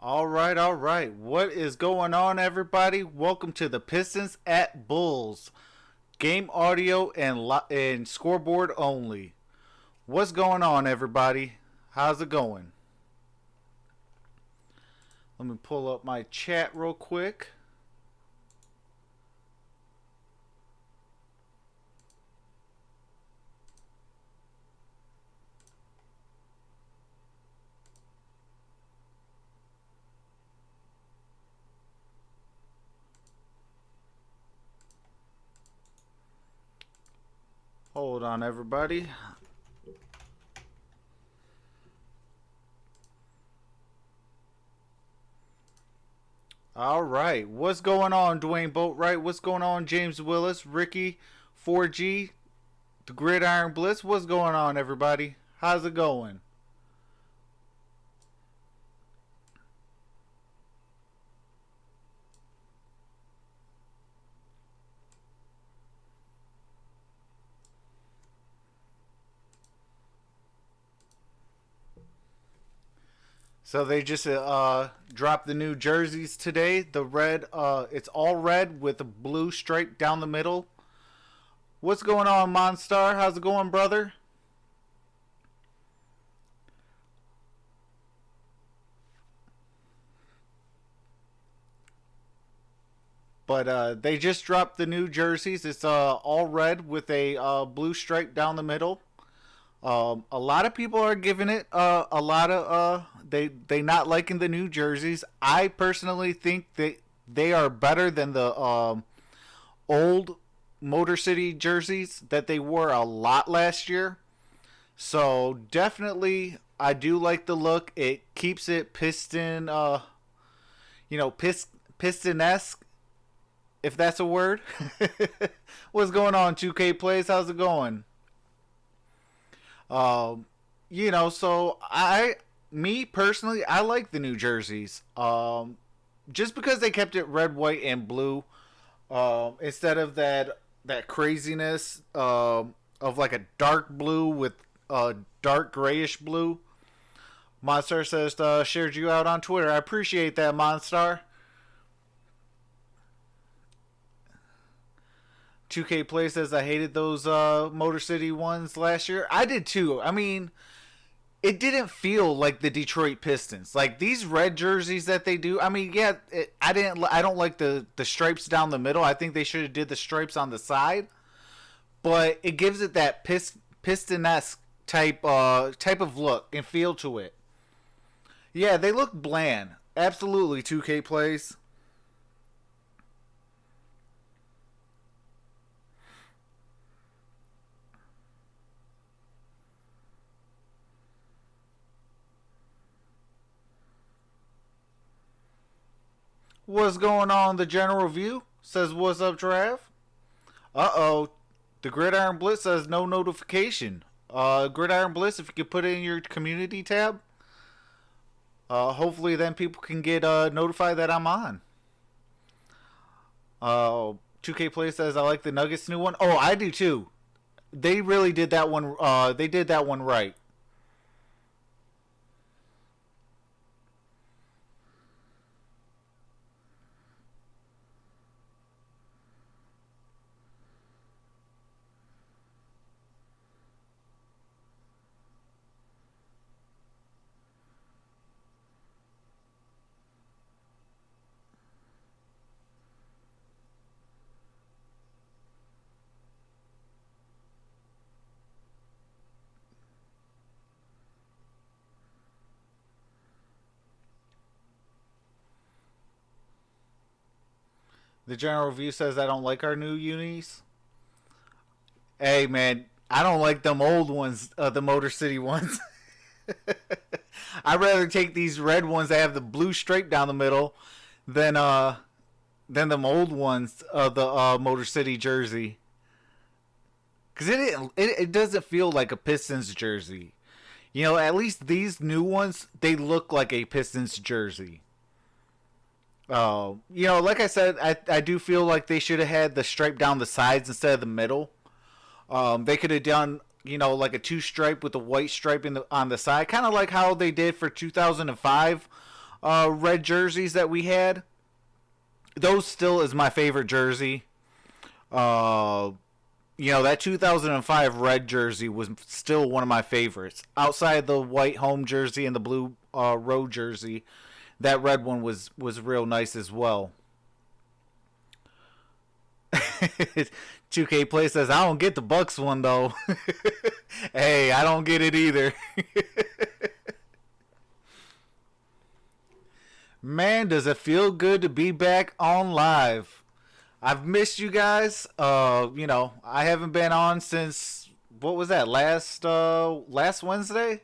All right, all right. What is going on, everybody? Welcome to the Pistons at Bulls. Game audio and scoreboard only. What's going on, everybody? How's it going? Let me pull up my chat real quick. Hold on, everybody. All right. What's going on, Dwayne Boatwright? What's going on, James Willis, Ricky, 4G, the Gridiron Blitz? What's going on, everybody? How's it going? So they just dropped the new jerseys today. The red, it's all red with a blue stripe down the middle. What's going on, Monstar? How's it going, brother? But they just dropped the new jerseys. It's all red with a blue stripe down the middle. A lot of people are giving it a lot of they not liking the new jerseys. I personally think they are better than the old Motor City jerseys that they wore a lot last year. So definitely, I do like the look. It keeps it piston esque, if that's a word. What's going on, 2K Plays? How's it going? So me personally, I like the New Jerseys. Just because they kept it red, white, and blue, instead of that craziness of like a dark blue with dark grayish blue. Monstar says shared you out on Twitter. I appreciate that, Monstar. 2K Play says I hated those Motor City ones last year. I did too. I mean, it didn't feel like the Detroit Pistons. Like these red jerseys that they do. I mean, yeah, I don't like the stripes down the middle. I think they should have did the stripes on the side. But it gives it that piston-esque type of look and feel to it. Yeah, they look bland. Absolutely, 2K Plays. What's going on? The general view says, "What's up, Trav?" Uh-oh. The Gridiron Blitz says no notification. Gridiron Blitz, if you could put it in your community tab, hopefully then people can get notified that I'm on. 2K Play says I like the Nuggets new one. Oh, I do too. They really did that one. They did that one right. The general review says I don't like our new unis. Hey man, I don't like them old ones, the Motor City ones. I'd rather take these red ones that have the blue stripe down the middle than them old ones of the Motor City jersey. Cause it doesn't feel like a Pistons jersey. At least these new ones they look like a Pistons jersey. Like I said, I do feel like they should have had the stripe down the sides instead of the middle. They could have done, like a two stripe with a white stripe on the side, kind of like how they did for 2005 red jerseys that we had. Those still is my favorite jersey. Uh, that 2005 red jersey was still one of my favorites. Outside the white home jersey and the blue road jersey, that red one was real nice as well. 2K Play says, I don't get the Bucks one though. Hey, I don't get it either. Man, does it feel good to be back on live. I've missed you guys. I haven't been on since what was that last Wednesday.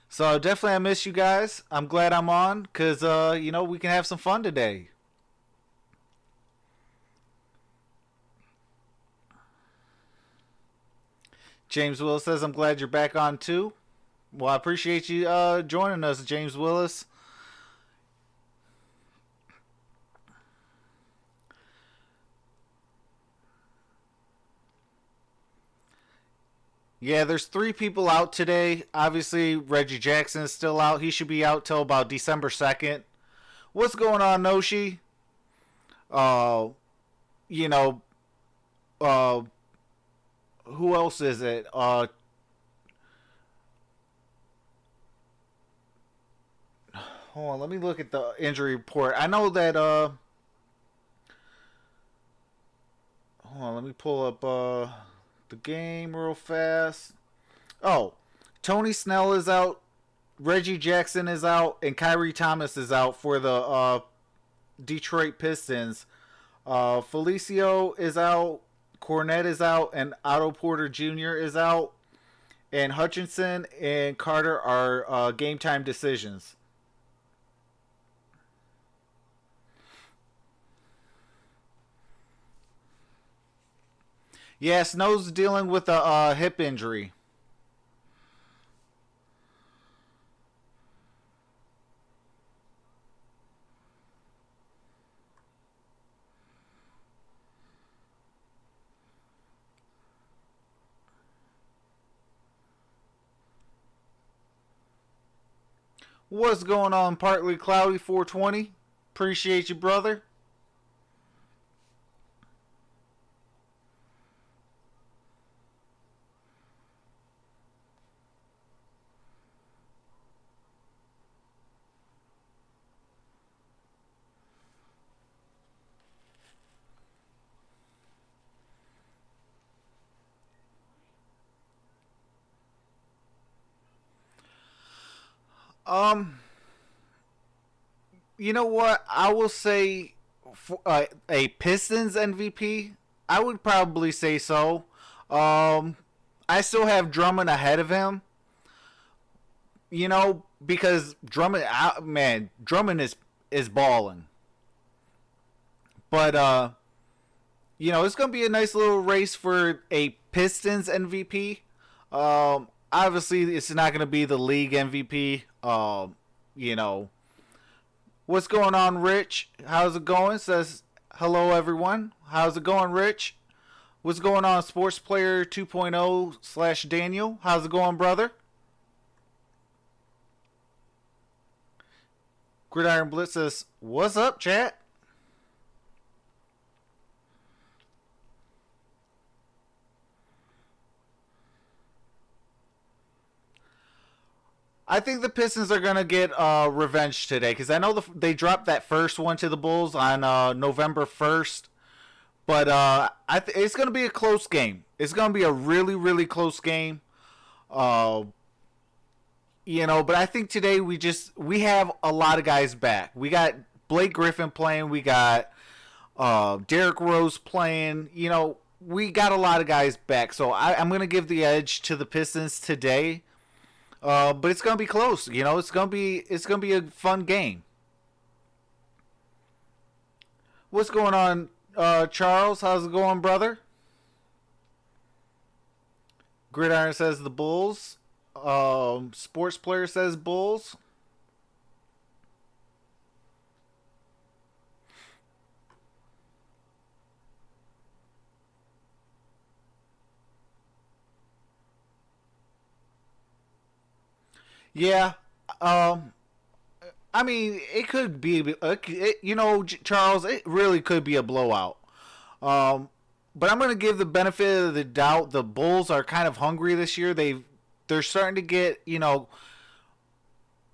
So definitely I miss you guys. I'm glad I'm on because we can have some fun today. James Willis says I'm glad you're back on too. Well, I appreciate you joining us, James Willis. Yeah, there's 3 people out today. Obviously, Reggie Jackson is still out. He should be out till about December 2nd. What's going on, Noshi? Uh, you know, uh, who else is it? Hold on, let me look at the injury report. I know that. Hold on, let me pull up the game real fast. Oh, Tony Snell is out. Reggie Jackson is out, and Kyrie Thomas is out for the Detroit Pistons. Felicio is out. Cornette is out, and Otto Porter Jr. is out. And Hutchinson and Carter are game time decisions. Yeah, Snow's dealing with a hip injury. What's going on, Partly Cloudy 420? Appreciate you, brother. Um, you know what? I will say for, a Pistons MVP. I would probably say so. Um, I still have Drummond ahead of him. Because Drummond, man, Drummond is balling. But it's gonna be a nice little race for a Pistons MVP. Obviously, it's not gonna be the league MVP. You know, what's going on, Rich? How's it going? Says hello, everyone. How's it going, Rich? What's going on, Sports Player 2.0 slash Daniel? How's it going, brother? Gridiron Blitz says, "What's up, chat?" I think the Pistons are gonna get revenge today because I know they dropped that first one to the Bulls on November 1st, but it's gonna be a close game. It's gonna be a really really close game. Uh, but I think today we have a lot of guys back. We got Blake Griffin playing. We got Derrick Rose playing. We got a lot of guys back. So I'm gonna give the edge to the Pistons today. But it's gonna be close. It's gonna be a fun game. What's going on, Charles? How's it going, brother? Gridiron says the Bulls. Sports Player says Bulls. Yeah. Um, I mean, it could be, Charles, it really could be a blowout. Um, but I'm going to give the benefit of the doubt. The Bulls are kind of hungry this year. They're starting to get,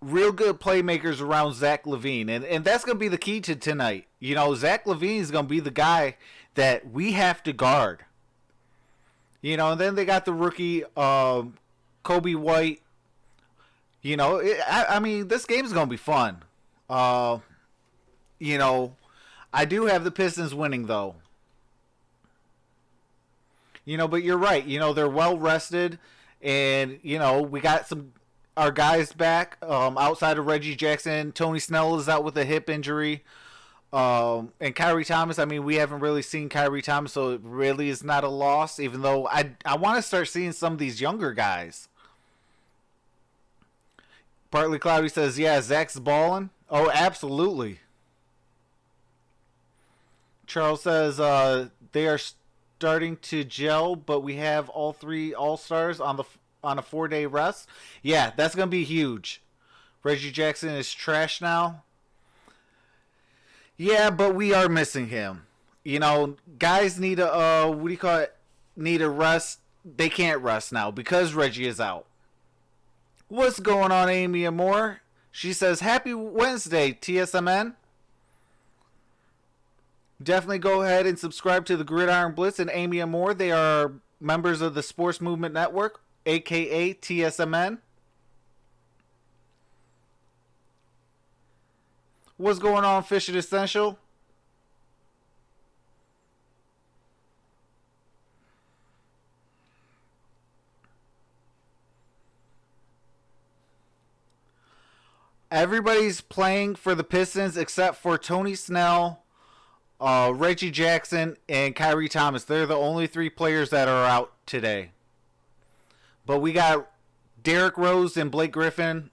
real good playmakers around Zach LaVine, and that's going to be the key to tonight. Zach LaVine is going to be the guy that we have to guard. And then they got the rookie Kobe White. I mean, this game is going to be fun. Uh, I do have the Pistons winning though. But you're right. They're well rested, and we got some our guys back. Outside of Reggie Jackson, Tony Snell is out with a hip injury. And Kyrie Thomas, I mean, we haven't really seen Kyrie Thomas, so it really is not a loss. Even though I want to start seeing some of these younger guys. Partly Cloudy says, "Yeah, Zach's balling." Oh, absolutely. Charles says they are starting to gel, but we have all three All Stars on a 4-day rest. Yeah, that's gonna be huge. Reggie Jackson is trash now. Yeah, but we are missing him. Guys need a what do you call it? Need a rest. They can't rest now because Reggie is out. What's going on, Amy Amor? She says, "Happy Wednesday, TSMN." Definitely go ahead and subscribe to the Gridiron Blitz and Amy Amor. They are members of the Sports Movement Network, aka TSMN. What's going on, Fish and Essential? Everybody's playing for the Pistons except for Tony Snell, Reggie Jackson, and Kyrie Thomas. They're the only three players that are out today. But we got Derrick Rose and Blake Griffin.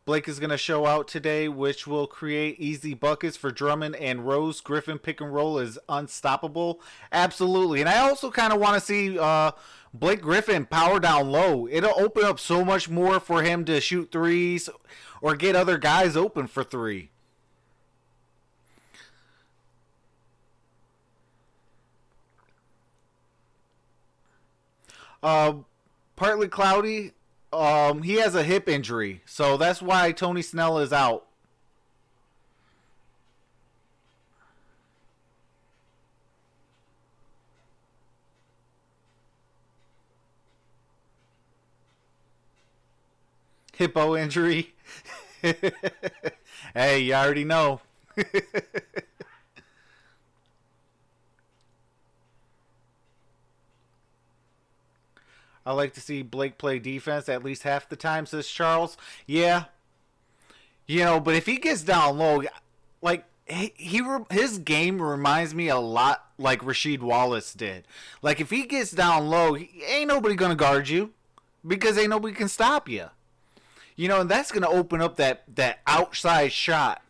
Blake is going to show out today, which will create easy buckets for Drummond and Rose. Griffin pick and roll is unstoppable. Absolutely. And I also kind of want to see Blake Griffin power down low. It'll open up so much more for him to shoot threes or get other guys open for three. Uh, Partly cloudy. He has a hip injury, so that's why Tony Snell is out. Hippo injury. Hey, you already know. I like to see Blake play defense at least half the time, says Charles. Yeah, but if he gets down low, like his game reminds me a lot like Rasheed Wallace did. Like if he gets down low, ain't nobody gonna guard you because ain't nobody can stop you. And that's gonna open up that outside shot.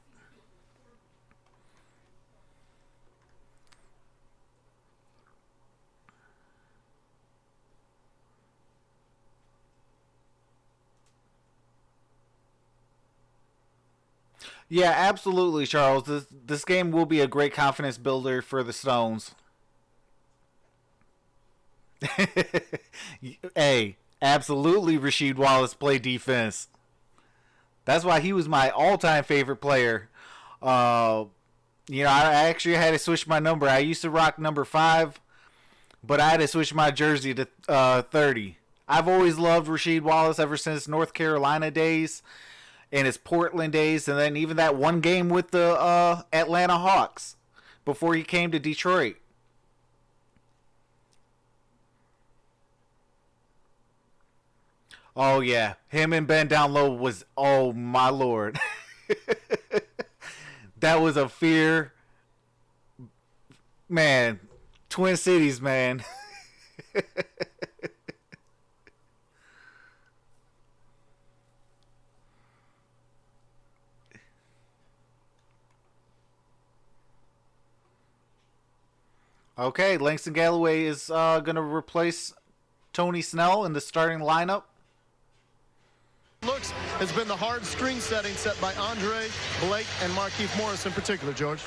Yeah, absolutely, Charles. This game will be a great confidence builder for the Stones. Hey, absolutely, Rasheed Wallace played defense. That's why he was my all-time favorite player. Uh, I actually had to switch my number. I used to rock number 5, but I had to switch my jersey to 30. I've always loved Rasheed Wallace ever since North Carolina days and his Portland days, and then even that one game with the Atlanta Hawks before he came to Detroit. Oh yeah, him and Ben down low was, oh my lord, that was a fear, man. Twin Cities, man. Okay, Langston Galloway is gonna replace Tony Snell in the starting lineup. Looks has been the hard string setting set by Andre, Blake, and Markieff Morris in particular, George.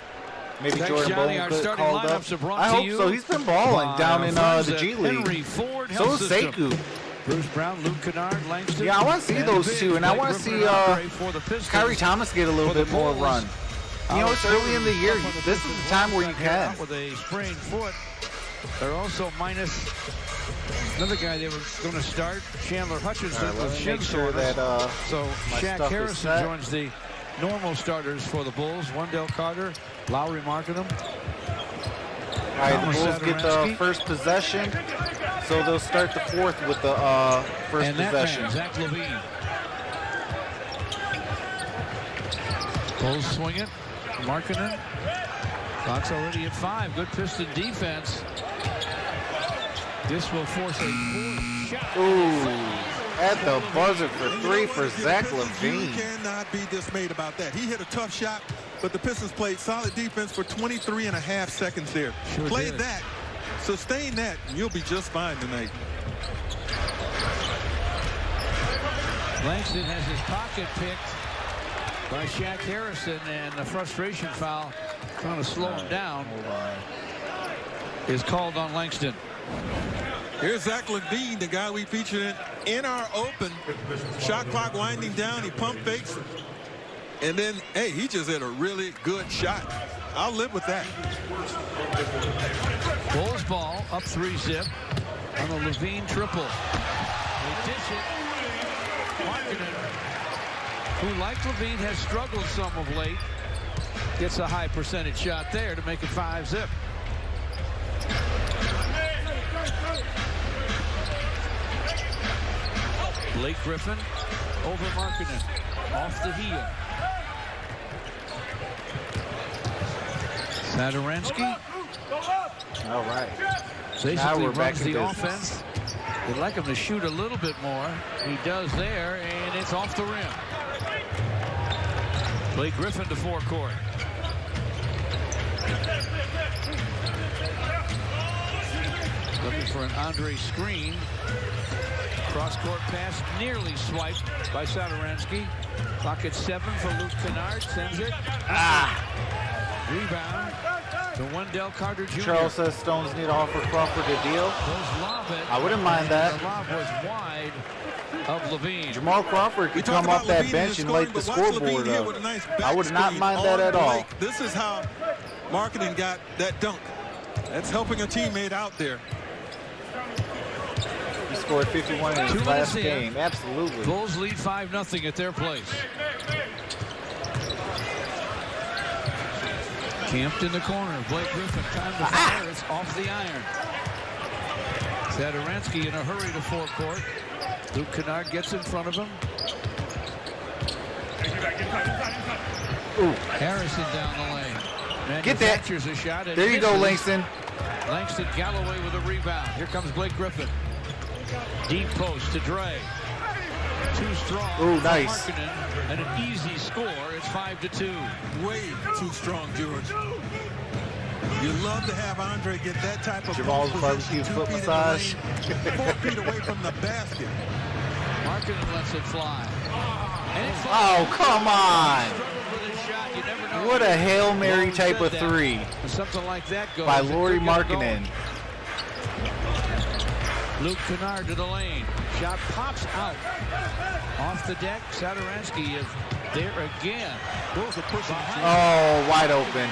Maybe Thanks, Jordan Johnny. Bowman Our could called up. brought I to hope you so. He's been balling down in the G League. So is Sekou. Bruce Brown, Luke Kennard, Langston. Yeah, I want to see those two, and I want to see Kyrie Thomas get a little bit more run. You know, it's early in the year. This is the time where you can. With a sprained foot. They're also minus another guy they were going to start, Chandler Hutchinson, with shin soreness. So Shaq Harrison joins the normal starters for the Bulls. Wendell Carter, Lowry Markkanen. All right, the Bulls get the first possession, so they'll start the fourth with the first possession. Man, Zach LaVine. Bulls swing it. Markkanen. Clock's already at 5. Good Piston defense. This will force a fourth shot. Ooh, at the buzzer for 3 for Zach LaVine. You cannot be dismayed about that. He hit a tough shot, but the Pistons played solid defense for 23.5 seconds there. Sure Play did. that, sustain that, and you'll be just fine tonight. Langston has his pocket picked by Shaq Harrison, and the frustration foul trying to slow him down is called on Langston. Here's Zach LaVine, the guy we featured in our open. Shot clock winding down. He pump fakes. And then, hey, he just hit a really good shot. I'll live with that. Bulls ball up 3-zip on the LaVine triple. They dish it. Markkanen, who like LaVine has struggled some of late, gets a high percentage shot there to make it 5-zip. Blake Griffin over Markkanen, off the heel. Sadaransky. All right. Basically we're back runs to the business. offense. They'd like him to shoot a little bit more. He does there, and it's off the rim. Blake Griffin to forecourt. Looking for an Andre screen. Cross-court pass nearly swiped by Sadaransky. Clock at 7 for Luke Kennard. Sends it. Rebound to Wendell Carter Jr. Charles says Stones need to offer Crawford a deal. Those lob it. I wouldn't mind that. The lob was wide of LaVine. Jamal Crawford could come off that bench and light the scoreboard up. I would not mind that at all. This is how Markkanen got that dunk. That's helping a teammate out there. He scored 51 in his last game. Absolutely. Bulls lead 5-0 at their place. Camped in the corner. Blake Griffin, time to fire. It's off the iron. Sadaransky in a hurry to forecourt. Luke Kennard gets in front of him. Ooh. Harrison down the lane. Get that. A shot. There you go, Langston. Langston Galloway with a rebound. Here comes Blake Griffin. Deep post to Dre. Too strong. Ooh, nice. Markkanen, and an easy score. It's 5-2. Way too strong, George. You love to have Andre get that type of Jamal's barbecue foot massage. 4 feet away from the basket. Markkanen lets it fly. And it Oh, come on. shot. You never know. What a Hail Mary Long type of said that. 3 When something like that goes, by it Lauri could get Markkanen. going. Luke Kennard to the lane. Shot pops out. Off the deck. Sadaransky is there again. Those are pushing. Oh, wide open.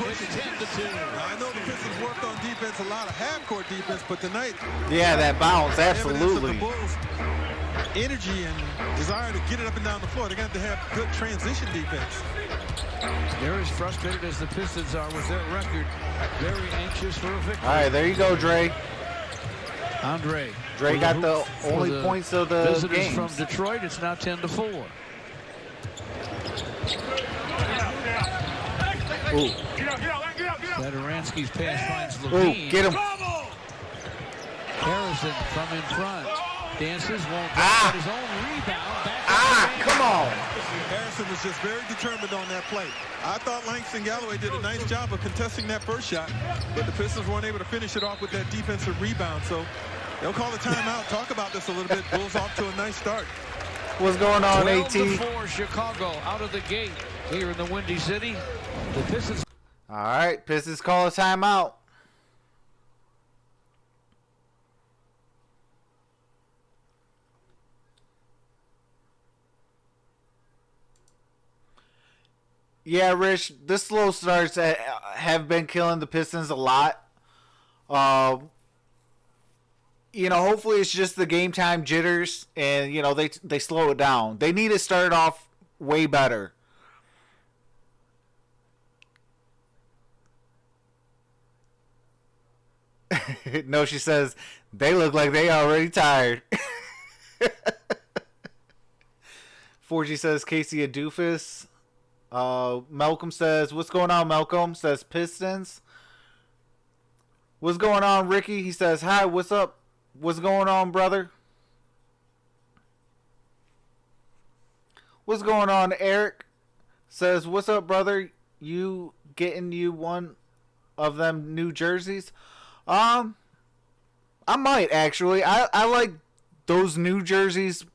It's 10-2. I know the Pistons worked on defense, a lot of half-court defense, but tonight, Yeah, that bounce, evidence of absolutely. the Bulls' energy and desire to get it up and down the floor. They're going to have good transition defense. They're as frustrated as the Pistons are with their record. Very anxious for a victory. All right, there you go, Dre. Andre. Dre got the only points of the visitors game. from Detroit. It's now 10-4. Ooh. Sadaransky's pass finds Ooh, LaVine. get him. Harrison from in front. Dances, won't get his own rebound. Come on. Harrison was just very determined on that play. I thought Langston Galloway did a nice job of contesting that first shot, but the Pistons weren't able to finish it off with that defensive rebound. So They'll call the timeout. Talk about this a little bit. Bulls off to a nice start. What's going on, AT? 12-4 Chicago out of the gate here in the Windy City. The Pistons. All right, Pistons call a timeout. Yeah, Rich, the slow starts have been killing the Pistons a lot. You know, hopefully it's just the game time jitters, and you know they slow it down. They need to start off way better. No, she says they look like they already tired. 4G says Casey a doofus. Malcolm says, what's going on, Malcolm? Says Pistons. What's going on, Ricky? He says, hi, what's up? What's going on, brother? What's going on, Eric? Says, what's up, brother? You getting you one of them new jerseys? I might, actually. I like those new jerseys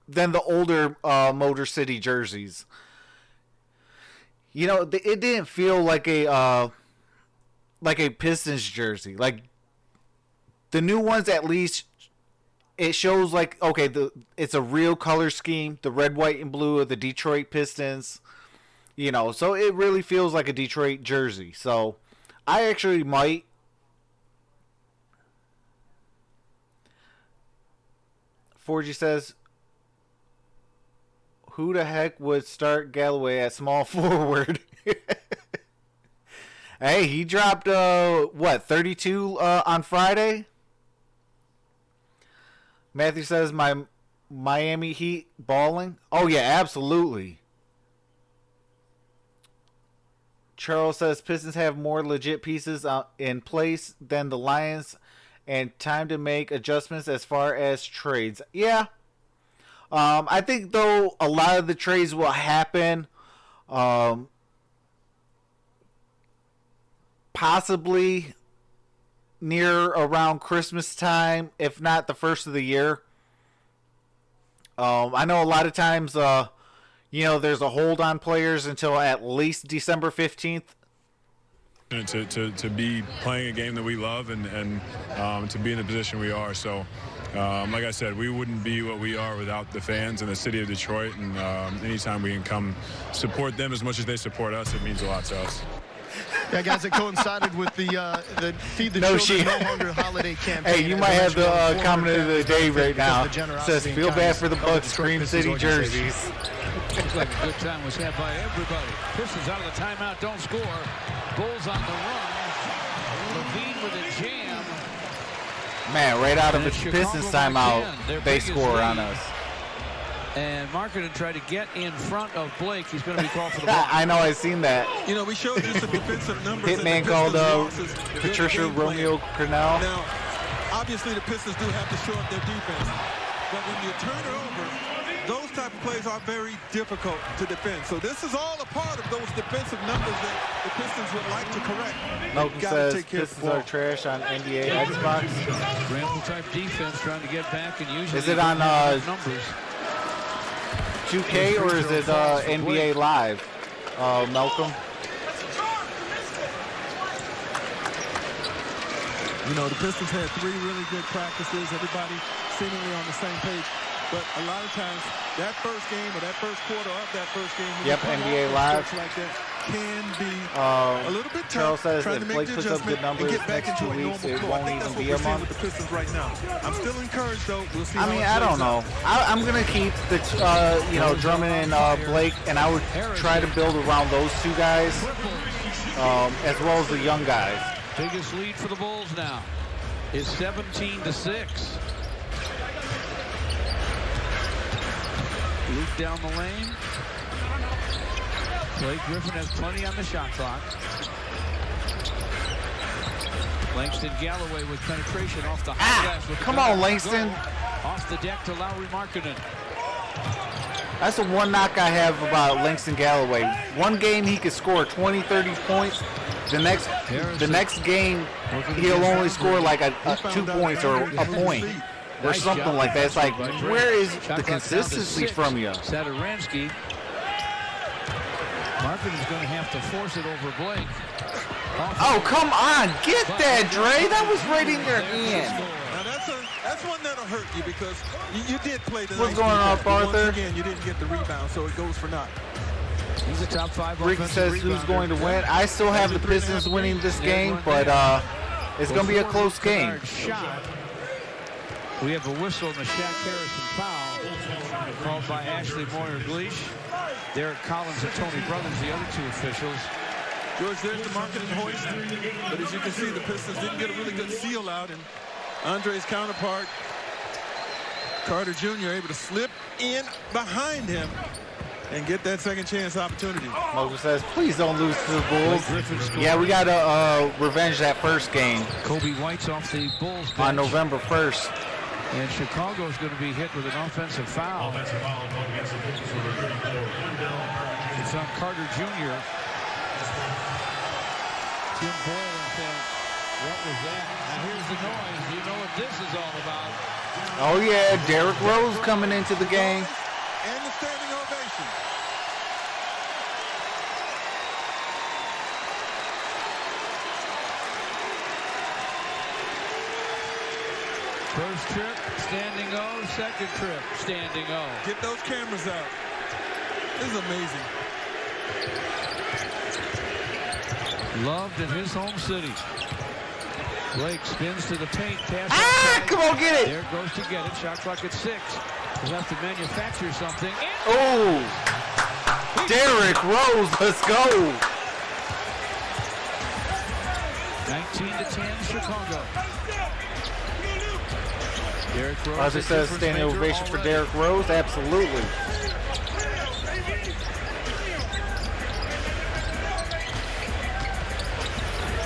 than the older Motor City jerseys. You know, it didn't feel like a Pistons jersey. Like the new ones, at least, it shows like, okay, it's a real color scheme, the red, white, and blue of the Detroit Pistons. You know, so it really feels like a Detroit jersey. So I actually might. Forgy says, who the heck would start Galloway at small forward? Hey, he dropped, 32 on Friday? Matthew says, my Miami Heat balling? Oh, yeah, absolutely. Charles says, Pistons have more legit pieces in place than the Lions and time to make adjustments as far as trades. Yeah. I think, though, a lot of the trades will happen possibly near around Christmas time, if not the first of the year. I know a lot of times, you know, there's a hold on players until at least December 15th. To be playing a game that we love and to be in the position we are. So, like I said, we wouldn't be what we are without the fans and the city of Detroit. And anytime we can come support them as much as they support us, it means a lot to us. Yeah, guys, it coincided with the Feed the Children No Hunger holiday campaign. Hey, you might have the comment of the day right now. It says, feel bad for the Bucks, Scream City jerseys. Looks like a good time was had by everybody. Pistons out of the timeout, don't score. Bulls on the run. Levine with a jam. Man, right out of the Pistons timeout, they score on us. And Markkanen tried to get in front of Blake. He's going to be called for the ball. I know, I've seen that. You know, we showed you some defensive numbers. Hitman called Patricia Romeo Cornell. Now, obviously the Pistons do have to show up their defense. But when you turn it over, those type of plays are very difficult to defend. So this is all a part of those defensive numbers that the Pistons would like to correct. Malcolm says Pistons are trash on NBA Xbox. Ramble type defense trying to get back and use. Is it on numbers? 2K or is it NBA Live, Malcolm? You know, the Pistons had 3 really good practices. Everybody seemingly on the same page. But a lot of times, that first game or that first quarter of that first game, yep, NBA Live, like that can be a little bit tough. Charles says trying if to Blake make puts the up good numbers get back next into 2 a weeks, normal it flow. won't I think even that's be what a we're seeing month. with the Pistons right now. I'm still encouraged, though. We'll see. I mean, I don't know. I'm gonna keep the you know, Drummond and Blake, and I would try to build around those 2 guys, as well as the young guys. Biggest lead for the Bulls now is 17-6. Luke down the lane. Blake Griffin has plenty on the shot clock. Langston Galloway with penetration off the high glass. Come on, Langston. Off the deck to Lauri Markkanen. That's the one knock I have about Langston Galloway. One game he could score 20, 30 points. The next game he'll only score like 2 points or a point or something like that. It's like, where is the consistency from you? Sadaransky. Markin is going to have to force it over Blake. Oh, come on. Get that, Dre. That was right in your hand. Now that's one that'll hurt you because you did play the What's going on, Arthur? Once again, you didn't get the rebound, so it goes for naught. He's a top 5. Rick says who's going to win. I still have the Pistons winning this game, but it's going to be a close game. Shot. We have a whistle and the Shaq Harrison foul called by Ashley Moyer-Gleish. Derek Collins and Tony Brothers, the other 2 officials. George, there's the market and hoist. But as you can see, the Pistons didn't get a really good seal out. And Andre's counterpart, Carter Jr., able to slip in behind him and get that second chance opportunity. Moses says, please don't lose to the Bulls. Yeah, we got to revenge that first game. Kobe White's off the Bulls bench. On November 1st. And Chicago is going to be hit with an offensive foul. It's on Carter Jr. Tim Boylan said, what was that? Now here's the noise. You know what this is all about. Oh, yeah. Derrick Rose coming into the game. And the standing ovation. First trip, standing O. Second trip, standing O. Get those cameras out. This is amazing. Loved in his home city. Blake spins to the paint. Pass outside. Come on, get it. There goes to get it. Shot clock at 6. He'll have to manufacture something. Oh, Derrick Rose, let's go. 19-10, Chicago. Derrick Rose. Arthur says standing ovation for Derrick Rose. Absolutely.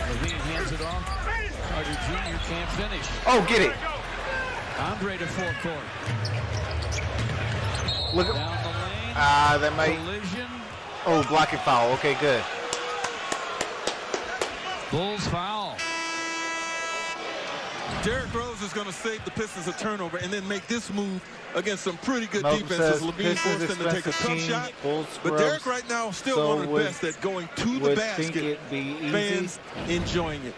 Levine hands it off. Carter Jr. can't finish. Oh, get it. Andre to forecourt. Look at. Down the lane. That might. Collision. Oh, blocking foul. Okay, good. Bulls foul. Derrick Rose is going to save the Pistons a turnover and then make this move against some pretty good Malcolm defenses. says, Levine forced them to take a tough shot. But Derrick right now is still one of the best at going to the basket. Fans enjoying it.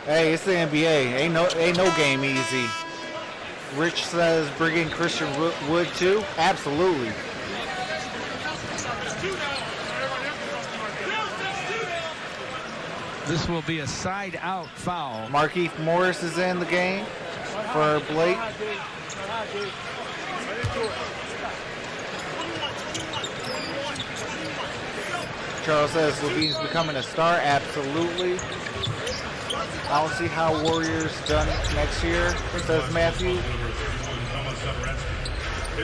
Hey, it's the NBA. Ain't no game easy. Rich says bring in Christian Wood too. Absolutely. This will be a side-out foul. Markieff Morris is in the game for Blake. Charles says Levine's becoming a star. Absolutely. I don't see how Warriors done next year, says Matthew.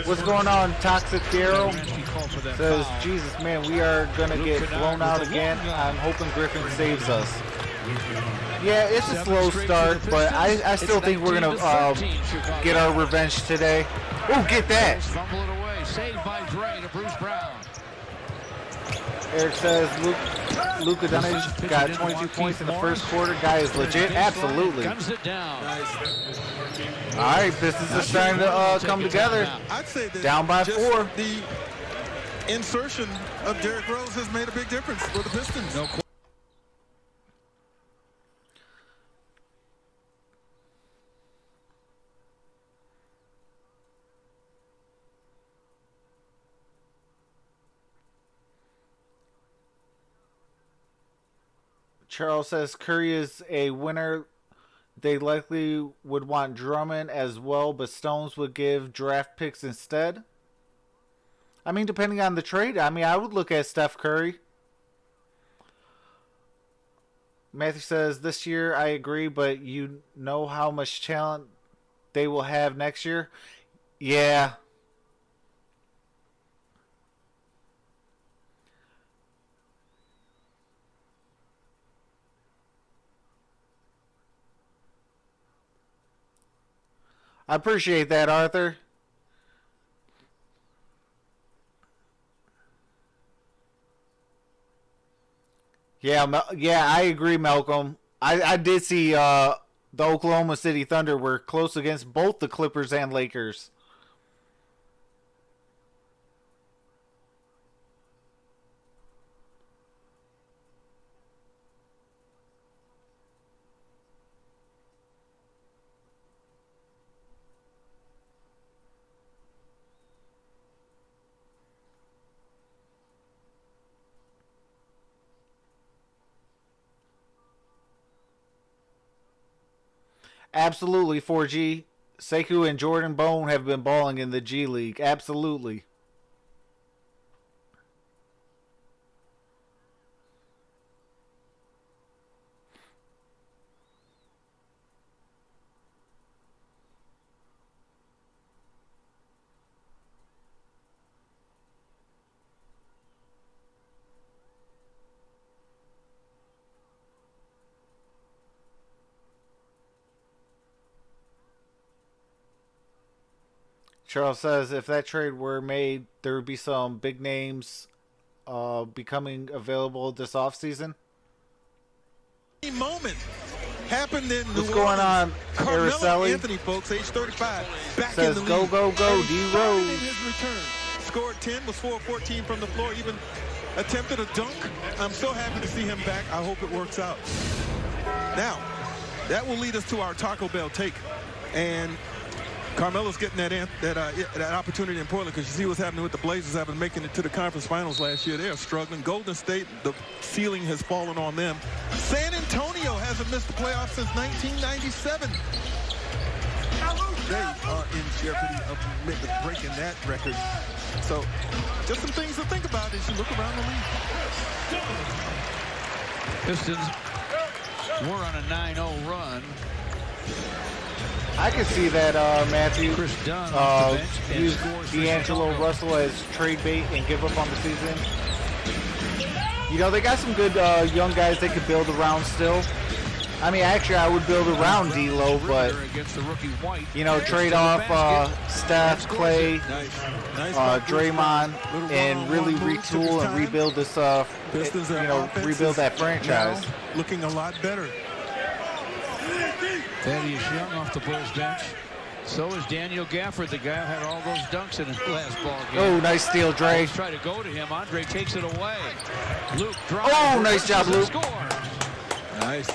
What's going on, Toxic Darrow? Says, Jesus, man, we are going to get blown out again. I'm hoping Griffin saves us. Yeah, it's a slow start, but I still think we're going to get our revenge today. Oh, get that. Fumble it away. Saved by Dre to Bruce Brown. Eric says Luka Doncic got 22 points in the first quarter. Guy is legit. Absolutely. Guns it down. All right, Pistons are starting to come together. I'd say that down by 4. The insertion of Derrick Rose has made a big difference for the Pistons. No. Charles says Curry is a winner. They likely would want Drummond as well, but Stones would give draft picks instead. I mean, depending on the trade, I mean, I would look at Steph Curry. Matthew says, this year I agree, but you know how much talent they will have next year? Yeah. I appreciate that, Arthur. Yeah, I agree, Malcolm. I did see the Oklahoma City Thunder were close against both the Clippers and Lakers. Absolutely, 4G. Sekou and Jordan Bone have been balling in the G League. Absolutely. Charles says if that trade were made, there would be some big names becoming available this offseason. Moment happened in What's going on, Carmelo Araceli? Anthony, folks, age 35, back Says in the go, league. go, go, D-Rose. In his return, scored 10, was 4 of 14 from the floor, even attempted a dunk. I'm so happy to see him back. I hope it works out. Now, that will lead us to our Taco Bell take. And Carmelo's getting that opportunity in Portland because you see what's happening with the Blazers after making it to the conference finals last year. They are struggling. Golden State, the ceiling has fallen on them. San Antonio hasn't missed the playoffs since 1997. They are in jeopardy of breaking that record. So just some things to think about as you look around the league. Pistons were on a 9-0 run. I can see that, Matthew. Chris Dunn off the bench and Use scores for D'Angelo Chicago. Russell as trade bait and give up on the season. You know, they got some good young guys they could build around still. I mean, actually, I would build around D'Lo, but, against the rookie White. you know, trade off Steph, Clay, Draymond, and really retool and rebuild this, rebuild that franchise. Now looking a lot better. Thaddeus Young off the Bulls bench. So is Daniel Gafford, the guy who had all those dunks in his last ball game. Oh, nice steal, Dre. Bulls try to go to him. Andre takes it away. Luke drives. Oh, nice job, Luke. Score. Nice.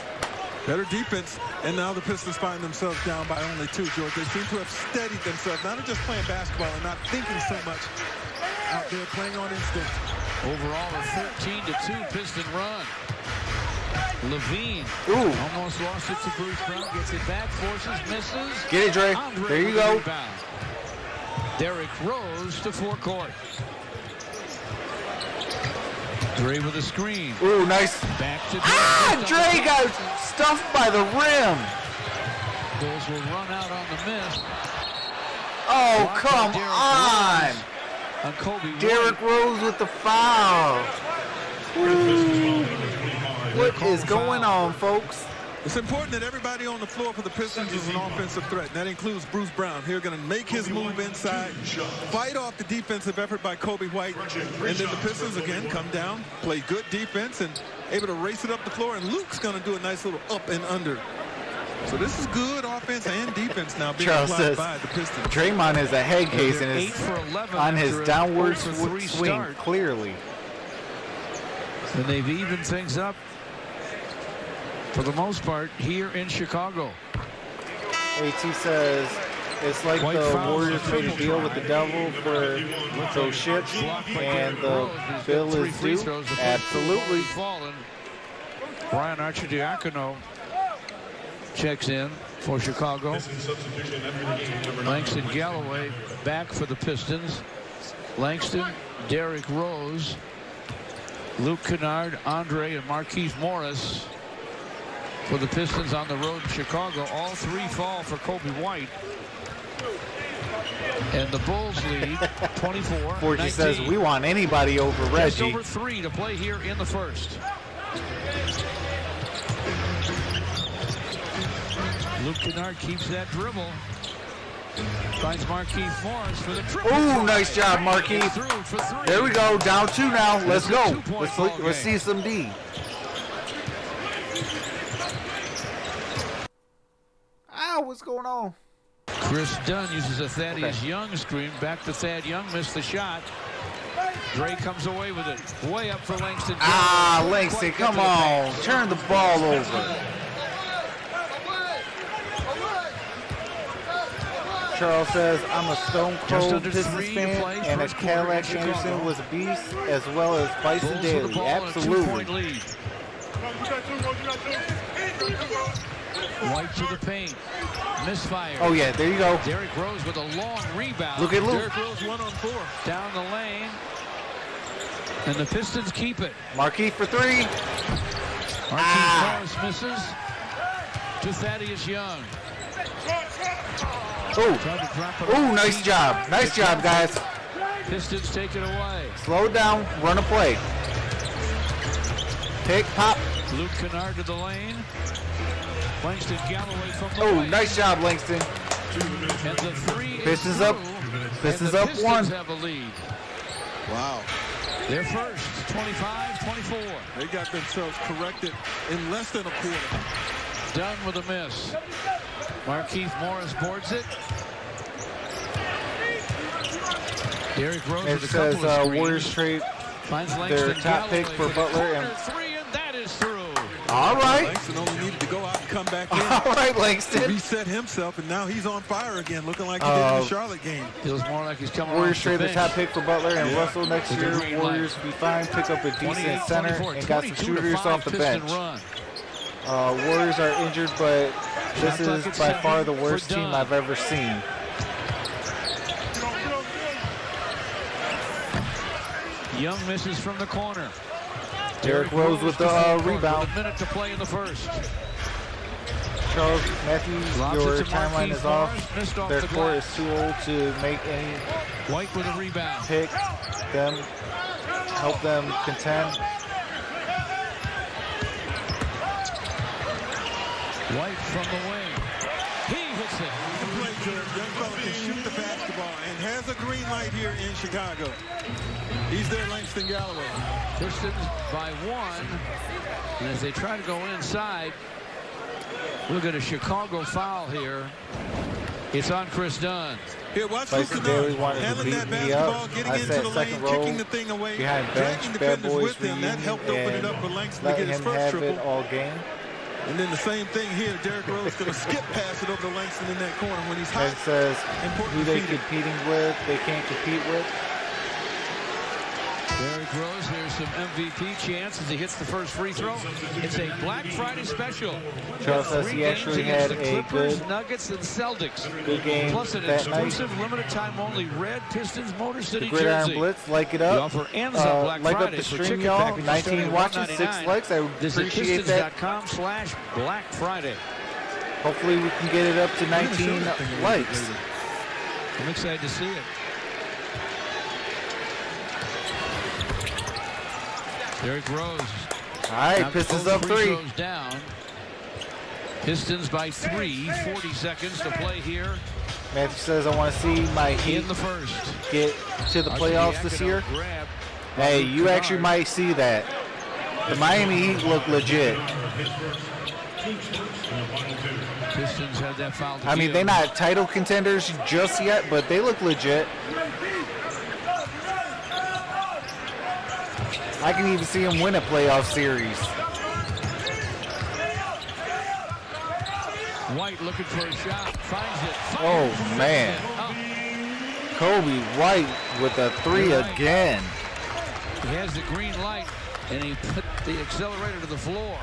Better defense. And now the Pistons find themselves down by only 2, George. They seem to have steadied themselves. Not just playing basketball and not thinking so much out there playing on instinct. Overall, a 13-2 Piston run. Levine almost lost it to Bruce Brown. Gets it back, forces, misses. Get it, Dre. Andre There you with the go. rebound. Derrick Rose to forecourt. Dre with a screen. Ooh, nice. Back to Dre got stuffed by the rim. Bulls will run out on the miss. Oh, Blocked come by on. Derrick Rose on Kobe Derrick White. Rose with the foul. Ooh. What is going on, folks? It's important that everybody on the floor for the Pistons is an offensive threat. And that includes Bruce Brown. Here going to make his move inside, fight off the defensive effort by Kobe White. And then the Pistons, again, come down, play good defense, and able to race it up the floor. And Luke's going to do a nice little up and under. So this is good offense and defense now being Charles applied says by the Pistons. Draymond is a head case and 8 is for 11 on his after a downward 0 for 3 swing, start. clearly. And they've evened things up for the most part here in Chicago. AT says it's like White the fouls Warriors on made a triple deal try. with the devil for those ships, and the bill is due. Absolutely. Fallen. Brian Arcidiacono checks in for Chicago. Langston Galloway back for the Pistons. Langston, Derrick Rose, Luke Kennard, Andre, and Marquise Morris for the Pistons on the road in Chicago. All 3 fall for Kobe White. And the Bulls lead 24-19. Forgy says we want anybody over Just Reggie. over 3 to play here in the first. Luke Kennard keeps that dribble. Finds Marquise Morris for the triple. Ooh, nice job, Marquise. Through for 3. There we go, down 2 now. Let's It's a go. 2-point ball Let's see game. some D. What's going on? Chris Dunn uses a Thaddeus Young screen. Back to Thad Young. Missed the shot. Dre comes away with it. Way up for Langston. Langston, come on. Turn the ball over. Charles says, I'm a stone cold Pistons fan, and a Cadillac Anderson was a beast, as well as Bison Daly. Absolutely. White to the paint. Misfire. Oh, yeah, there you go. Derrick Rose with a long rebound. Look at Luke. Derrick Rose 1-on-4. Down the lane. And the Pistons keep it. Marquise for three. Marquise Morris misses to Thaddeus Young. Oh, nice job. Nice job, guys. Pistons take it away. Slow down, run a play. Take, pop. Luke Kennard to the lane. Langston Galloway from the lane. Nice job, Langston. And the three Pistons up. Pistons up one. Have a lead. Wow. They're first, 25-24. They got themselves corrected in less than a quarter. Dunn with a miss. Marquise Morris boards it. Derrick Rose It with a says couple of Warriors trade finds their top pick for Butler. And three, and that is through. all right. Langston only needed to go out and come back in. All right, Langston. Reset himself, and now he's on fire again, looking like he did in the Charlotte game. Feels more like he's coming Warriors off trade the the top bench. pick for Butler and Russell next With a year. green Warriors light. be fine. Pick up a decent center and got some shooters off the bench. Warriors are injured, but this is by far the worst team I've ever seen. Young misses from the corner. Derrick Rose with the rebound. With a minute to play in the first. Charles Matthews, your timeline is off. Their the court is too old to make any White with a rebound. pick them, help them contend. White from the wing. He hits it. Play, George. Young fella can shoot the basketball and has a green light here in Chicago. He's there, Langston Galloway. Pistons by one. And as they try to go inside, look at a Chicago foul here. It's on Chris Dunn. Here, watch Bison Luke Daly Kennard wanted to handling beat that me basketball, up. getting I into sat the lane, second row kicking the thing away, behind bench, dragging bad defenders boys with him. That reunion, helped open it and up for Langston to let get his him first have triple. it all game. And then the same thing here. Derrick Rose going to skip pass it over to Langston in that corner when he's hot. And says Important who they defeated. competing with, they can't compete with. Derrick Rose, here's some MVP chance as he hits the first free throw. It's a Black Friday special. Charles says he actually had a good Nuggets and Celtics. Good game Plus an that night. exclusive limited time only red Pistons Motor City The Gridiron jersey. Blitz, like it The up. offer ends on Black Like up Friday the for stream, ticket y'all. packages 19 starting watches, at 6 $1.99. likes. I Visit appreciate that. Pistons.com/Black Friday. Hopefully we can get it up to 19 likes. I'm excited to see it. Derrick Rose. All right, Now Pistons both up free 3. throws down. Pistons by 3. 40 seconds to play here Matthew says I want to see my Heat in the first. get to the playoffs this year. Grab Hey, you actually might see that. The Miami Heat look legit. Pistons had that foul to I mean, give. they're not title contenders just yet, but they look legit. I can even see them win a playoff series. White looking for a shot. Finds it. Oh, man. Kobe White with a 3 again. He has the green light, and he put the accelerator to the floor.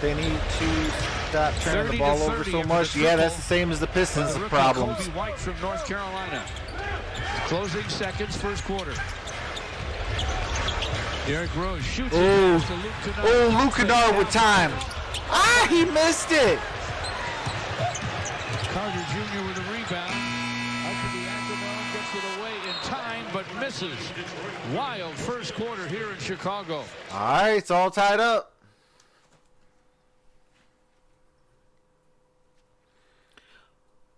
They need to stop turning the 30 ball to over 30 so after much. the Yeah, that's triple. the same as the Pistons' Rookie problems. Kobe White from North Carolina. Closing seconds, first quarter. Derrick Rose shoots it Oh, to Luke Kennard. oh, Luke Kennard with time. Ah, he missed it. Carter Jr. with a rebound. Out to the Agudon, gets it away in time, but misses. Wild first quarter here in Chicago. All right, it's all tied up.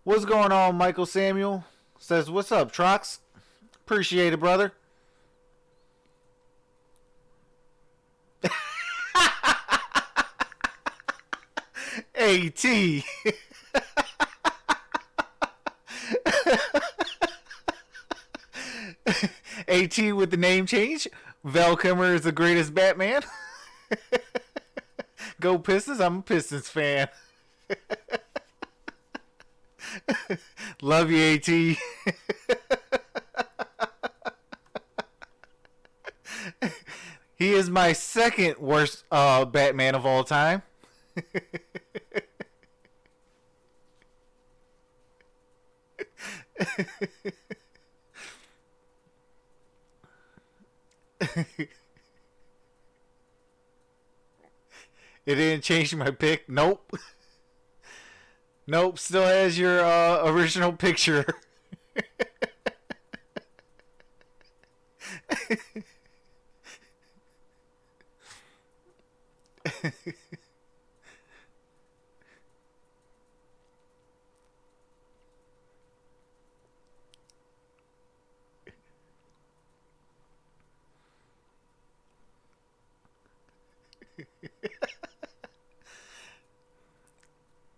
What's going on, Michael Samuel? Says, what's up, Trox? Appreciate it, brother. AT. AT with the name change. Val Kilmer is the greatest Batman. Go Pistons. I'm a Pistons fan. Love you, AT. He is my second worst Batman of all time. It didn't change my pick. Nope. Nope. Still has your original picture.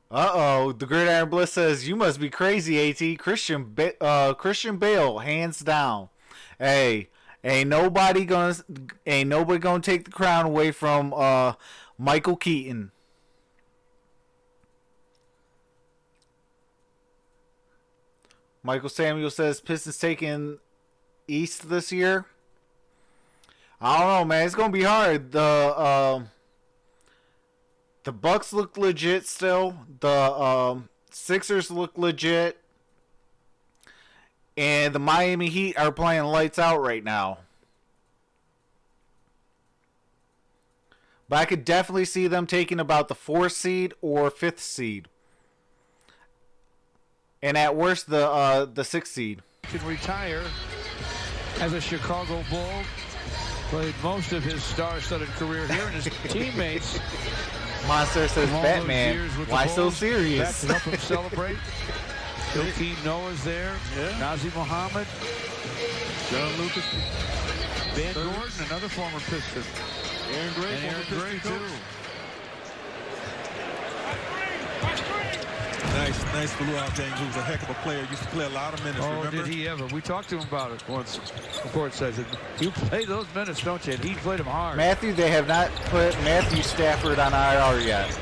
Uh-oh, the Gridiron Bliss says, you must be crazy, AT. Christian Bale, hands down. Hey, ain't nobody gonna take the crown away from Michael Keaton. Michael Samuel says, Pistons taking East this year. I don't know, man. It's gonna be hard. The Bucks look legit still. The Sixers look legit. And the Miami Heat are playing lights out right now. But I could definitely see them taking about the 4th seed or 5th seed. And at worst, the 6th seed. Can retire as a Chicago Bull. Played most of his star-studded career here, and his teammates. Monster says, Batman, why so serious? Back to help him celebrate. Joakim Noah's there. Yeah. Nazir Muhammad. John Lucas. Van Gordon, another former Piston. Aaron Gray, and Aaron Gray, too. Nice blue-out James, who's a heck of a player. Used to play a lot of minutes, remember? Did he ever? We talked to him about it once. Before it says it. You play those minutes, don't you? And he played them hard. Matthew, they have not put Matthew Stafford on IR yet.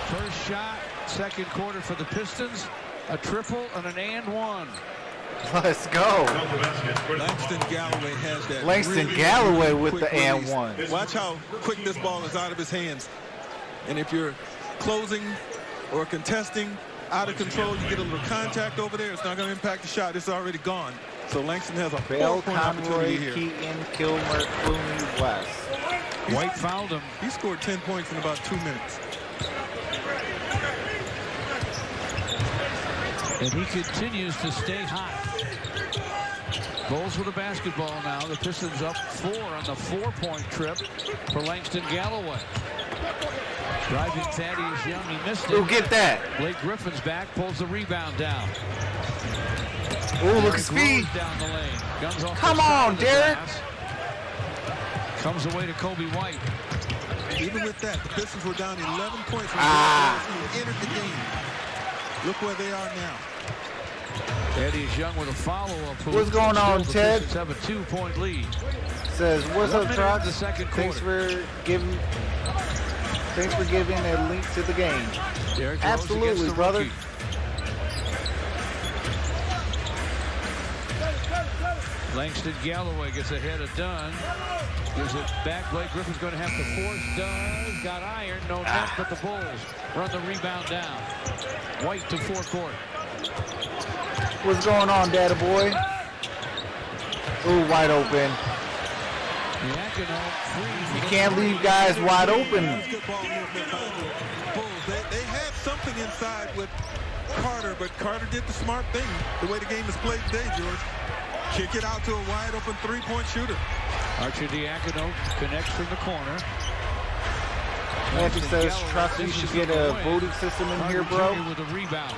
First shot, second quarter for the Pistons. A triple and an and one. Let's go. Langston Galloway has that. Langston really, Galloway really with the and one. Watch how quick this ball is out of his hands. And if you're closing or contesting out of control, you get a little contact over there, it's not going to impact the shot. It's already gone. So Langston has a Bell, 4-point opportunity here. Keaton, Kilmer, Clooney, West. White fouled him. He scored 10 points in about 2 minutes. And he continues to stay hot. Bulls with a basketball now. The Pistons up 4 on the 4-point trip for Langston Galloway. Driving Thaddeus Young, he missed it. Oh, get that. Blake Griffin's back, pulls the rebound down. Oh, look at speed. Down the lane. Guns off. Come on, Derek. Comes away to Kobe White. Even with that, the Pistons were down 11 points when they entered the game. Look where they are now. Thaddeus Young with a follow-up. What's going on, Ted? Have a 2-point lead. Says, what's up, Trox? The second Thanks for giving a link to the game. Derek Absolutely, brother. Rookie. Langston Galloway gets ahead of Dunn. Gives it back. Blake Griffin's going to have to force. Does. Got iron. No net, but the Bulls run the rebound down. White to forecourt. What's going on, Data Boy? Ooh, wide open. You can't leave guys wide open. They had something inside with Carter, but Carter did the smart thing. The way the game is played today, George. Kick it out to a wide open 3-point shooter. Archer Diacono connects from the corner. Matthew says, Troxel, you should get a voting system in here, bro. With a rebound.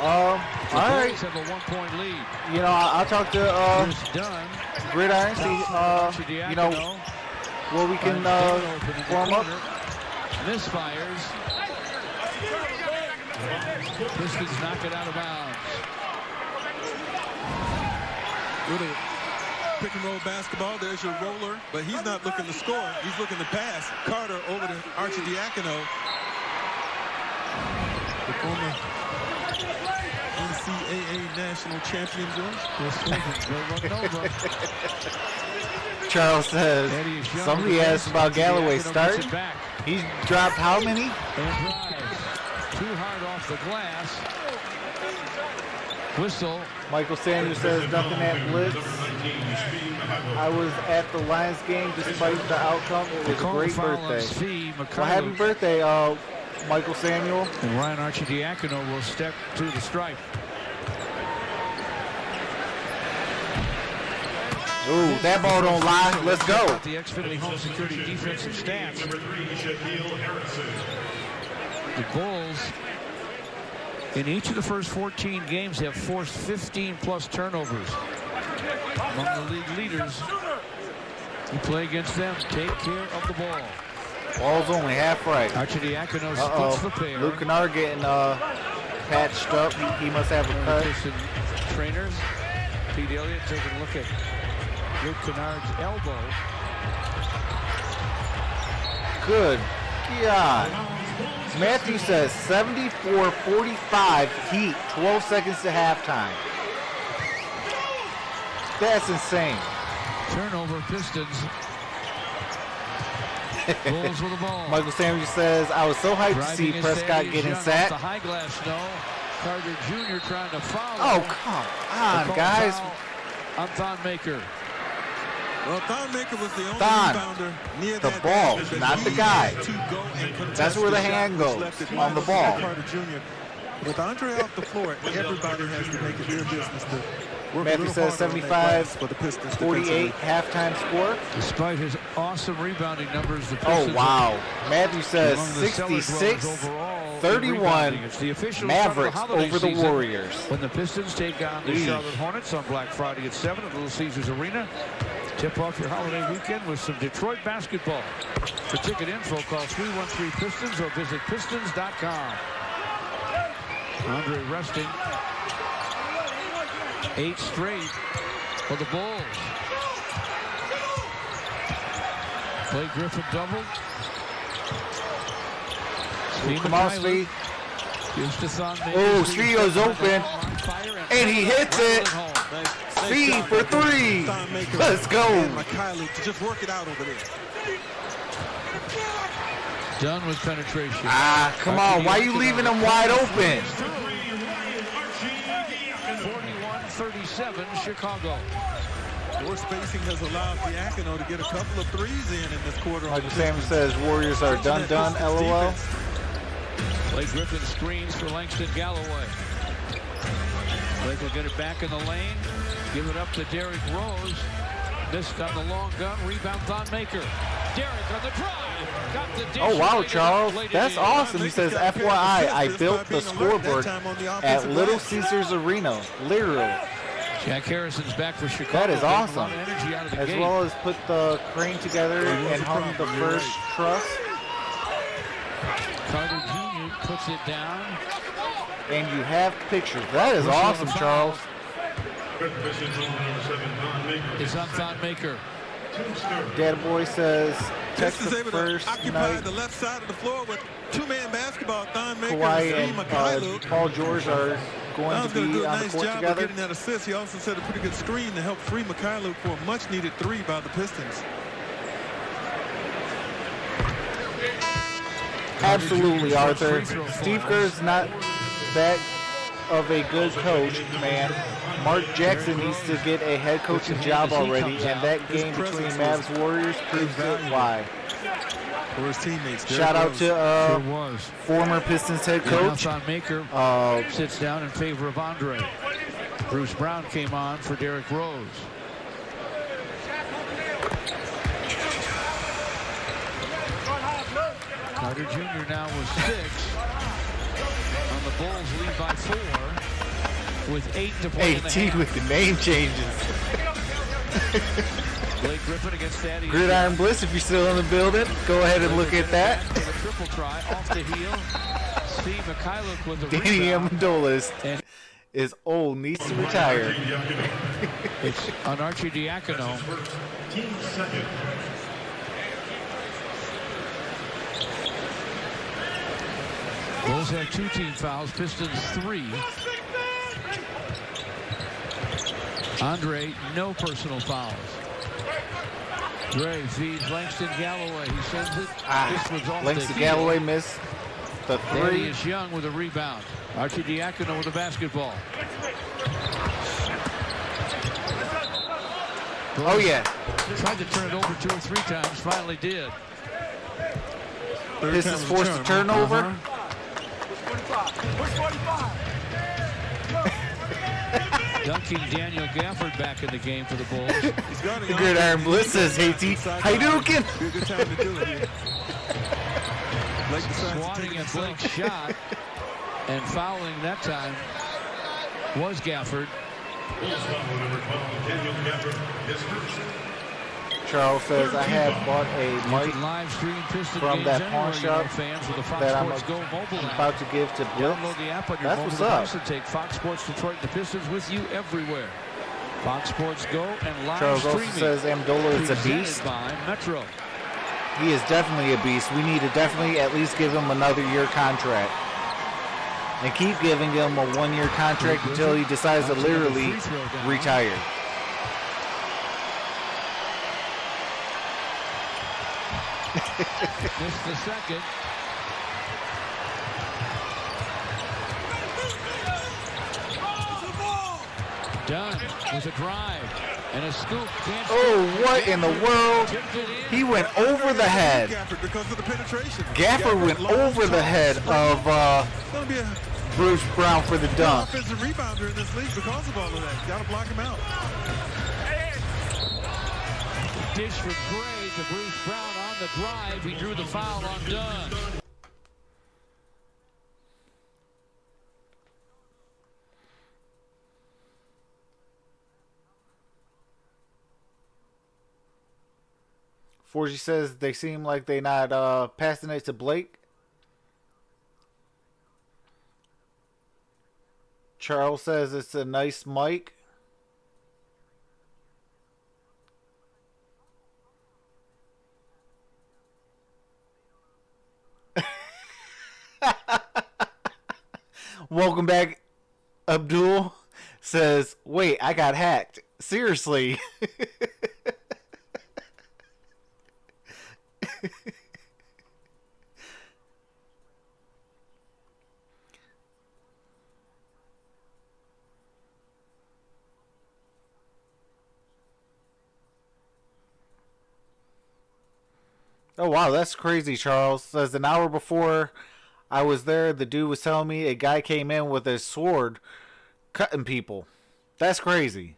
All right. Have a 1-point lead. You know, I'll talk to Gridiron, see, you know, where we can form up. Misfires. Pistons knock it out of bounds. Little pick and roll basketball. There's your roller, but he's not looking to score. He's looking to pass. Carter over to Arcidiacono. The former NCAA national champion, George. Charles says, somebody asked about Galloway starting. He's dropped how many? Too hard off the glass. Whistle. Michael Sanders says nothing at Blitz. I was at the Lions game despite the outcome. It was a great birthday. Well, happy birthday, Michael Samuel. And Ryan Arcidiacono will step to the stripe. Ooh, that ball don't lie. Let's go. The Xfinity Home Security defensive stats. The Bulls, in each of the first 14 games, have forced 15-plus turnovers. Among the league leaders, you play against them. Take care of the ball. Ball's only half right. Arcidiacono splits the pair. Luke Kennard getting patched up. He must have a cut. Trainers. Pete Elliott taking a look at Luke Kennard's elbow. Good God. Matthew says 74-45 Heat, 12 seconds to halftime. That's insane. Turnover, Pistons. Bulls with the ball. Michael Samuel says, I was so hyped to see Prescott getting sacked. The high glass, no. Carter Jr. trying to foul. Oh, come on, guys. On Thonmaker. Well, Thonmaker was the only rebounder near the that ball, basket, not the guy. That's where the hand goes, on the ball. Carter Jr. With Andre off the floor, everybody has to make it their business to work Matthew says 75-48 halftime score. Despite his awesome rebounding numbers, the Oh, Pistons wow. Matthew says 66-31 Mavericks over the Warriors. When the Pistons take on the Charlotte Hornets on Black Friday at 7 at Little Caesars Arena. Tip off your holiday weekend with some Detroit basketball. For ticket info, call 313-PISTONS or visit pistons.com. Andre resting. 8 straight for the Bulls. Blake Griffin double. Come on, Steve. Oh, Strio's open. And he hits it. C for 3. Let's go. To just work it out over there. Done with penetration. Ah, come on. Why are you leaving them wide open? 41-37, Chicago. More spacing has allowed Diacono to get a couple of threes in this quarter. Michael Samuel says Warriors are done, LOL. Blake Griffin screens for Langston Galloway. Blake will get it back in the lane. Give it up to Derrick Rose. Missed on the long gun. Rebound Thonmaker. Derrick on the drive. Got the dish. Oh, wow, Charles. That's awesome. He says, FYI, I built the scoreboard at Little Caesars Arena. Literally. Jack Harrison's back for Chicago. That is awesome. As gate. well as put the crane together and hung the first truss. Carter Jr. puts it down. And you have pictures. That is awesome, Charles. It's on Thonmaker. Dad Boy says Texas is Texas able first to occupy night. the left side of the floor with two-man basketball. Thonmaker Kawhi and and Paul George are going to be do a on nice the court job together. of getting that assist. He also set a pretty good screen to help free Mikhailuk for a much-needed 3 by the Pistons. Absolutely, Arthur. Steve Kerr's not that of a good coach, man. Mark Jackson needs to get a head coaching job already, and that game between Mavs Warriors proves it why. For his teammates. Shout out to former Pistons head coach. Thonmaker sits down in favor of Andre. Bruce Brown came on for Derrick Rose. Carter Jr. now with 6. On the Bulls lead by 4. With 8 to play. 18 with the name changes. Blake Griffin against Thaddeus. Gridiron Bliss, if you're still in the building, go ahead and look at that. For the triple try off the heel. Steve Mikhailuk with the Danny rebound. Amendola is old, needs to retire. It's on Arcidiacono. Bulls have 2 team fouls. Pistons 3. Andre, no personal fouls. Gray feeds Langston Galloway. He sends it. This was off Langston the Galloway missed the 3. Thaddeus Young with a rebound. Arcidiacono with a basketball. Oh, yeah. Tried to turn it over 2 or 3 times. Finally did. Pistons forced a turnover. Dunking Daniel Gafford back in the game for the Bulls. The Gridiron Blitz says, "Hey, T, Hadouken." Be a good time to do it here. Swatting at Blake's shot and fouling that time was Gafford. Charles says, I had bought a mic Live stream Piston from that pawn shop fans with the Fox that I'm Sports Go mobile app. about to give to Blitz. Download the app on your That's mobile what's up. device and take Fox Sports Detroit and the Pistons with you everywhere. Fox Sports Go and live Charles also streaming. says Amendola is a Presented beast. by Metro. He is definitely a beast. We need to definitely at least give him another year contract. And keep giving him a 1-year contract until he decides to literally retire. Missed the second. Dunn with a drive and a scoop. Oh, what in the world? He went over the head. Gafford because of the penetration. Gafford went over the head of Going to be a Bruce Brown for the dunk. offensive rebounder in this league because of all of that. Got to block him out. Dish from Gray to Bruce Brown on the drive. He drew the foul on Dunn. Forgy says they seem like they not passing it to Blake. Charles says it's a nice mic. Welcome back. Abdul says, wait, I got hacked. Seriously. Oh, wow, that's crazy, Charles. Says an hour before I was there, the dude was telling me a guy came in with a sword cutting people. That's crazy.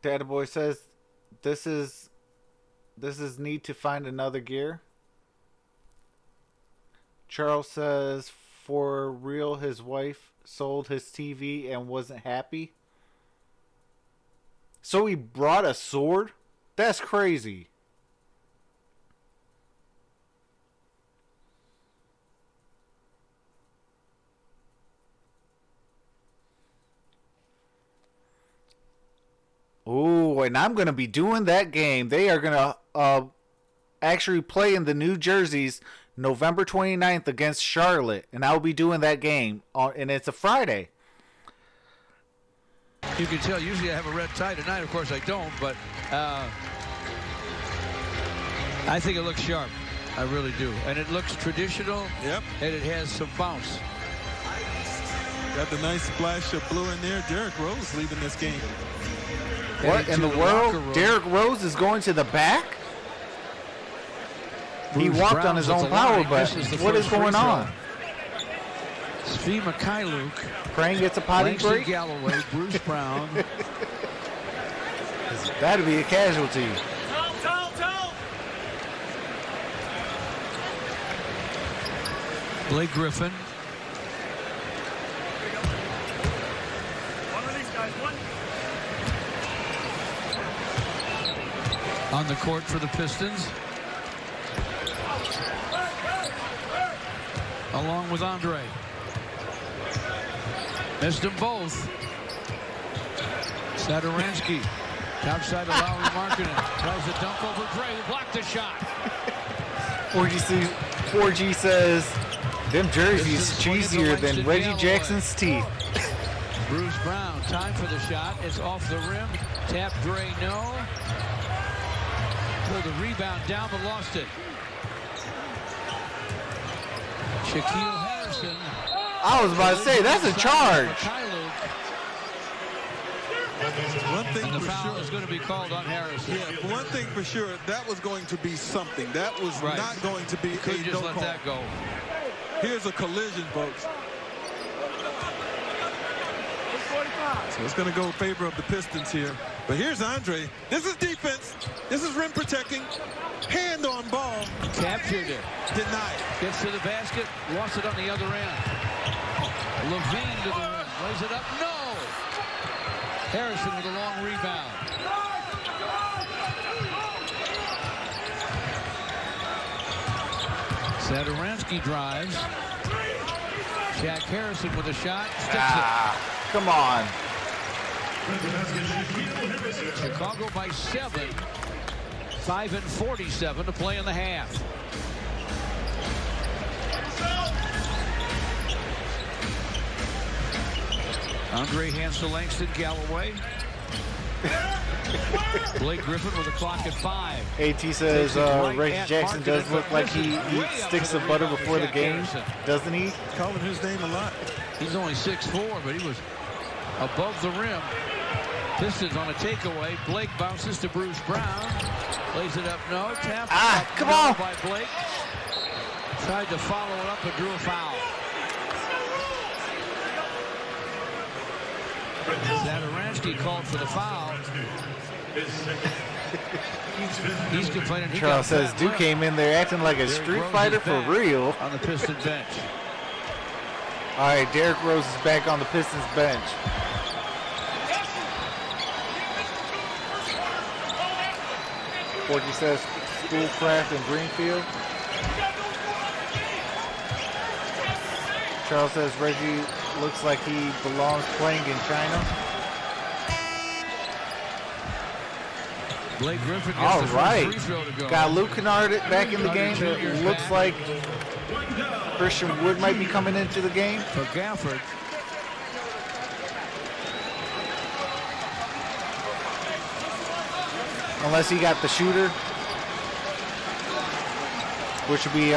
Data Boy says this is need to find another gear. Charles says for real his wife sold his TV and wasn't happy. So he brought a sword? That's crazy. Ooh, and I'm going to be doing that game. They are going to actually play in the New Jerseys November 29th against Charlotte. And I'll be doing that game. And it's a Friday. You can tell usually I have a red tie tonight. Of course I don't, but I think it looks sharp. I really do. And it looks traditional. Yep. And it has some bounce. Got the nice splash of blue in there. Derrick Rose leaving this game. What in the world? Derrick Rose is going to the back? He walked on his own power, but what is going on? Svi Mikhailuk. Crane gets a potty break. Galloway, Bruce Brown. That'd be a casualty. Blake Griffin. On the court for the Pistons. Along with Andre. Missed them both. Sadaransky. Top side of Lowry Markkanen. Tries to dunk over Dre, who blocked the shot. 4G says, them jerseys cheesier than Reggie Jackson's teeth. Bruce Brown, time for the shot. It's off the rim. Tap Dre, no. Pulled the rebound down, but lost it. Shaquille Harrison. I was about to say, that's a charge. One thing and the for foul sure is going to be called on Harrison. Yeah, one thing for sure, that was going to be something. That was not going to be Couldn't just no let call. that go. Here's a collision, folks. So it's going to go in favor of the Pistons here. But here's Andre. This is defense. This is rim protecting. Hand on ball. Captured it. Denied. Gets to the basket. Lost it on the other end. Levine to the rim. Lays it up. No. Harrison with a long rebound. Sadaransky drives. Shaq Harrison with a shot. Come on. Chicago by 7. 5:47 to play in the half. Andre hands to Langston Galloway. Blake Griffin with a clock at 5. AT says Reggie Jackson does look like he eats sticks of butter before the game, doesn't he? Calling his name a lot. He's only 6'4", but he was above the rim. Pistons on a takeaway. Blake bounces to Bruce Brown. Lays it up, no. Tap. Come on. By Blake. Tried to follow it up, but drew a foul. Sadaransky called for the foul. He's complaining. Charles says Duke came in there acting like a street fighter for real. On the Piston bench. All right, Derrick Rose is back on the Pistons bench. Forky says Schoolcraft in Greenfield. Charles says Reggie looks like he belongs playing in China. Blake Griffin gets all the right. free throw to go. Got Luke Kennard back in the game. It looks like Christian Wood might be coming into the game. For Gafford. Unless he got the shooter, which would be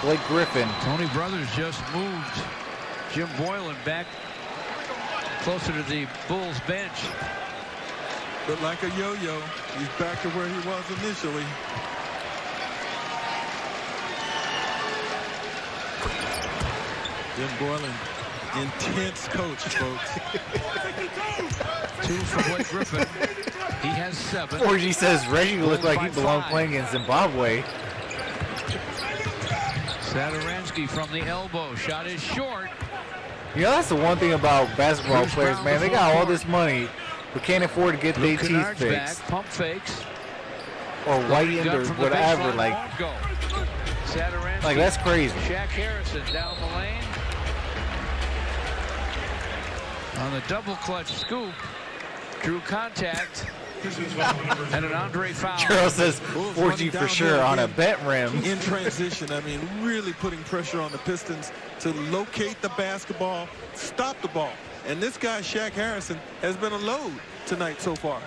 Blake Griffin. Tony Brothers just moved Jim Boylan back closer to the Bulls bench. But like a yo-yo, he's back to where he was initially. Jim Boylan, intense coach, folks. 2 for Blake Griffin. He has 7. 4G says Reggie looked like he belonged playing in Zimbabwe. Sadaransky from the elbow. Shot is short. You know, that's the one thing about basketball Bruce players, Brown man. They got all this money, but can't afford to get their teeth Kennard's fixed. back. Pump fakes. Or whitened or whatever. Like that's crazy. Shaq Harrison down the lane. On the double clutch scoop. Drew contact. And an Andre foul. Charles says 4G for sure on a bent rim. In transition, I mean, really putting pressure on the Pistons to locate the basketball, stop the ball. And this guy, Shaq Harrison, has been a load tonight so far.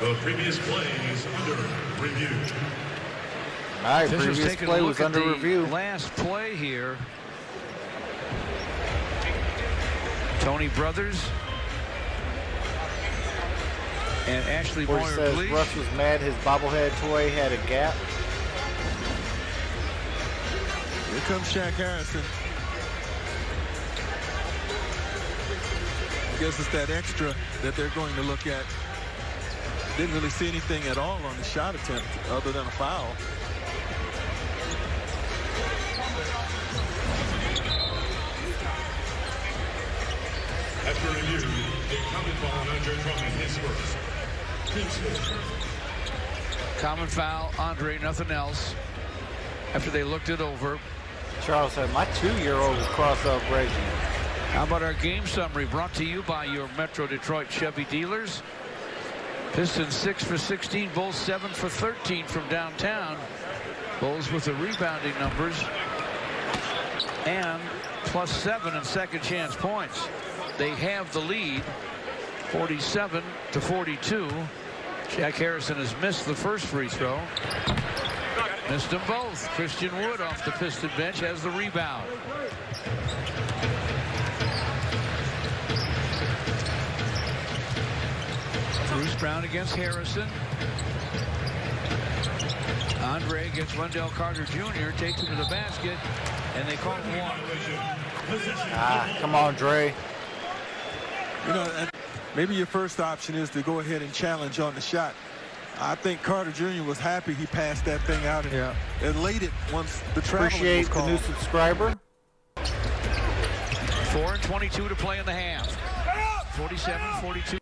The previous play is under review. All right, previous play was under review. Last play here. Tony Brothers and Ashley Moyer says Russ was mad his bobblehead toy had a gap. Here comes Shaq Harrison. I guess it's that extra that they're going to look at. Didn't really see anything at all on the shot attempt other than a foul. After review, a common foul on Andre Drummond, his first. Common foul, Andre, nothing else. After they looked it over. Charles said, my 2-year-old will cross up Reggie. How about our game summary brought to you by your Metro Detroit Chevy dealers? Pistons 6 for 16, Bulls 7 for 13 from downtown. Bulls with the rebounding numbers and +7 in second chance points. They have the lead 47-42. Shaq Harrison has missed the first free throw. Missed them both. Christian Wood off the Piston bench has the rebound. Bruce Brown against Harrison. Andre against Wendell Carter Jr. takes him to the basket, and they call him one. Come on, Dre. You know, maybe your first option is to go ahead and challenge on the shot. I think Carter Jr. was happy he passed that thing out and laid it once the traveling Appreciate was called. the new subscriber. 4:22 to play in the half. 47-42.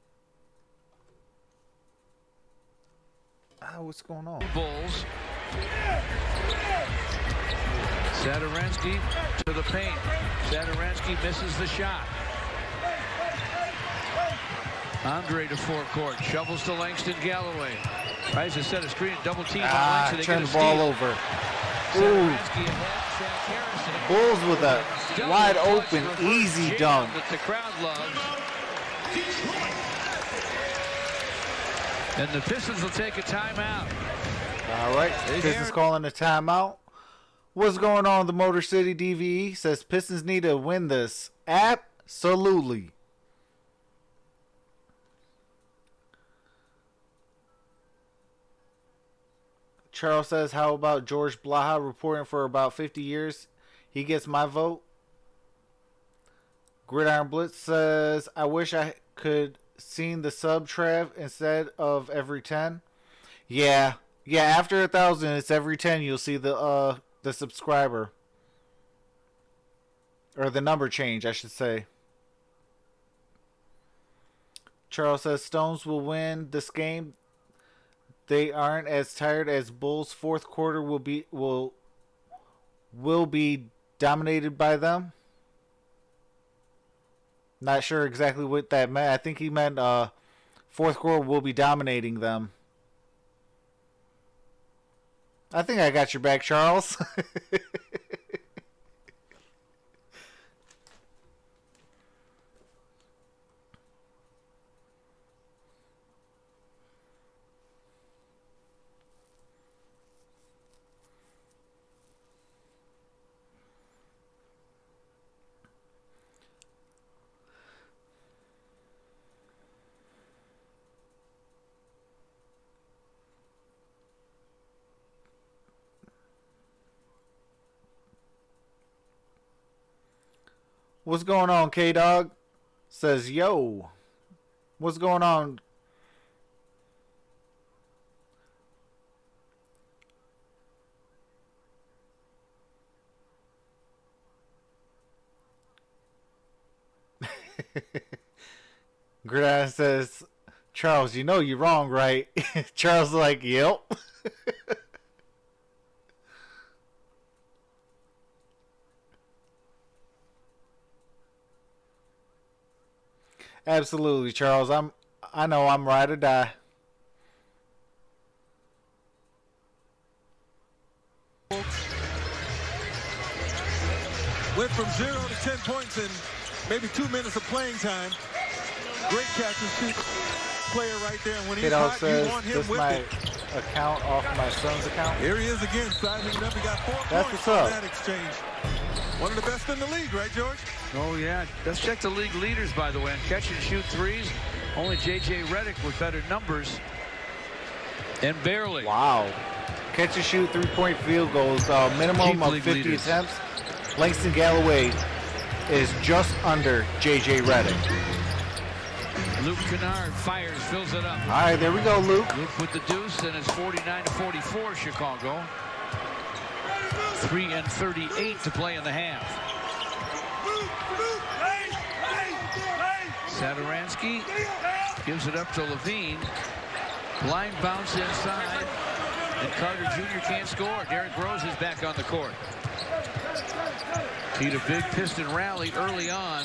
What's going on? Bulls. Sadorensky to the paint. Sadorensky misses the shot. Andre to forecourt. Shovels to Langston Galloway. Tries to set a screen. Double team on Langston. Turn the ball over. Ooh. Bulls with a wide open, easy dunk. That the crowd loves. And the Pistons will take a timeout. All right, Pistons calling a timeout. What's going on with the Motor City DVE? Says Pistons need to win this. Absolutely. Charles says, how about George Blaha reporting for about 50 years? He gets my vote. Gridiron Blitz says, I wish I could seen the sub Trav instead of every 10. Yeah, after 1,000 it's every 10 you'll see the subscriber, or the number change, I should say. Charles says Stones will win this game. They aren't as tired as Bulls. Fourth quarter will be dominated by them. Not sure exactly what that meant. I think he meant fourth quarter will be dominating them. I think I got your back, Charles. What's going on, K-Dog? Says, yo. What's going on? Gridiron says, Charles, you know you're wrong, right? Charles is like, yep. Absolutely, Charles. I know I'm ride or die. Went from 0 to 10 points in maybe 2 minutes of playing time. Great catches too. player right there. And when he's Kiddo hot, says, you want him this with my it. account off my son's account. Here he is again, sizing it up. He got 4 That's points what's on up. that exchange. One of the best in the league, right, George? Oh, yeah. Let's check the league leaders, by the way. On catch and shoot threes, only J.J. Redick with better numbers. And barely. Wow. Catch and shoot 3-point field goals, minimum Keep of league 50 leaders. attempts. Langston Galloway is just under J.J. Redick. Luke Kennard fires, fills it up. All right, there we go, Luke. Luke with the deuce, and it's 49-44 Chicago. 3:38 to play in the half. Sadaransky gives it up to Levine. Blind bounce inside, and Carter Jr. can't score. Derrick Rose is back on the court. Need a big Piston rally early on.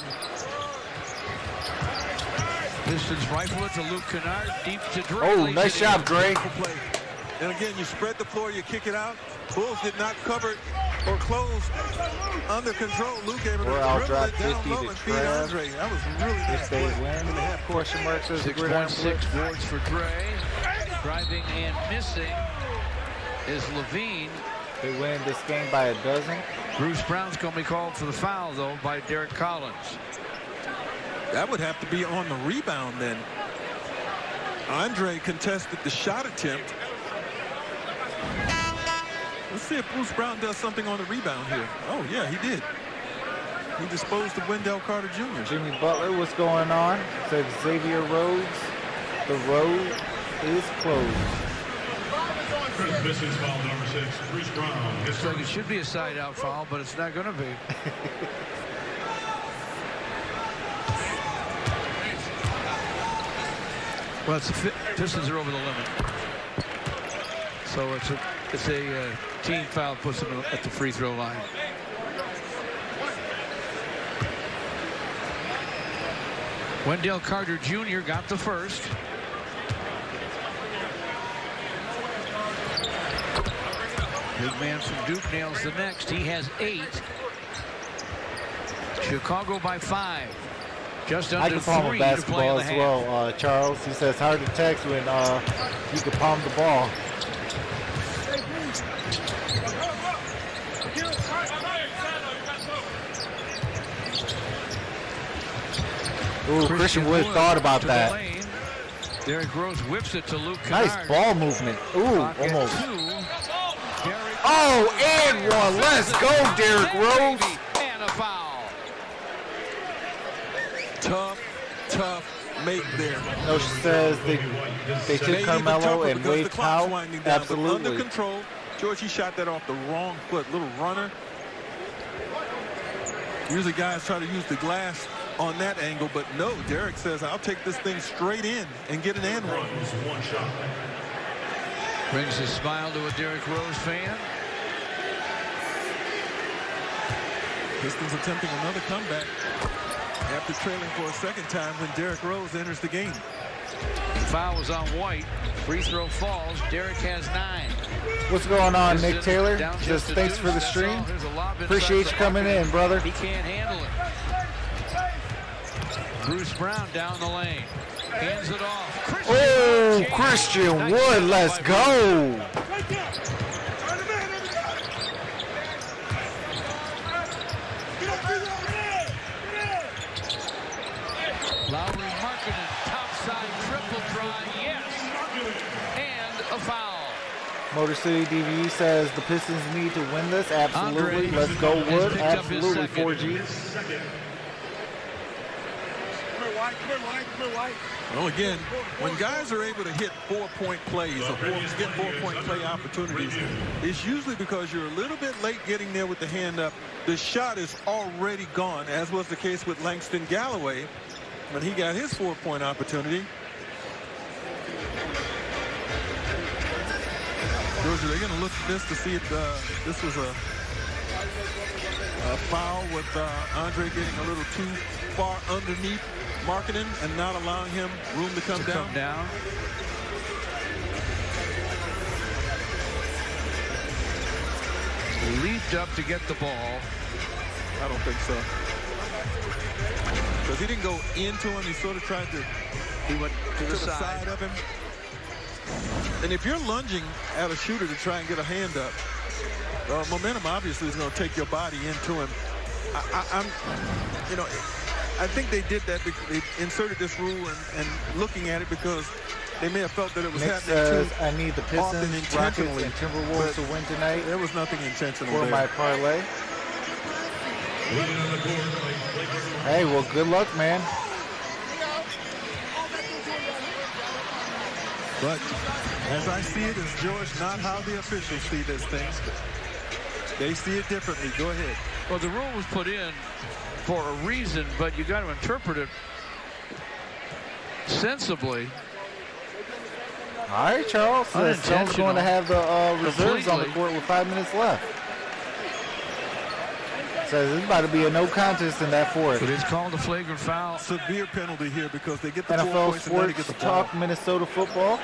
Pistons rifle it to Luke Kennard, deep to Dre. Oh, nice job, Dre. Play. And again, you spread the floor, you kick it out. Bulls did not cover or close under control. Luke able to We're out dribble it drop down 50 low to and feed Trev. Andre. That was really nice If they play. win, question mark says the Gridiron 6.6 Blitz. boards for Dre. Driving and missing is Levine. They win this game by a dozen. Bruce Brown's going to be called for the foul, though, by Derek Collins. That would have to be on the rebound then. Andre contested the shot attempt. Let's see if Bruce Brown does something on the rebound here. Oh, yeah, he did. He disposed of Wendell Carter Jr. Jimmy Butler, what's going on? Says Xavier Rhodes. The road is closed. Pistons foul number 6, Bruce Brown. His Looks like it first. should be a side-out foul, but it's not going to be. Well, Pistons are over the limit. So it's a team foul, puts them at the free throw line. Wendell Carter Jr. got the first. Big man from Duke nails the next. He has 8. Chicago by 5. Just I under can palm 3 a to play in basketball the as half. well, Charles. He says hard to text when you can palm the ball. Ooh, Christian Wood thought about to the that. lane. Derrick Rose whips it to Luke Kennard. Nice ball movement. Ooh, Clock at almost. 2. Derrick Oh, and one. Let's go, Derrick Rose. And a foul. Tough make there. No, she says they took Made even Carmelo tougher and because the Wade clock's Powell. winding down, but Absolutely. under control. George, he shot that off the wrong foot. Little runner. Usually guys try to use the glass on that angle, but no, Derrick says, I'll take this thing straight in and get an and run. One shot. Brings a smile to a Derrick Rose fan. Pistons attempting another comeback after trailing for a second time when Derrick Rose enters the game. Foul was on White. Free throw falls. Derrick has 9. What's going on, Pistons Nick Taylor? down Just a thanks deuce, for the that's stream. all. Here's a lob inside Appreciate you the coming bucket. in, brother. He can't handle it. Bruce Brown down the lane. Hands it off. Oh, Christian Nice Wood, shot let's by go. Lowry Markkanen, topside triple try, yes, and a foul. Motor City DVE says the Pistons need to win this. Absolutely. Andre Let's go, has Wood. picked up his Absolutely, second. 4G. Well, again, when guys are able to hit 4-point plays or get 4-point play opportunities, it's usually because you're a little bit late getting there with the hand up. The shot is already gone, as was the case with Langston Galloway when he got his 4-point opportunity. George, are they going to look at this to see if this was a foul with Andre getting a little too far underneath Markkanen and not allowing him room to come down? Leaped up to get the ball. I don't think so. Because he didn't go into him. He sort of tried to He went to the side of him. And if you're lunging at a shooter to try and get a hand up, momentum obviously is going to take your body into him. I think they did that because they inserted this rule and looking at it because they may have felt that it was Nick happening says, too I need the Pistons, Rockets, and Timberwolves to win tonight. There was nothing intentional for there. my parlay. Hey, well, good luck, man. But as I see it, it's George, not how the officials see this thing. They see it differently. Go ahead. Well, the rule was put in for a reason, but you got to interpret it sensibly. All right, Charles. Stone's going to have the reserves on the court with 5 minutes left. Says it's about to be a no contest in that fourth. But it's called a flagrant foul. Severe penalty here because they get the 4 NFL points and then they get Sports the ball. Talk Minnesota football.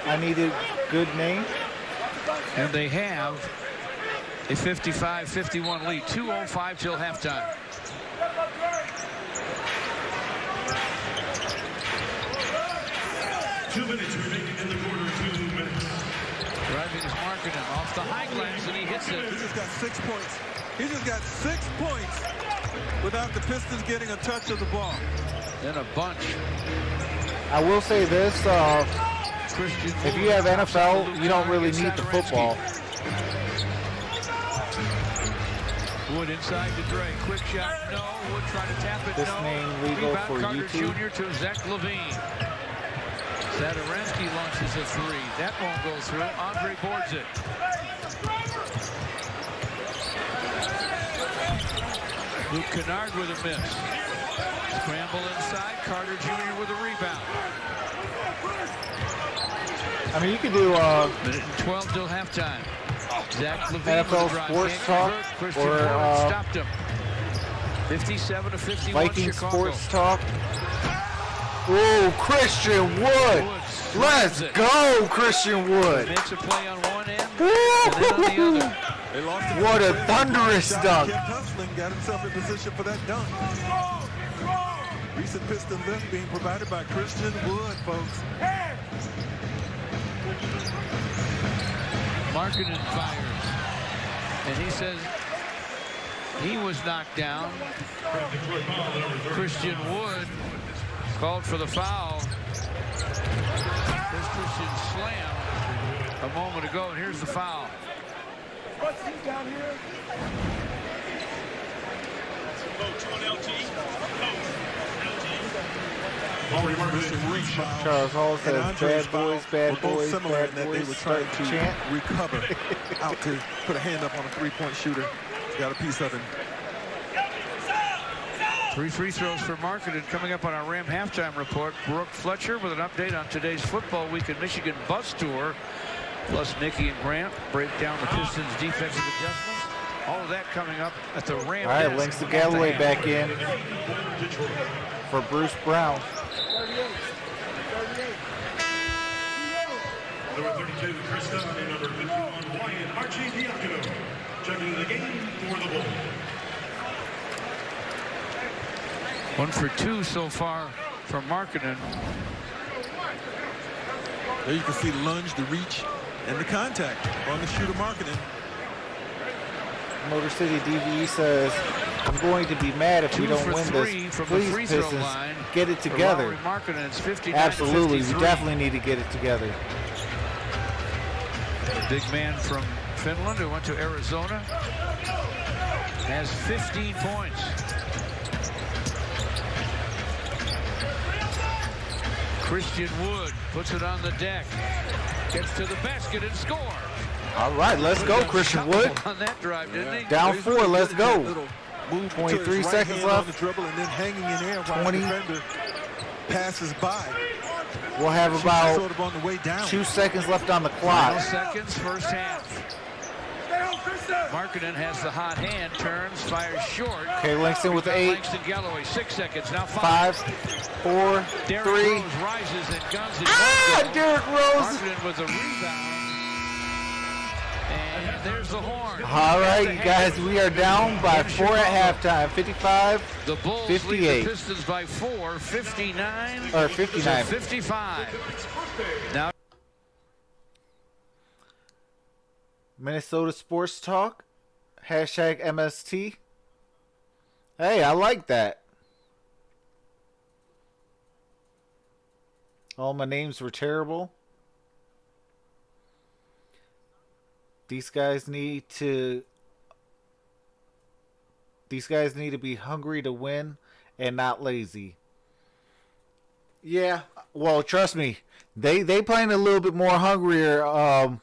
I need a good name. And they have a 55-51 lead. 2:05 till halftime. Two minutes remaining in the quarter. 2 minutes. Driving his marketing off the high glass, and he hits it. He just got 6 points. He just got 6 points without the Pistons getting a touch of the ball. In a bunch. I will say this. If you have NFL, you don't really need the football. Wood inside to Dre. Quick shot. No. Wood trying to tap it. This no. name legal Rebound for Carter YouTube. Jr. to Zach Levine. Zadorensky launches a 3. That won't go through. Andre boards it. Luke Kennard with a miss. Scramble inside. Carter Jr. with a rebound. I mean, you could do Minute and 12 till halftime. Zach Levine NFL Sports Talk or stopped him. 57-51 Viking Chicago. Sports Talk. Oh, Christian Wood. Let's go, Christian Wood. Makes a play on one end and then on the other. They lost What a thunderous dunk. Kept hustling, got himself in position for that dunk. Recent Piston lift being provided by Christian Wood, folks. Markkanen fires. And he says he was knocked down. Christian Wood called for the foul. There's Christian slam a moment ago, and here's the foul. Down here. Charles Hall says, bad boys, bad boys, bad they boys, were start trying to chant. recover out to put a hand up on a three-point shooter. Got a piece of him. 3 free throws for Markkanen. Coming up on our Ram halftime report, Brooke Fletcher with an update on today's Football Week in Michigan bus tour. Plus Nikki and Grant break down the Pistons' defensive adjustments. All of that coming up at the Ram. All right, Links to Galloway back in for Bruce Brown. Number 32, Chris Dunn, and number 51, Wyatt Archie Diacono. Juggling the game for the Bulls. 1 for 2 so far from Markkanen. There you can see the lunge, the reach, and the contact on the shooter Markkanen. Motor City DVE says, I'm going to be mad if we don't win this. Please, Pistons, get it together. Absolutely, we definitely need to get it together. The big man from Finland who went to Arizona has 15 points. Christian Wood puts it on the deck, gets to the basket and scores. All right, let's go, Christian Wood. On that drive, didn't he? Down 4, let's go. 23 seconds left. On the dribble and then hanging in air while the defender passes by. We'll have about sort of on the way down. 2 seconds left on the clock. 12 seconds, first half. Markkanen has the hot hand, turns, fires short. Okay, Langston with 8. Langston Galloway, 6 seconds, now 5, 4, 3. Derrick Rose rises and guns it. Derrick Rose! Markkanen with a rebound. And there's the horn. All right, you guys, we are down by 4 at halftime, 55. The Bulls 58. lead the Pistons by 4, 59 or 59. to 55. Now Minnesota Sports Talk, hashtag MST. Hey, I like that. All my names were terrible. These guys need to be hungry to win and not lazy. Yeah, well, trust me, they playing a little bit more hungrier,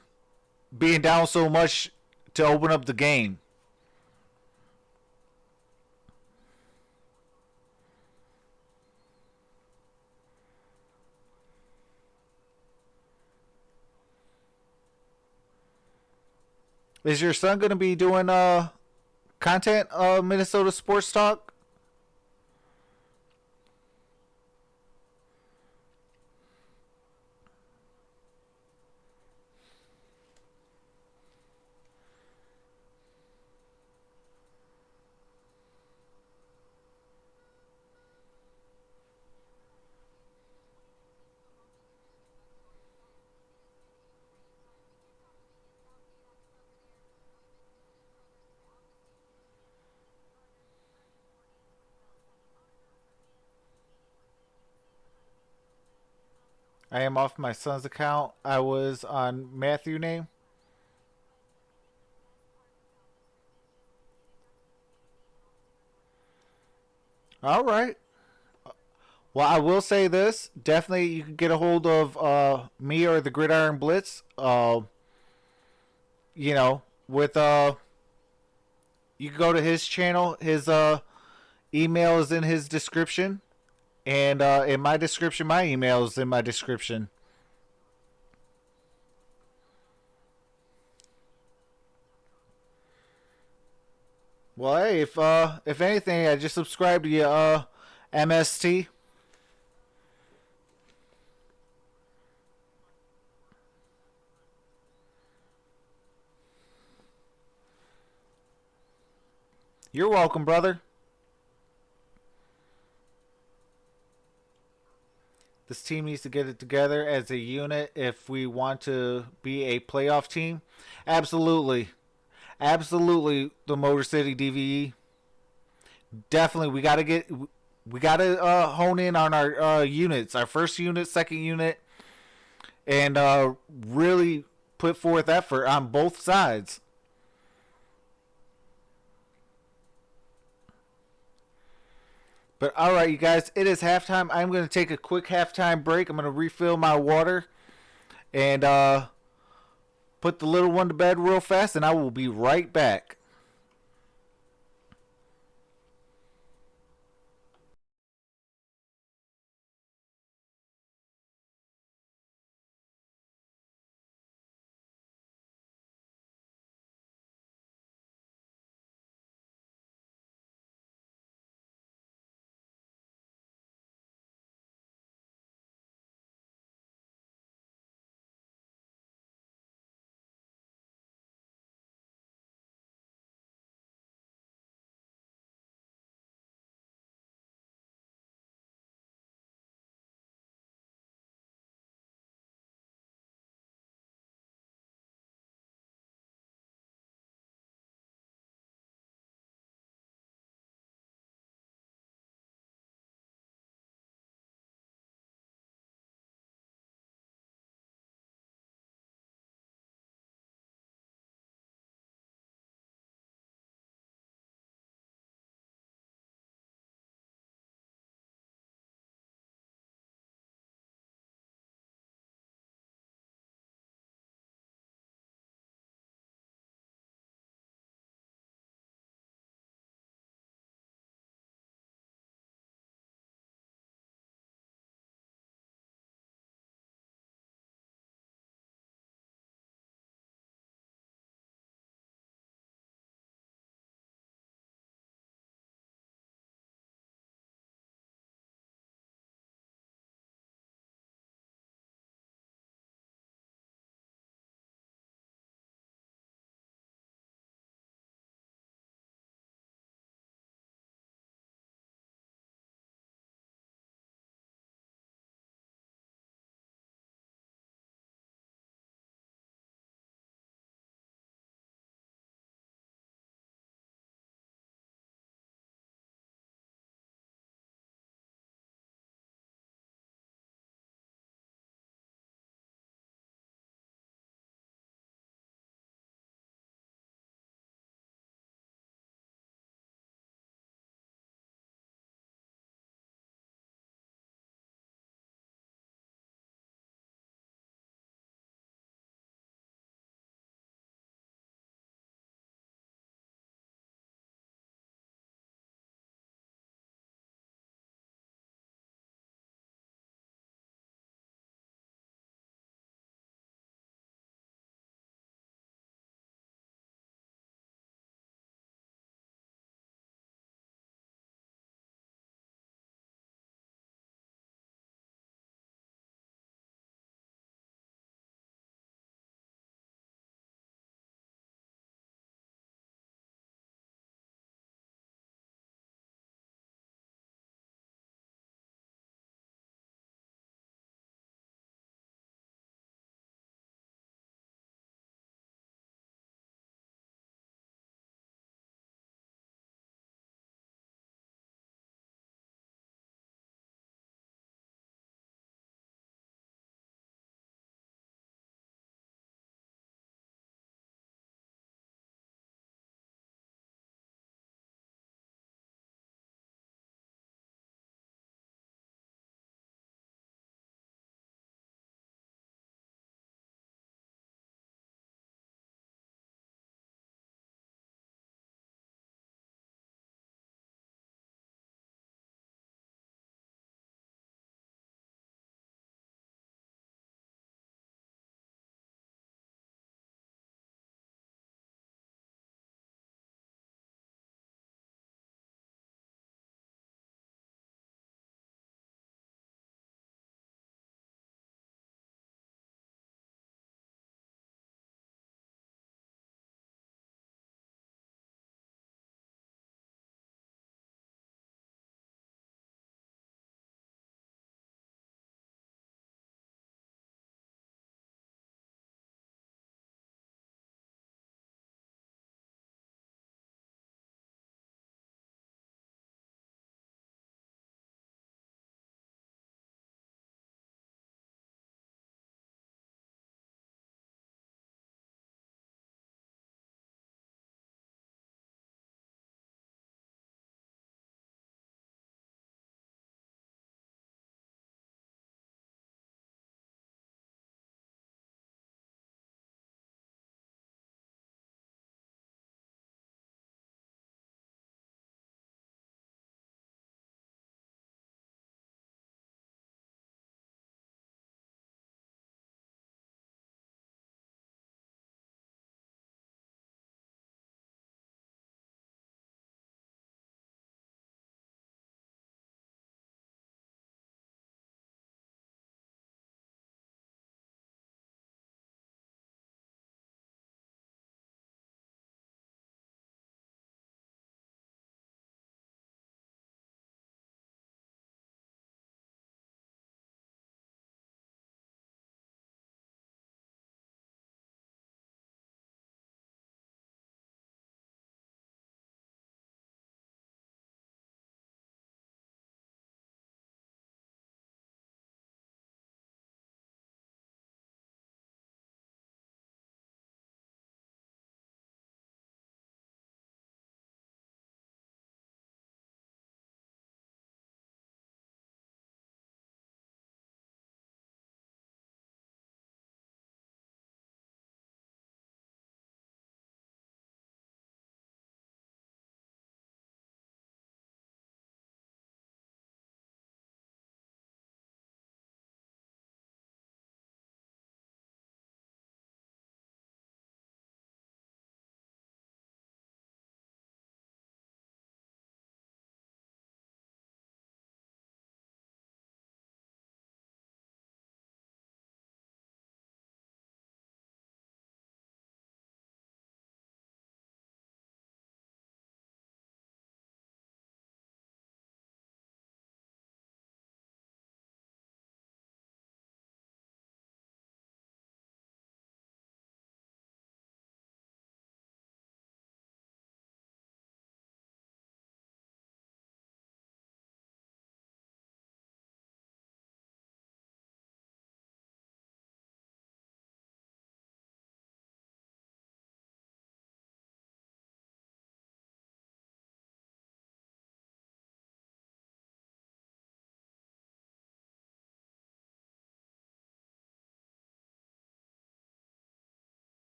being down so much to open up the game. Is your son going to be doing content Minnesota Sports Talk? I am off my son's account. I was on Matthew name. All right. Well, I will say this. Definitely you can get a hold of me or the Gridiron Blitz. You know, with you can go to his channel. His email is in his description. And in my description, my email is in my description. Well, hey, if anything, I just subscribe to you, MST. You're welcome, brother. This team needs to get it together as a unit if we want to be a playoff team. Absolutely. Absolutely, the Motor City DVE. Definitely, we got to hone in on our units, our first unit, second unit, and really put forth effort on both sides. But all right, you guys, it is halftime. I'm going to take a quick halftime break. I'm going to refill my water and put the little one to bed real fast, and I will be right back.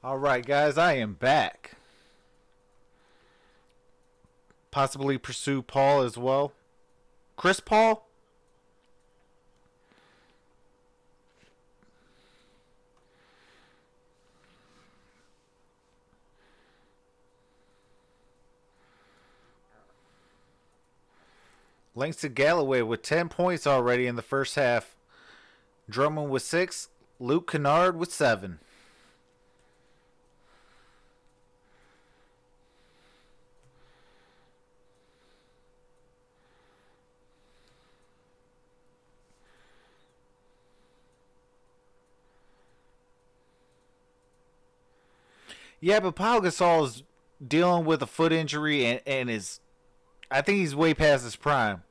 All right, guys, I am back. Possibly pursue Paul as well. Chris Paul? Langston Galloway with 10 points already in the first half. Drummond with 6. Luke Kennard with 7. Yeah, but Pau Gasol is dealing with a foot injury and is, I think he's way past his prime.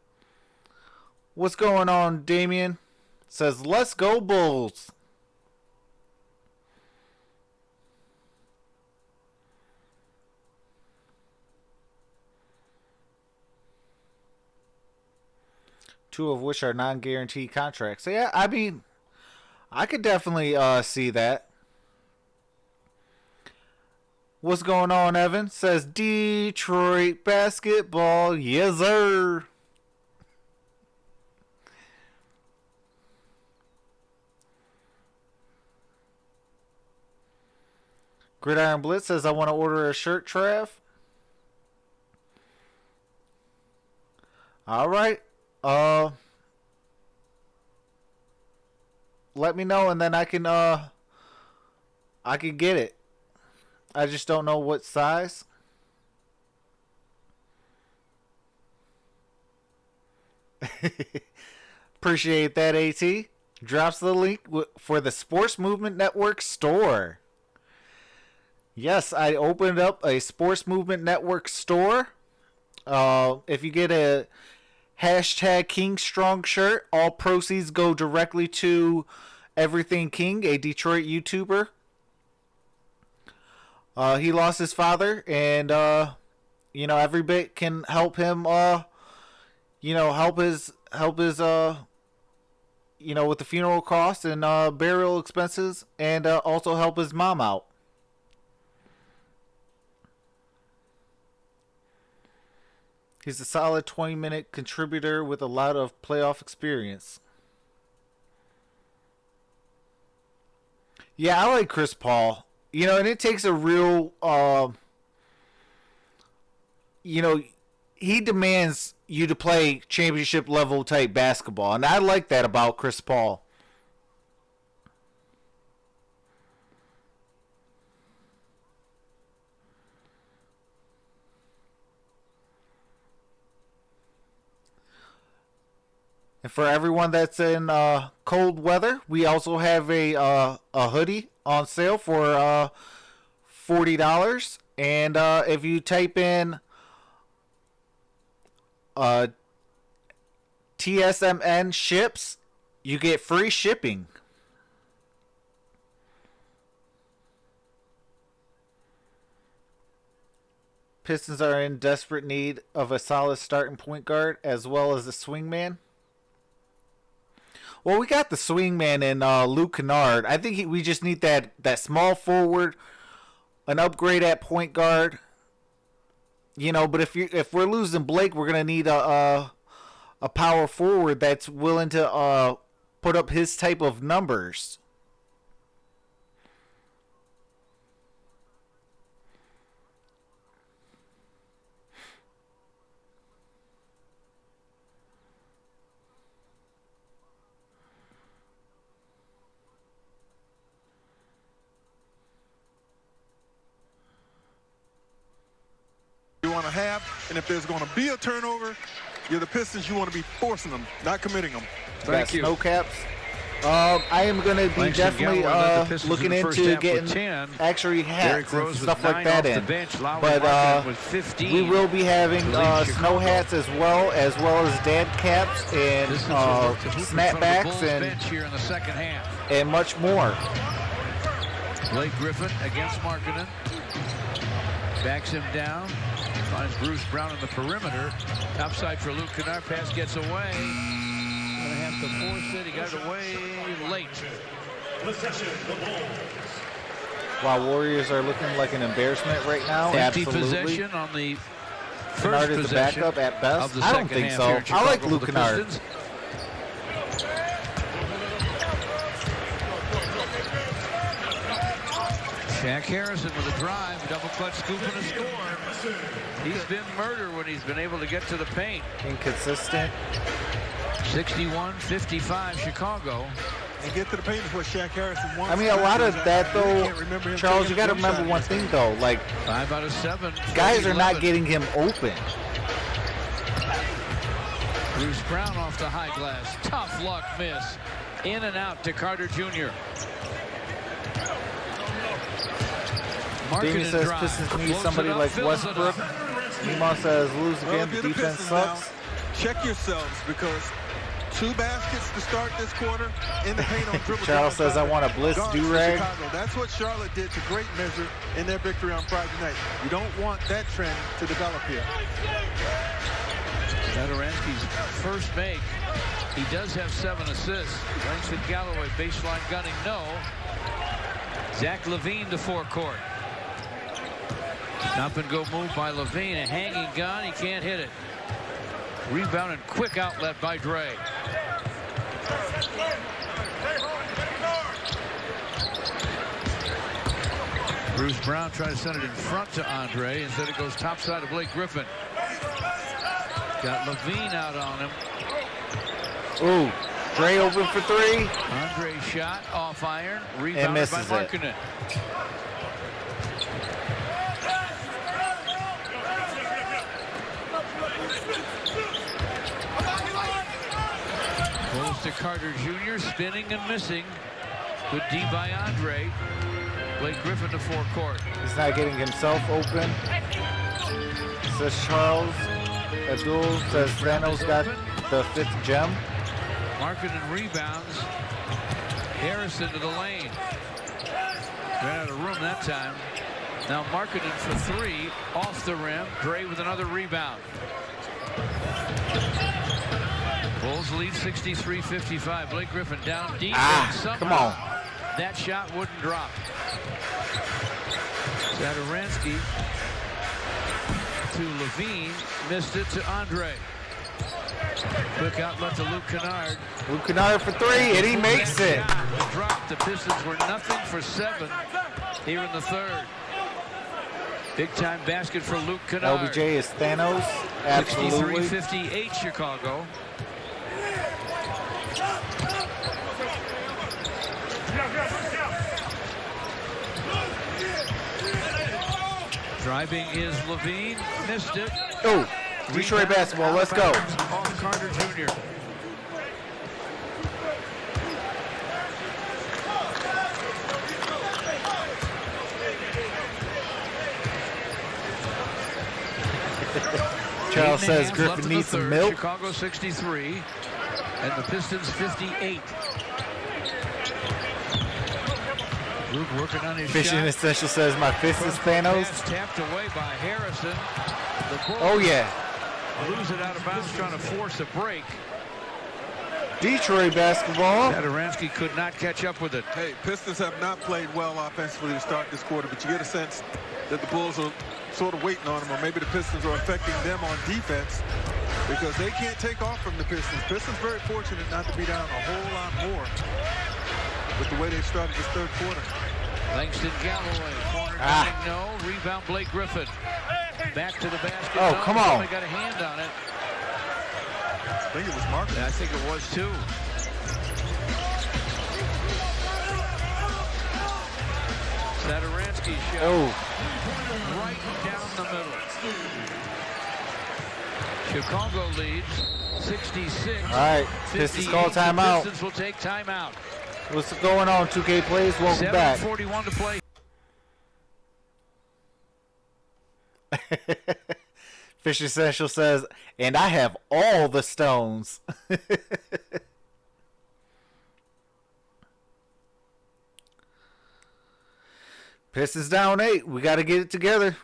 What's going on, Damien? Says, let's go Bulls. Two of which are non-guaranteed contracts. So yeah, I mean, I could definitely see that. What's going on, Evan? Says Detroit basketball. Yes, sir. Gridiron Blitz says, I want to order a shirt, Trav. All right. Let me know, and then I can get it. I just don't know what size. Appreciate that, AT. Drops the link for the Sports Movement Network store. Yes, I opened up a Sports Movement Network store. If you get a hashtag King Strong shirt, all proceeds go directly to Everything King, a Detroit YouTuber. He lost his father, and every bit can help him. Help his with the funeral costs and burial expenses, and also help his mom out. He's a solid 20-minute contributor with a lot of playoff experience. Yeah, I like Chris Paul. And it takes a real, he demands you to play championship level type basketball. And I like that about Chris Paul. And for everyone that's in cold weather, we also have a hoodie on sale for $40. And if you type in TSMN ships, you get free shipping. Pistons are in desperate need of a solid starting point guard as well as a swingman. Well, we got the swingman in Luke Kennard. I think we just need that small forward, an upgrade at point guard. But if we're losing Blake, we're gonna need a power forward that's willing to put up his type of numbers. You want to have, and if there's going to be a turnover, you're the Pistons. You want to be forcing them, not committing them. Thank you. Snow caps. I am going to be definitely looking into getting actually hats and stuff like that in. But we will be having snow hats as well as dad caps and snapbacks and much more. Blake Griffin against Markkanen. Backs him down. Finds Bruce Brown on the perimeter. Topside for Luke Kennard. Pass gets away. Gonna have to force it. He got it away late. Possession, the Bulls. While Warriors are looking like an embarrassment right now, Empty absolutely. possession on the first Kennard is the possession backup at best. of the I don't second think half so. here in I like Chicago Luke for the Kennard. Pistons. Shaq Harrison with a drive, double clutch scoop and a score. He's been murder when he's been able to get to the paint. Inconsistent. 61-55 Chicago. And get to the paint is what Shaq Harrison wants. I mean, a lot of that, though, remember Charles, you got to remember one thing, though. Like, 5 out of 7. guys are not 11. getting him open. Bruce Brown off the high glass. Tough luck miss. In and out to Carter Jr. Damien says Pistons need somebody like Westbrook. Nemo says lose again. The defense sucks. Check yourselves because 2 baskets to start this quarter in the paint on dribble. Charles says I want a blitz do-rag. That's what Charlotte did to great measure in their victory on Friday night. You don't want that trend to develop here. Satoransky's first make. He does have 7 assists. Langston Galloway baseline gunning, no. Zach LaVine to forecourt. Up and go move by LaVine. A hanging gun. He can't hit it. Rebound and quick outlet by Dre. Bruce Brown tries to send it in front to Andre. Instead it goes topside of Blake Griffin. Got LaVine out on him. Ooh, Dre open for 3. Andre shot off iron. Rebounded and misses by Markkanen. Goes to Carter Jr. spinning and missing. Good D by Andre. Blake Griffin to forecourt. He's not getting himself open. Says Charles. Abdul says Thanos got the 5th gem. Markkanen rebounds. Harrison to the lane. Ran out of room that time. Now Markkanen for 3 off the rim. Dre with another rebound. Bulls lead 63-55. Blake Griffin down deep. Come on. That shot wouldn't drop. Satoransky to LaVine. Missed it to Andre. Quick outlet to Luke Kennard. Luke Kennard for 3, and he makes it. The drop. The Pistons were nothing for 7 here in the 3rd. Big time basket for Luke Kennard. LBJ is Thanos. Absolutely. 63-58 Chicago. Driving is LaVine. Missed it. Oh, Detroit basketball. Let's go. Off Carter Jr. Charles says Griffin needs some milk. Chicago 63 and the Pistons 58. Luke working on his Fishing shot. Essential says my fist is Thanos. Pass tapped away by Harrison. The Bulls Oh yeah. lose it out of bounds trying to force a break. Detroit basketball. Satoransky could not catch up with it. Hey, Pistons have not played well offensively to start this quarter, but you get a sense that the Bulls are sort of waiting on them, or maybe the Pistons are affecting them on defense because they can't take off from the Pistons. Pistons very fortunate not to be down a whole lot more with the way they've started this 3rd quarter. Langston Galloway, corner running, no. Rebound Blake Griffin. Back to the basket. Oh, no, come on. They got a hand on it. I think it was Markkanen. I think it was too. Satoransky shot. Oh. Right down the middle. Chicago leads 66. All right, Pistons call 58. timeout. The Pistons will take timeout. What's going on, 2K Plays? Welcome back. 7:41 to play. Fish Essential says, and I have all the stones. Pistons down 8. We got to get it together.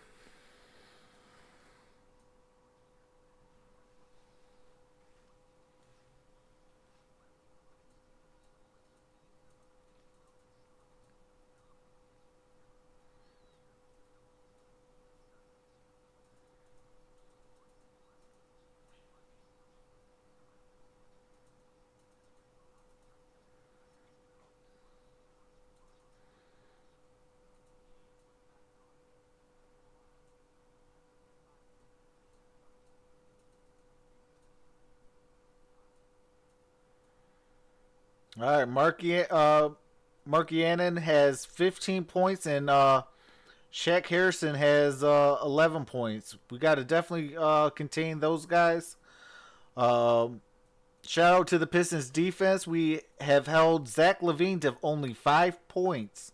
All right, Markianen has 15 points, and Shaq Harrison has 11 points. We got to definitely contain those guys. Shout out to the Pistons defense. We have held Zach LaVine to only 5 points.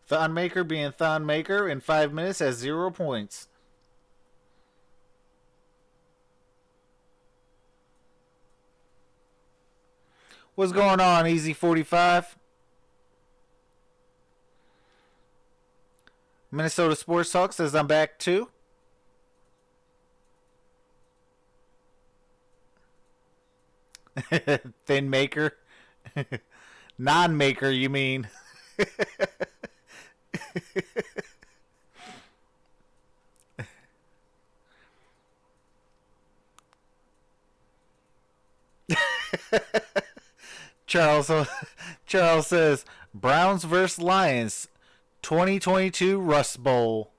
Thon Maker being Thon Maker in 5 minutes has 0 points. What's going on, Easy 45? Minnesota Sports Talk says I'm back too. Thin Maker. Non-maker, you mean. Charles says Browns vs. Lions 2022 Rust Bowl.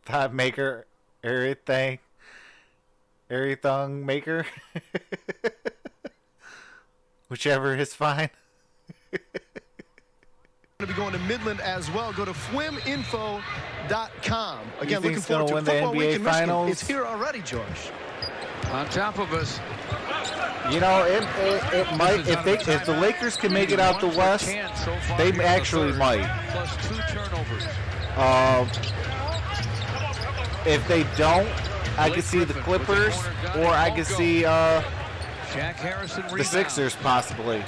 Thought maker, everything maker. Whichever is fine. Going to be going to Midland as well. Go to fwiminfo.com. Again, looking forward to win football the week NBA in Michigan. Finals? It's here already, George. On top of us. You know, it might if the Lakers can make it out the West, they actually might. Plus 2 turnovers. If they don't, I could see the Clippers, or I could see Shaq Harrison the Sixers possibly.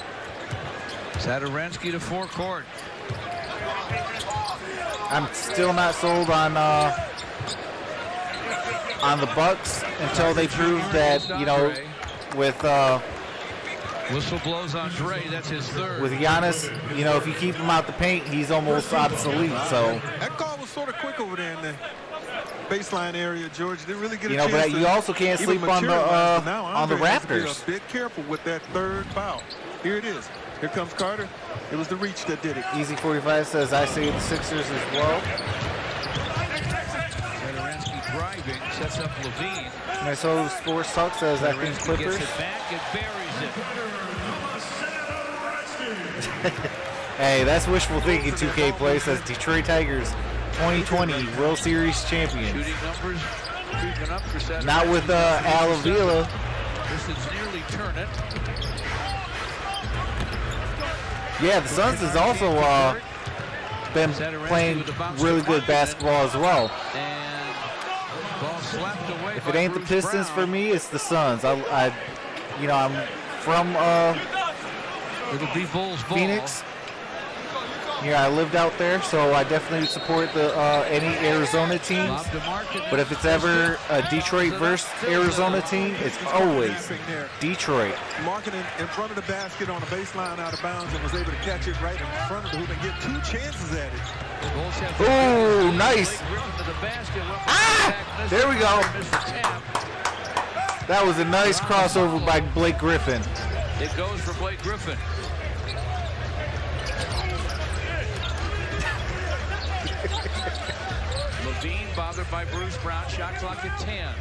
Zadorensky to forecourt. I'm still not sold on the Bucks until they prove that, you know, with whistle blows on Dre. That's his third. with Giannis, you know, if you keep him out the paint, he's almost obsolete. So That call was sort of quick over there in the baseline area, George. Didn't really get a you know, chance but you also can't even sleep on the materialize. But now on the Andre has to be Raptors. a bit careful with that third foul. Here it is. Here comes Carter. It was the reach that did it. Easy 45 says I say the Sixers as well. Zadorensky driving, sets up LaVine. Minnesota Sports Talk says I think Zadorensky Clippers. gets it back and buries it. Hey, that's wishful thinking. 2K play says Detroit Tigers 2020 World Series champions. Shooting numbers creeping up for Zadorensky. Not with Al Avila. Pistons nearly turn it. Yeah, the Suns has also been playing really good basketball as well. And ball slapped away. If it ain't the Pistons for me, it's the Suns. I'm from It'll be Bulls ball. Phoenix. Yeah, I lived out there, so I definitely support the any Arizona teams. But if it's ever a Detroit versus Arizona team, it's always Detroit. Marking in front of the basket on the baseline out of bounds and was able to catch it right in front of the hoop and get 2 chances at it. Oh, nice. Ah! There we go. That was a nice crossover by Blake Griffin. It goes for Blake Griffin. LaVine bothered by Bruce Brown. Shot clock at 10.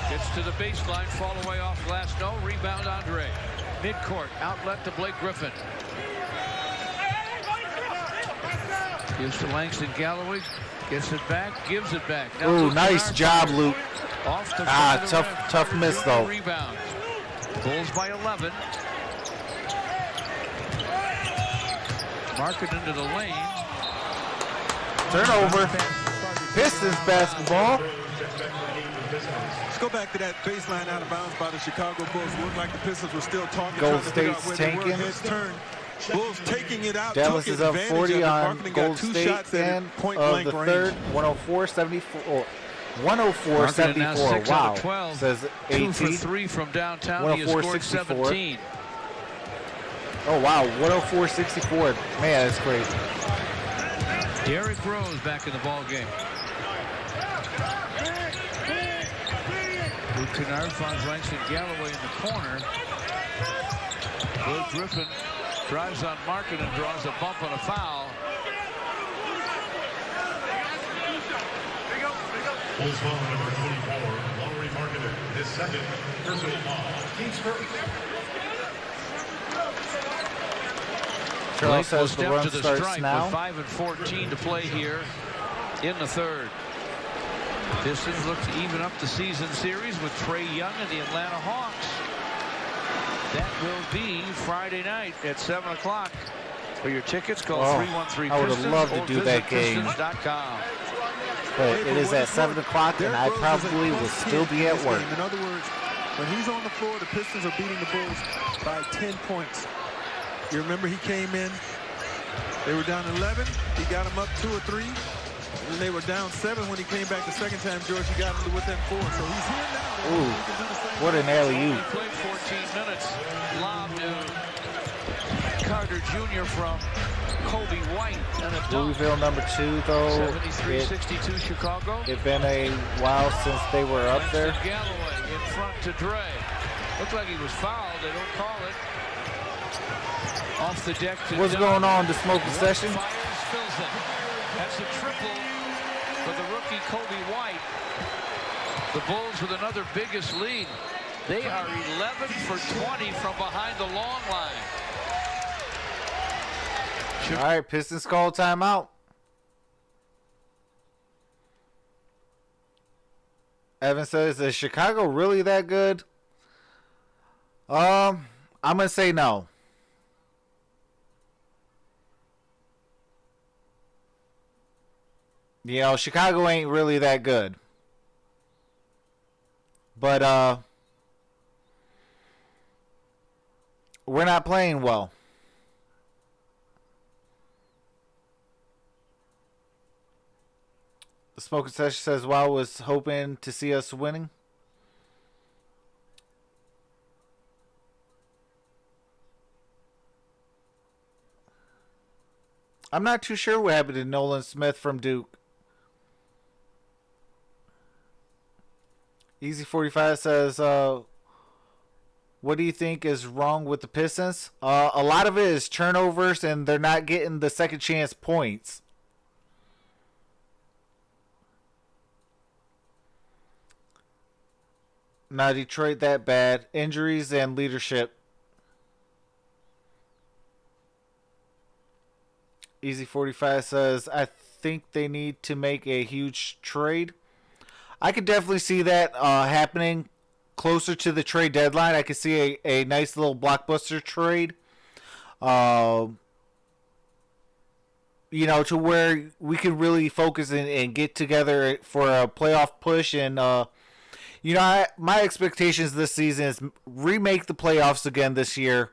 Gets to the baseline. Fall away off glass. No. Rebound Andre. Midcourt. Outlet to Blake Griffin. Gives to Langston Galloway. Gets it back. Gives it back. Oh, nice job, Luke. Off the tough miss though. Rebound. Bulls by 11. Mark it into the lane. Turnover. Pistons basketball. Let's go back to that baseline out of bounds by the Chicago Bulls. Looked like the Pistons were still talking. Gold State's tanking. Bulls taking it out. Dallas is up 40 on Gold State and of the third. 104-74. 104-74. Wow. Says 2 AT. for 3 from downtown. He has scored 17. Oh, wow. 104-64. Man, that's great. Derrick Rose back in the ball game. Luke Kennard finds Langston Galloway in the corner. Will Griffin drives on Markin and draws a bump on a foul. Bulls foul number 24, Lowry Marketer, his second personal foul. Team's first. Charles says the run to the starts strike now. with 5:14 to play here in the third. Pistons look to even up the season series with Trae Young and the Atlanta Hawks. That will be Friday night at 7 o'clock. For your tickets, call 313 I would have Pistons loved to or do visit that game. Pistons.com. But it is at 7 o'clock, and I probably will still be at work. In other words, when he's on the floor, the Pistons are beating the Bulls by 10 points. You remember he came in, they were down 11, he got them up 2 or 3, and they were down 7 when he came back the second time, George. He got them to within 4, so he's here now. Ooh, what an alley-oop. He played 14 minutes. Lob to Carter Jr. from Kobe White and a dunk. Louisville number 2, though. 73-62 Chicago. It's been a while since they were up there. Galloway in front to Dre. Looked like he was fouled. They don't call it. Off the deck to What's going on, the smoking session? Fires, fills it. That's a triple for the rookie Kobe White. The Bulls with another biggest lead. They are 11 for 20 from behind the long line. All right, Pistons call timeout. Evan says, is Chicago really that good? I'm going to say no. You know, Chicago ain't really that good. But we're not playing well. The smoking session says, wow, was hoping to see us winning. I'm not too sure what happened to Nolan Smith from Duke. Easy 45 says, what do you think is wrong with the Pistons? A lot of it is turnovers, and they're not getting the second chance points. Not Detroit that bad. Injuries and leadership. Easy 45 says, I think they need to make a huge trade. I could definitely see that happening closer to the trade deadline. I could see a nice little blockbuster trade. You know, to where we can really focus and get together for a playoff push. And, you know, my expectations this season is remake the playoffs again this year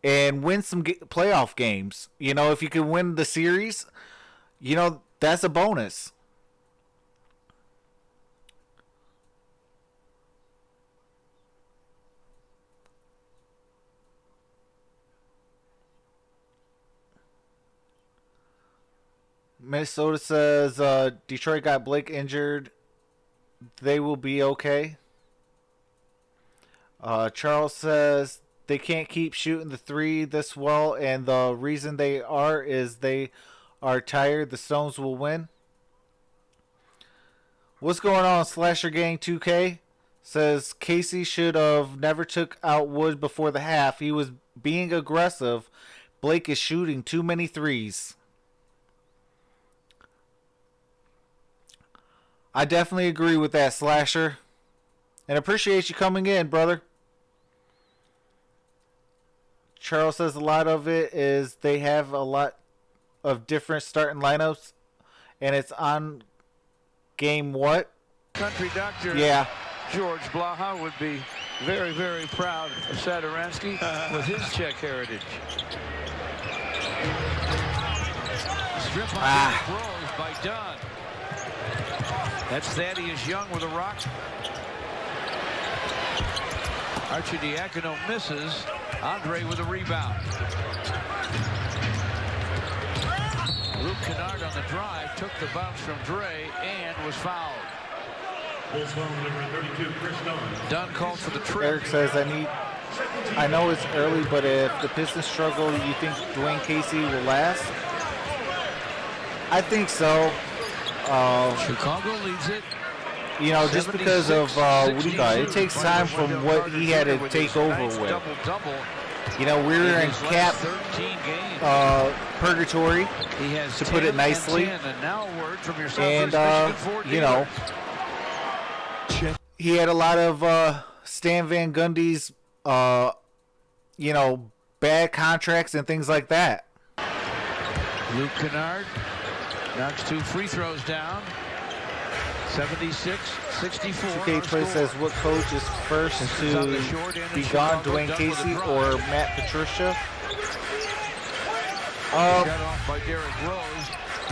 and win some playoff games. You know, if you can win the series, you know, that's a bonus. Minnesota says Detroit got Blake injured. They will be okay. Charles says they can't keep shooting the three this well, and the reason they are is they are tired. The Stones will win. What's going on, Slasher Gang 2K? Says Casey should have never took out Wood before the half. He was being aggressive. Blake is shooting too many threes. I definitely agree with that, Slasher. And appreciate you coming in, brother. Charles says a lot of it is they have a lot of different starting lineups. And it's on game what? Country doctor George Blaha would be very, very proud of Sadaransky with his Czech heritage. Strip on throws by Dunn. That's Thaddeus Young with a rock. Arcidiacono misses. Andre with a rebound. Luke Kennard on the drive, took the bounce from Dre and was fouled. Number 32, Chris Dunn. Dunn called for the trip. Eric says, I know it's early, but if the Pistons struggle, you think Dwayne Casey will last? I think so. Chicago leads it. You know, just because of what do you call it? It takes time from what he had to take over with. Double-double. You know, we were in cap purgatory, to put it nicely. And now a word from your and you know, he had a lot of Stan Van Gundy's, you know, bad contracts and things like that. Luke Kennard knocks 2 free throws down. 76-64. 2K Play says, what coach is first to be gone, Dwayne Casey or Matt Patricia?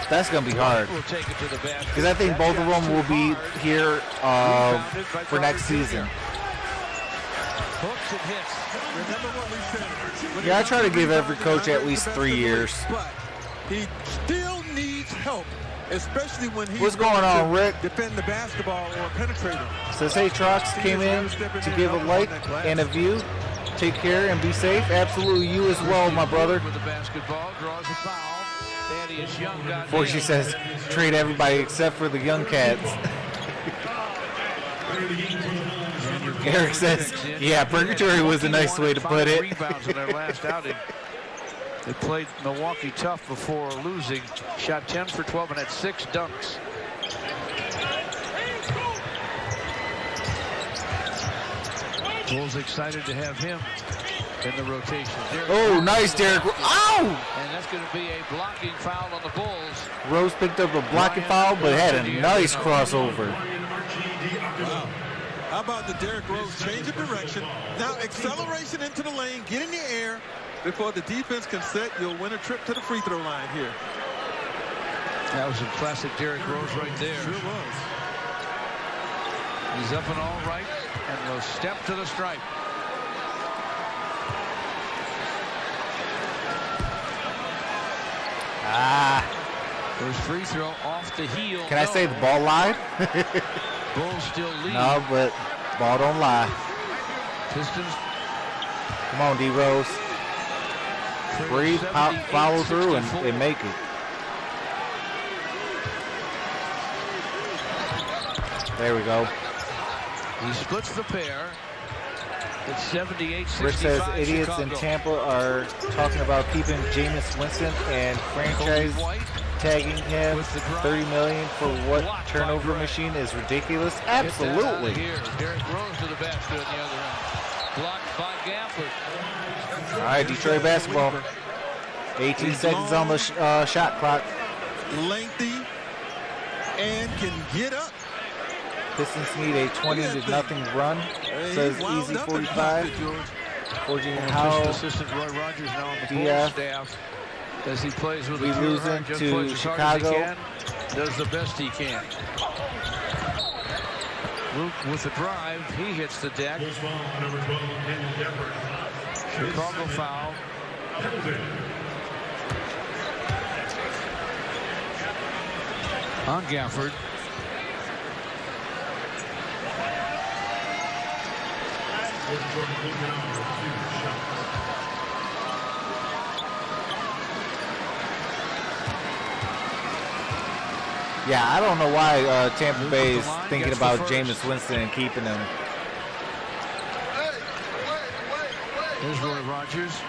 That's going to be hard. Because I think both of them will be here for next season. Yeah, I try to give every coach at least 3 years. But he still needs help, especially when he's What's going on, Rick? Defend the basketball or penetrate it. Says, hey, Trox came in to give a like and a view. Take care and be safe. Absolutely, you as well, my brother. With the basketball, draws a foul. Thaddeus Young got Before she says, trade everybody except for the young cats. Eric says, yeah, purgatory was a nice way to put it. Rebounds in their last outing. They played Milwaukee tough before losing. Shot 10 for 12 and had 6 dunks. Bulls excited to have him in the rotation. Oh, nice, Derek. Ow! And that's going to be a blocking foul on the Bulls. Rose picked up a blocking foul, but had a nice crossover. Wow. How about the Derrick Rose change of direction? Now acceleration into the lane, get in the air before the defense can set. You'll win a trip to the free throw line here. That was a classic Derrick Rose right there. Sure was. He's up and all right, and will step to the stripe. First free throw off the heel. Can I say the ball lied? Bulls still lead. No, but ball don't lie. Pistons. Come on, D Rose. Breathe, pop, follow through, and make it. There we go. He splits the pair. It's 78-65. Rick says idiots Chicago. in Tampa are talking about keeping Jameis Winston and franchise tagging him $30 million for what turnover machine is ridiculous. Absolutely. Derrick Rose to the basket on the other end. Blocked by Gafford. All right, Detroit basketball. 18 seconds on the shot clock. Lengthy and can get up. Pistons need a 20-0 run. Says Easy 45. Forging how assistant Roy Rogers now on the Bulls DF. staff as he plays with We the losing to Chicago. Does the best he can. Luke with the drive, he hits the deck. Number 12, Chicago foul. On Gafford. Yeah, I don't know why Tampa Bay is thinking about Jameis Winston and keeping him. There's Roy Rogers.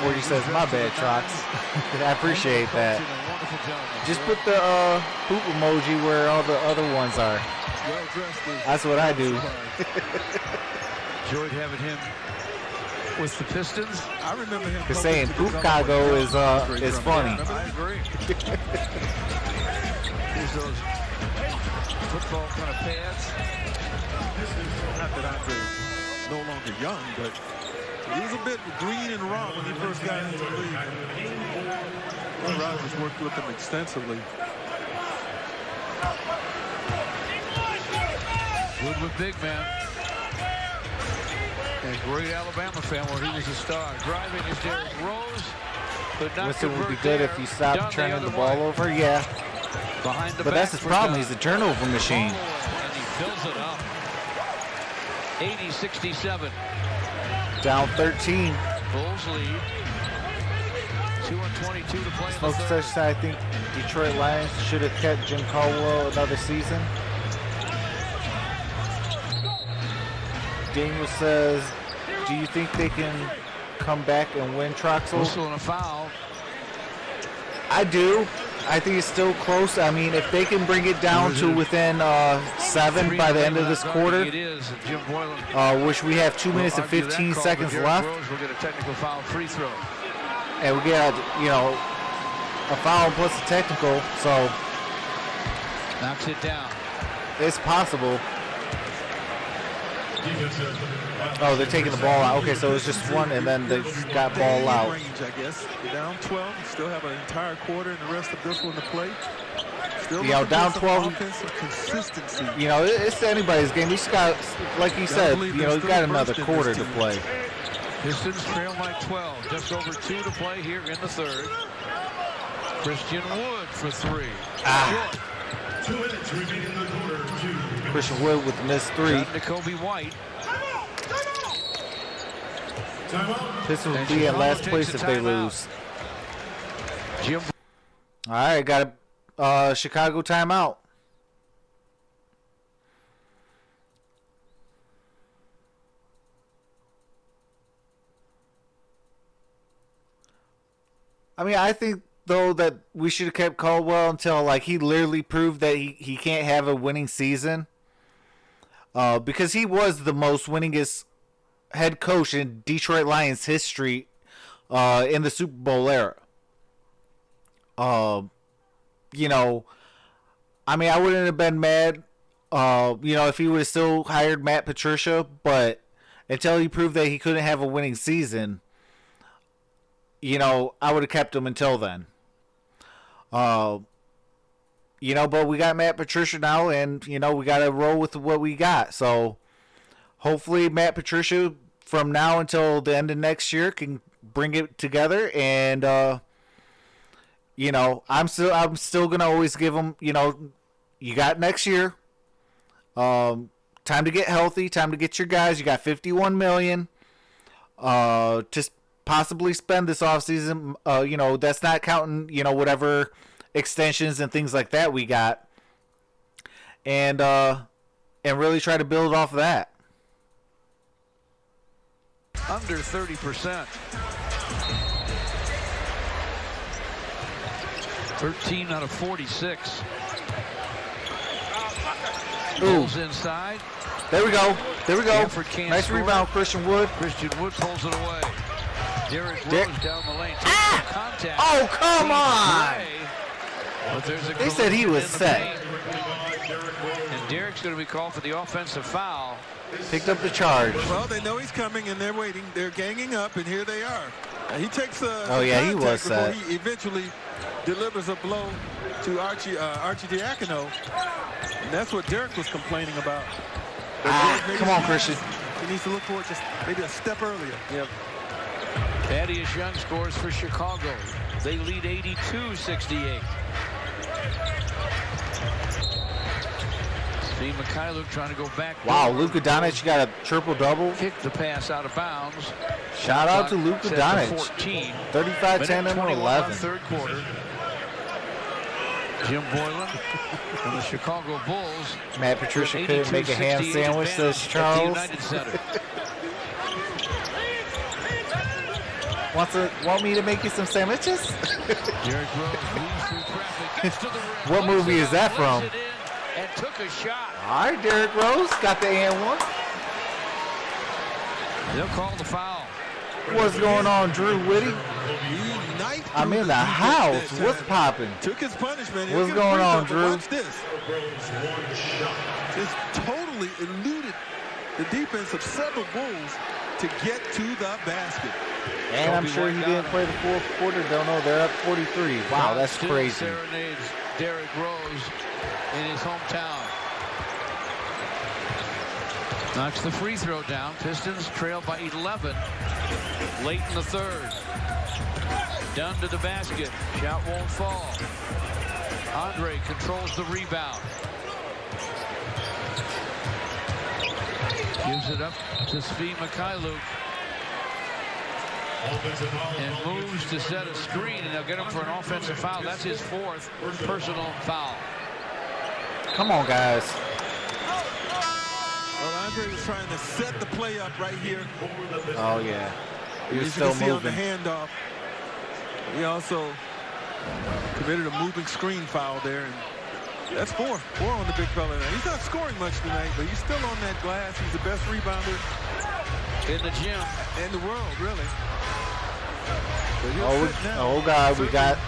Or he says, my bad, Trox. I appreciate that. Just put the poop emoji where all the other ones are. That's what I do. Enjoyed having him with the Pistons. I remember him. Because saying poop cargo is funny. I agree. Here's those football kind of pads. Not that Andre's no longer young, but he was a bit green and raw when he first got into the league. Roy Rogers worked with him extensively. Good with big man. A great Alabama fan where he was a star. Driving is Derrick Rose. But not Winston would be good if he stopped turning the ball over. Yeah. Behind the but that's his problem. He's a turnover machine. And he fills it up. 80-67. Down 13. Bulls lead. 2:22 to play. Smoke says I think Detroit Lions should have kept Jim Caldwell another season. Daniel says, do you think they can come back and win, Troxel? Whistle and a foul. I do. I think it's still close. I mean, if they can bring it down to within 7 by the end of this quarter, which we have 2 minutes and 15 seconds left. We'll get a technical foul free throw. And we get, a foul plus a technical, so. Knocks it down. It's possible. Oh, they're taking the ball out. Okay, so it's just one, and then they got ball out. Range, I guess. You're down 12. You still have an entire quarter and the rest of this one to play. Still down 12. Offensive consistency. It's anybody's game. We just got, like he said, you got another quarter to play. Pistons trail by 12. Just over 2 to play here in the third. Christian Wood for 3. 2 minutes remaining in the quarter. Christian Wood with the missed 3. Kobe White. Pistons will be in last place if they lose. Jim. All right, got a Chicago timeout. I mean, I think, though, that we should have kept Caldwell until, he literally proved that he can't have a winning season. Because he was the most winningest head coach in Detroit Lions history in the Super Bowl era. I mean, I wouldn't have been mad, if he would have still hired Matt Patricia, but until he proved that he couldn't have a winning season, I would have kept him until then. But we got Matt Patricia now, and, we got to roll with what we got. So, hopefully Matt Patricia, from now until the end of next year, can bring it together. And, I'm still going to always give him, you got next year. Time to get healthy, time to get your guys. You got $51 million to possibly spend this offseason. That's not counting, whatever extensions and things like that we got, and really try to build off of that. Under 30%. 13 out of 46. Bulls inside. There we go. Nice rebound, Christian Wood. Christian Wood pulls it away. Derrick Rose down the lane. Contact. Oh, come on. They said he was set. And Derrick's going to be called for the offensive foul. Picked up the charge. Well, they know he's coming, and they're waiting. They're ganging up, and here they are. He takes a he was set. He eventually delivers a blow to Archie Diacono, and that's what Derrick was complaining about. Come on, Christian. He needs to look for it just maybe a step earlier. Yep. Thaddeus Young scores for Chicago. They lead 82-68. Steve Mikhailuk trying to go back. Wow, Luka Doncic got a triple-double. Kicked the pass out of bounds. Shout out to Luka Doncic. 35, 10, and 11. Third quarter. Jim Boylan and the Chicago Bulls. Matt Patricia couldn't make a ham sandwich, says Charles. Want me to make you some sandwiches? What movie is that from? And took a shot. All right, Derrick Rose got the and one. They'll call the foul. What's going on, Drew Whitty? I'm in the house. What's popping? Took his punishment. What's going on, Drew? Watch this. Just totally eluded the defense of several Bulls to get to the basket. And I'm sure he didn't play the fourth quarter. Don't know. They're up 43. Wow, that's crazy. Serenades Derrick Rose in his hometown. Knocks the free throw down. Pistons trail by 11 late in the third. Dunn to the basket. Shot won't fall. Andre controls the rebound. Gives it up to Svi Mikhailuk. And moves to set a screen, and they'll get him for an offensive foul. That's his 4th personal foul. Come on, guys. Well, Andre was trying to set the play up right here. Oh, yeah. He was As you still can see moving. on the handoff, he also committed a moving screen foul there. And that's 4 on the big fella now. He's not scoring much tonight, but he's still on that glass. He's the best rebounder in the gym, in the world, really. Oh, God, we got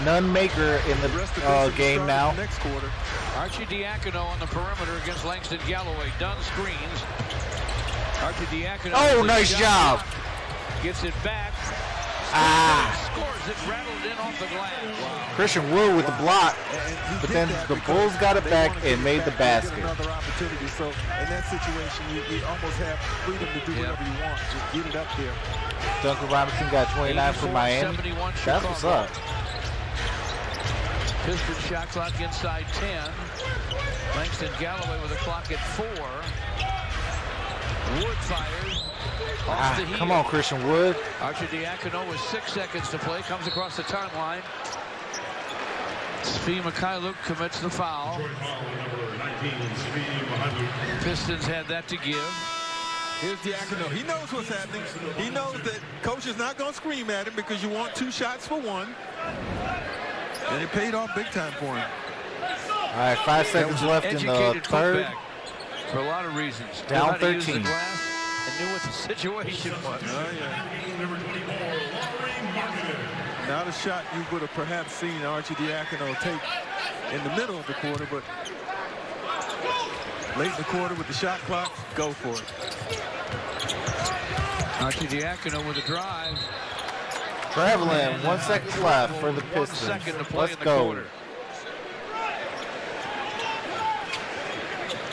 none maker in the game now. Next quarter. Archie Diacono on the perimeter against Langston Galloway. Dunn screens. Archie Diacono. Oh, nice job. Gets it back. Scores it, rattled in off the glass. Wow. Christian Wood with the block, but then the Bulls got it back and made the basket. Another opportunity. So in that situation, you almost have freedom to do whatever you want. Just get it up there. Duncan Robinson got 29 for Miami. That's what's up. Pistons shot clock inside 10. Langston Galloway with a clock at 4. Wood fires. Come on, Christian Wood. Archie Diacono with 6 seconds to play. Comes across the timeline. Svi Mikhailuk commits the foul. Pistons had that to give. Here's Diacono. He knows what's happening. He knows that coach is not going to scream at him because you want 2 shots for 1. And it paid off big time for him. All right, 5 seconds left in the third. For a lot of reasons. Down 13. And knew what the situation was. Oh, yeah. Not a shot you would have perhaps seen Archie Diacono take in the middle of the quarter, but late in the quarter with the shot clock, go for it. Archie Diacono with a drive. Traveling, 1 second left for the Pistons. 1 second to play Let's in the go. quarter.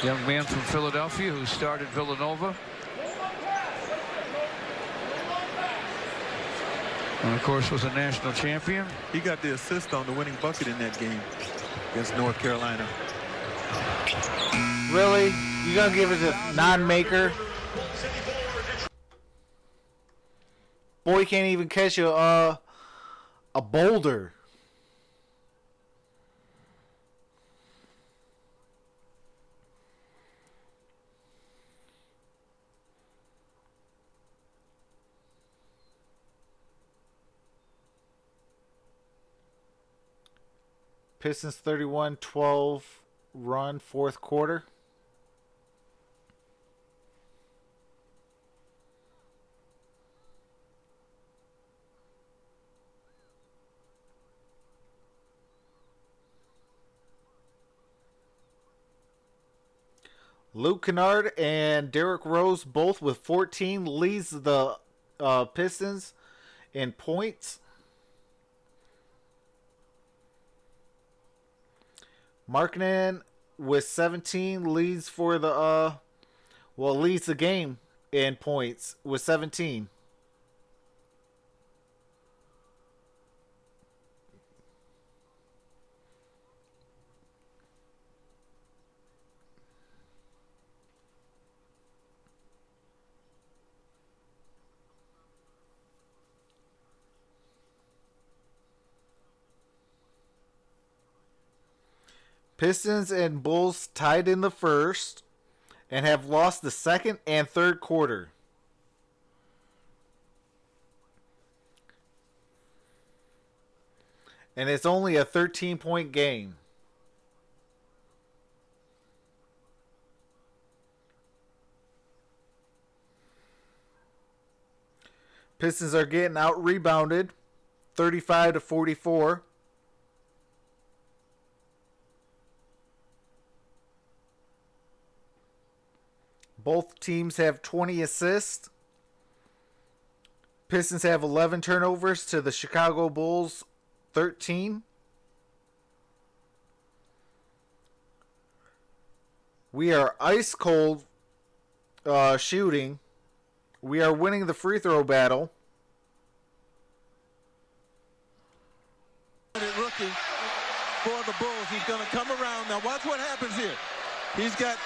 Young man from Philadelphia who started Villanova. And of course was a national champion. He got the assist on the winning bucket in that game against North Carolina. Really? You gonna give it a non-maker? Boy can't even catch a boulder. Pistons 31-12 run, 4th quarter. Luke Kennard and Derrick Rose both with 14 leads the Pistons in points. Markkanen with 17 leads for the leads the game in points with 17. Pistons and Bulls tied in the first and have lost the second and third quarter. And it's only a 13-point game. Pistons are getting out-rebounded, 35-44. Both teams have 20 assists. Pistons have 11 turnovers to the Chicago Bulls 13. We are ice cold shooting. We are winning the free throw battle. Rookie for the Bulls. He's going to come around. Now watch what happens here. He's got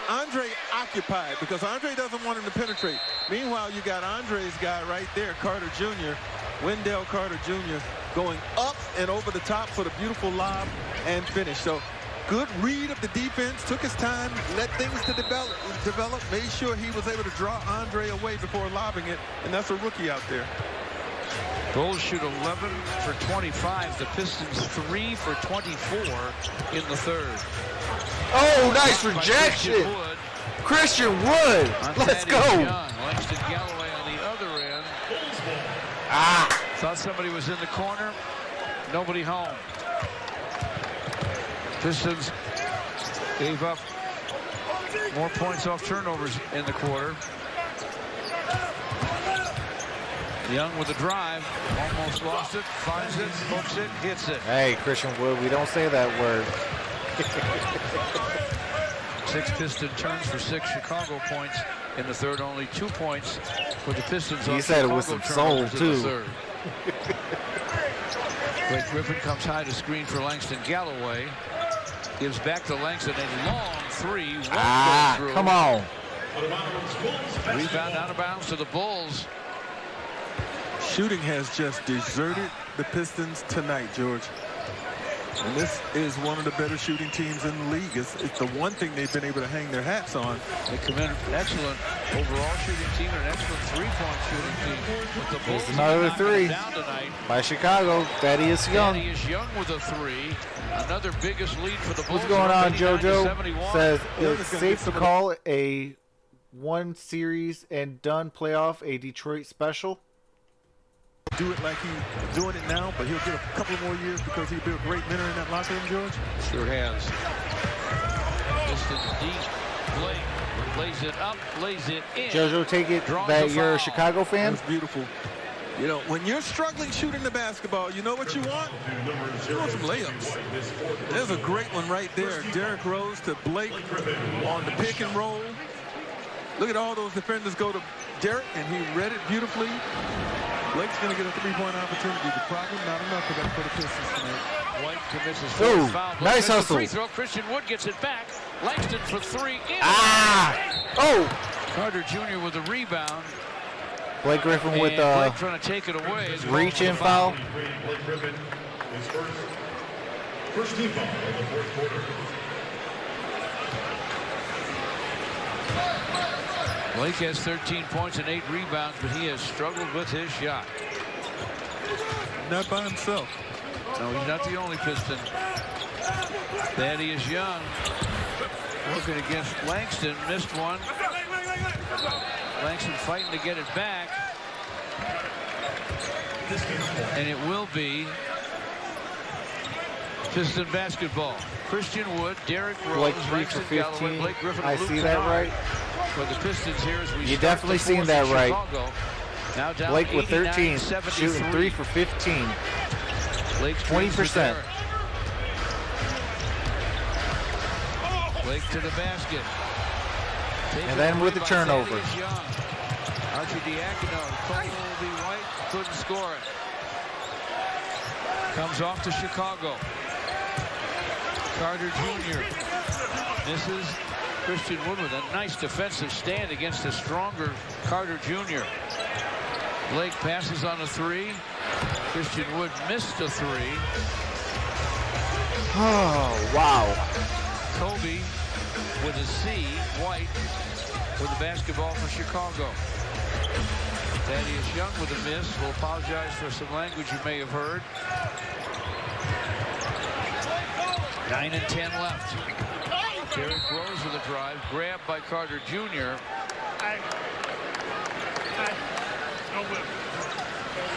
Andre occupied because Andre doesn't want him to penetrate. Meanwhile, you got Andre's guy right there, Carter Jr., Wendell Carter Jr., going up and over the top for the beautiful lob and finish. So good read of the defense, took his time, let things to develop, made sure he was able to draw Andre away before lobbing it, and that's a rookie out there. Bulls shoot 11 for 25. The Pistons 3 for 24 in the third. Oh, nice rejection. Christian Wood. Let's go. Langston Galloway on the other end. Thought somebody was in the corner. Nobody home. Pistons gave up more points off turnovers in the quarter. Young with a drive, almost lost it, finds it, hooks it, hits it. Hey, Christian Wood, we don't say that word. 6 Piston turns for 6 Chicago points in the third. Only 2 points for the Pistons. He said it with some soul, too. Blake Griffin comes high to screen for Langston Galloway. Gives back to Langston, a long three. Come on. Rebound out of bounds to the Bulls. Shooting has just deserted the Pistons tonight, George. And this is one of the better shooting teams in the league. It's the one thing they've been able to hang their hats on. They come in an excellent overall shooting team and an excellent three-point shooting team. But the Bulls another three by Chicago. Thaddeus Young. Thaddeus Young with a three. Another biggest lead for the Bulls. What's going on, JoJo? Says it's safe to call a one series and done playoff a Detroit special. Do it like he's doing it now, but he'll get a couple more years because he'll be a great mentor in that locker room, George. Sure has. Pistons deep. Blake lays it up, lays it in. JoJo, take it that you're a Chicago fan? That's beautiful. You know, when you're struggling shooting the basketball, you know what you want? You want some layups. There's a great one right there. Derrick Rose to Blake on the pick and roll. Look at all those defenders go to Derrick, and he read it beautifully. Blake's going to get a three-point opportunity. The problem, not enough for the Pistons tonight. White commits his first foul. Nice hustle. Free throw. Christian Wood gets it back. Langston for three. Carter Jr. with a rebound. Blake Griffin with Blake trying to take it away. Reach-in foul. Blake Griffin is first team foul in the fourth quarter. Blake has 13 points and 8 rebounds, but he has struggled with his shot. Not by himself. No, he's not the only Piston. Thaddeus Young working against Langston. Missed one. Langston fighting to get it back. And it will be Piston basketball. Christian Wood, Derrick Rose, Blake 3 for 15. Galloway, Blake Griffin, I see that right. For the Pistons here as we you definitely seen that right. Now down Blake with 13, 73. shooting 3 for 15. Blake's 20%. Blake to the basket. And then with the turnover. Archie Diacono, Colby White couldn't score it. Comes off to Chicago. Carter Jr. misses. Christian Wood with a nice defensive stand against a stronger Carter Jr. Blake passes on a three. Christian Wood missed a three. Oh, wow. Kobe with a C. White with the basketball for Chicago. Thaddeus Young with a miss. We'll apologize for some language you may have heard. 9 and 10 left. Derrick Rose with a drive, grabbed by Carter Jr.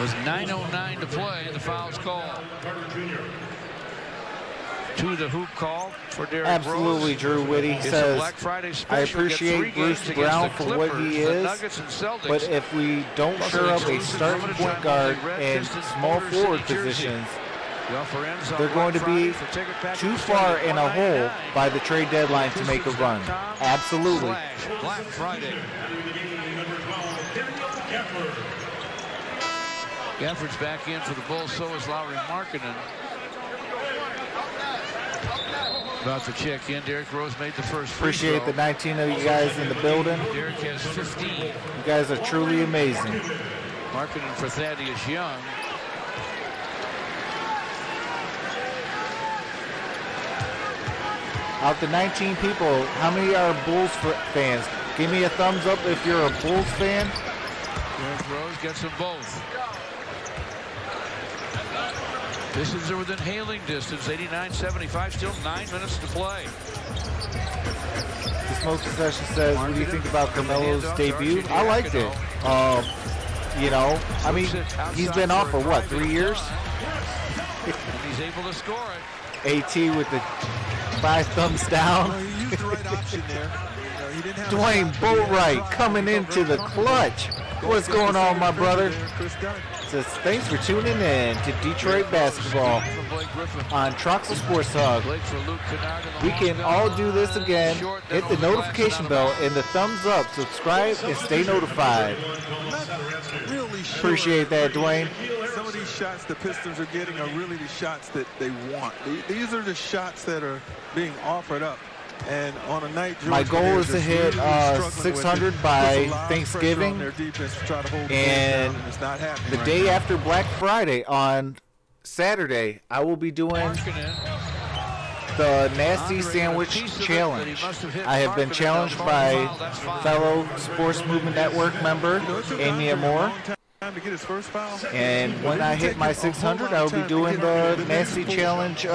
Was 9:09 to play, and the foul's called. To the hoop call for Derrick Rose. Absolutely, Drew Whitty says, I appreciate Bruce Brown for what he is, but if we don't shore up a starting point guard and small forward positions, they're going to be too far in a hole by the trade deadline to make a run. Absolutely. Black Friday. Gafford's back in for the Bulls, so is Lowry Markkanen. About to check in. Derrick Rose made the first free throw. Appreciate the 19 of you guys in the building. Derrick has 15. You guys are truly amazing. Markkanen for Thaddeus Young. Out the 19 people, how many are Bulls fans? Give me a thumbs up if you're a Bulls fan. Derrick Rose gets them both. Pistons are within hailing distance, 89-75, still 9 minutes to play. The Smoke Session says, what do you think about Carmelo's debut? I liked it. You know, I mean, he's been off for what, 3 years? And he's able to score it. AT with the 5 thumbs down. Well, he used the right option there. He didn't have Dwayne Boatwright coming into the clutch. What's going on, my brother? Says, thanks for tuning in to Detroit Basketball on Troxel Sports Hub. We can all do this again. Hit the notification bell and the thumbs up. Subscribe and stay notified. Appreciate that, Dwayne. Some of these shots the Pistons are getting are really the shots that they want. These are the shots that are being offered up. And on a night, George, my goal is to hit 600 by Thanksgiving, and the day after Black Friday on Saturday, I will be doing the Nasty Sandwich Challenge. I have been challenged by fellow Sports Movement Network member Amy Amor. And when I hit my 600, I will be doing the Nasty Challenge,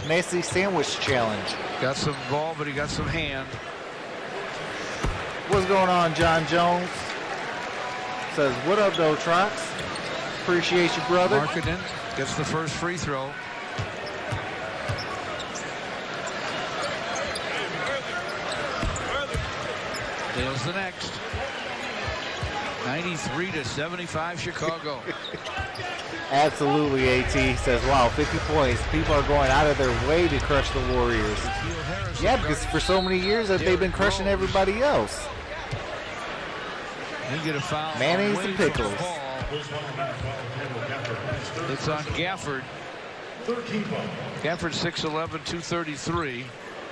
Nasty Sandwich Challenge. Got some ball, but he got some hand. What's going on, John Jones? Says, what up, though, Trox? Appreciate you, brother. Markkanen gets the first free throw. Nails the next. 93-75 Chicago. Absolutely, AT says, wow, 50 points. People are going out of their way to crush the Warriors. Yeah, because for so many years that they've been crushing everybody else. You get a foul. Mayonnaise and pickles. It's on Gafford. Gafford 6'11", 233.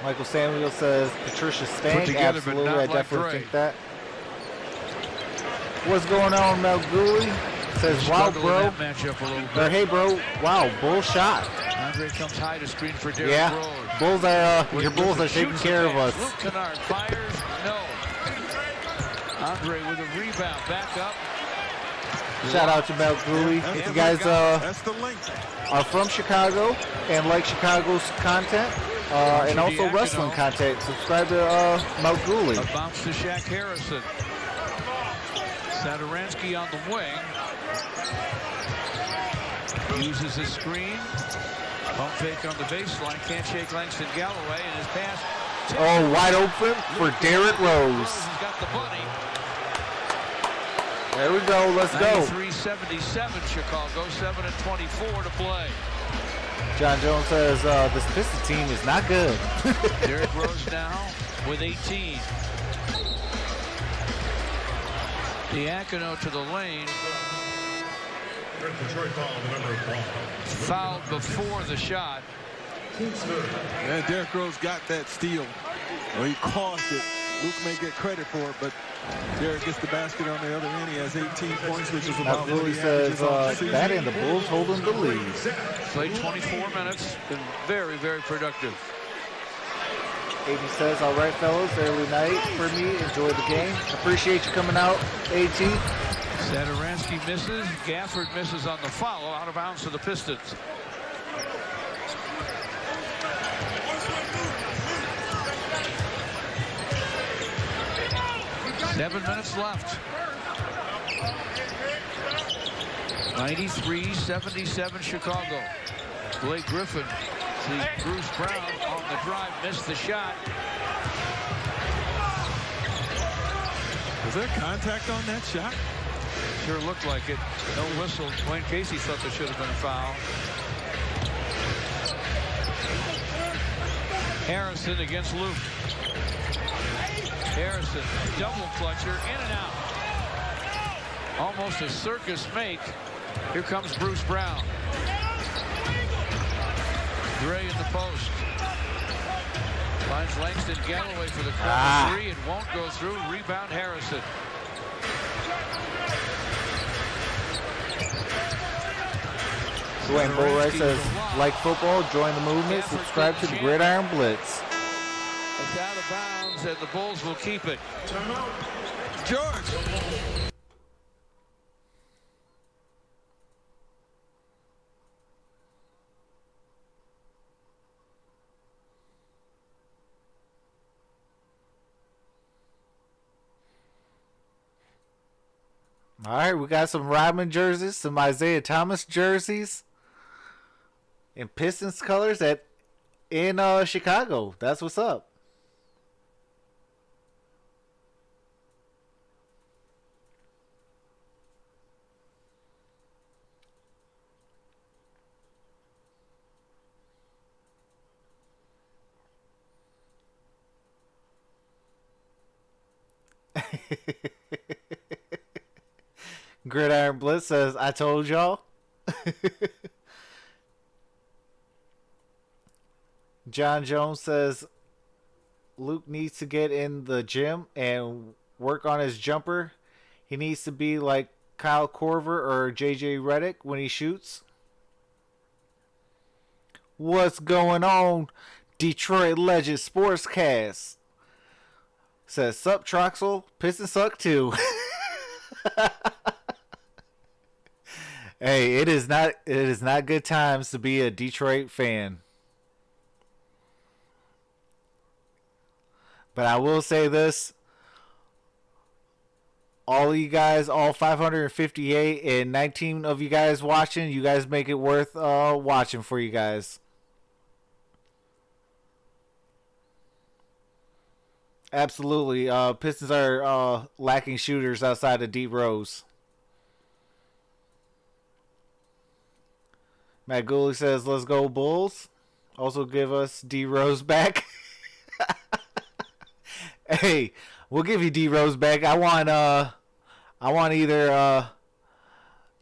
Michael Samuel says Patricia Stank. Absolutely, I definitely think that. What's going on, Mel Gooley? Says, wow, bro. Or, hey, bro. Wow, bull shot. Andre comes high to screen for Derrick Rose. Yeah, Bulls are, your Bulls are taking care of us. Luke Kennard fires, no. Andre with a rebound, back up. Shout out to Mel Gooley. If you guys are from Chicago and like Chicago's content and also wrestling content, subscribe to Mel Gooley. A bounce to Shaq Harrison. Satoransky on the wing. Uses his screen. Pump fake on the baseline. Can't shake Langston Galloway, and his pass. Oh, wide open for Derrick Rose. He's got the bunny. There we go. Let's go. 93-77 Chicago. 7:24 to play. John Jones says this Pistons team is not good. Derrick Rose now with 18. Diacono to the lane. Fouled before the shot. Yeah, Derrick Rose got that steal. Well, he caused it. Luke may get credit for it, but Derrick gets the basket on the other end. He has 18 points, which is about what he says that and the Bulls holding the lead. Played 24 minutes. Been very, very productive. AD says, all right, fellas, early night for me. Enjoy the game. Appreciate you coming out, AT. Satoransky misses. Gafford misses on the foul. Out of bounds to the Pistons. Seven minutes left. 93-77 Chicago. Blake Griffin sees Bruce Brown on the drive, missed the shot. Was there contact on that shot? Sure looked like it. No whistle. Dwayne Casey thought there should have been a foul. Harrison against Luke. Harrison, double clutcher, in and out. Almost a circus make. Here comes Bruce Brown. Gray in the post. Finds Langston Galloway for the corner three. It won't go through. Rebound Harrison. Dwayne Bullright says, like football, join the movement, subscribe to the Gridiron Blitz. It's out of bounds, and the Bulls will keep it. George. All right, we got some Rodman jerseys, some Isaiah Thomas jerseys, and Pistons colors in Chicago. That's what's up. Gridiron Blitz says, I told y'all. John Jones says, Luke needs to get in the gym and work on his jumper. He needs to be like Kyle Korver or JJ Redick when he shoots. What's going on, Detroit Legends Sportscast? Says, sup, Troxel? Pistons suck too. Hey, it is not good times to be a Detroit fan. But I will say this. All of you guys, all 558 and 19 of you guys watching, you guys make it worth watching for you guys. Absolutely. Pistons are lacking shooters outside of D Rose. Matt Gooley says, let's go Bulls. Also give us D Rose back. Hey, we'll give you D Rose back. I want either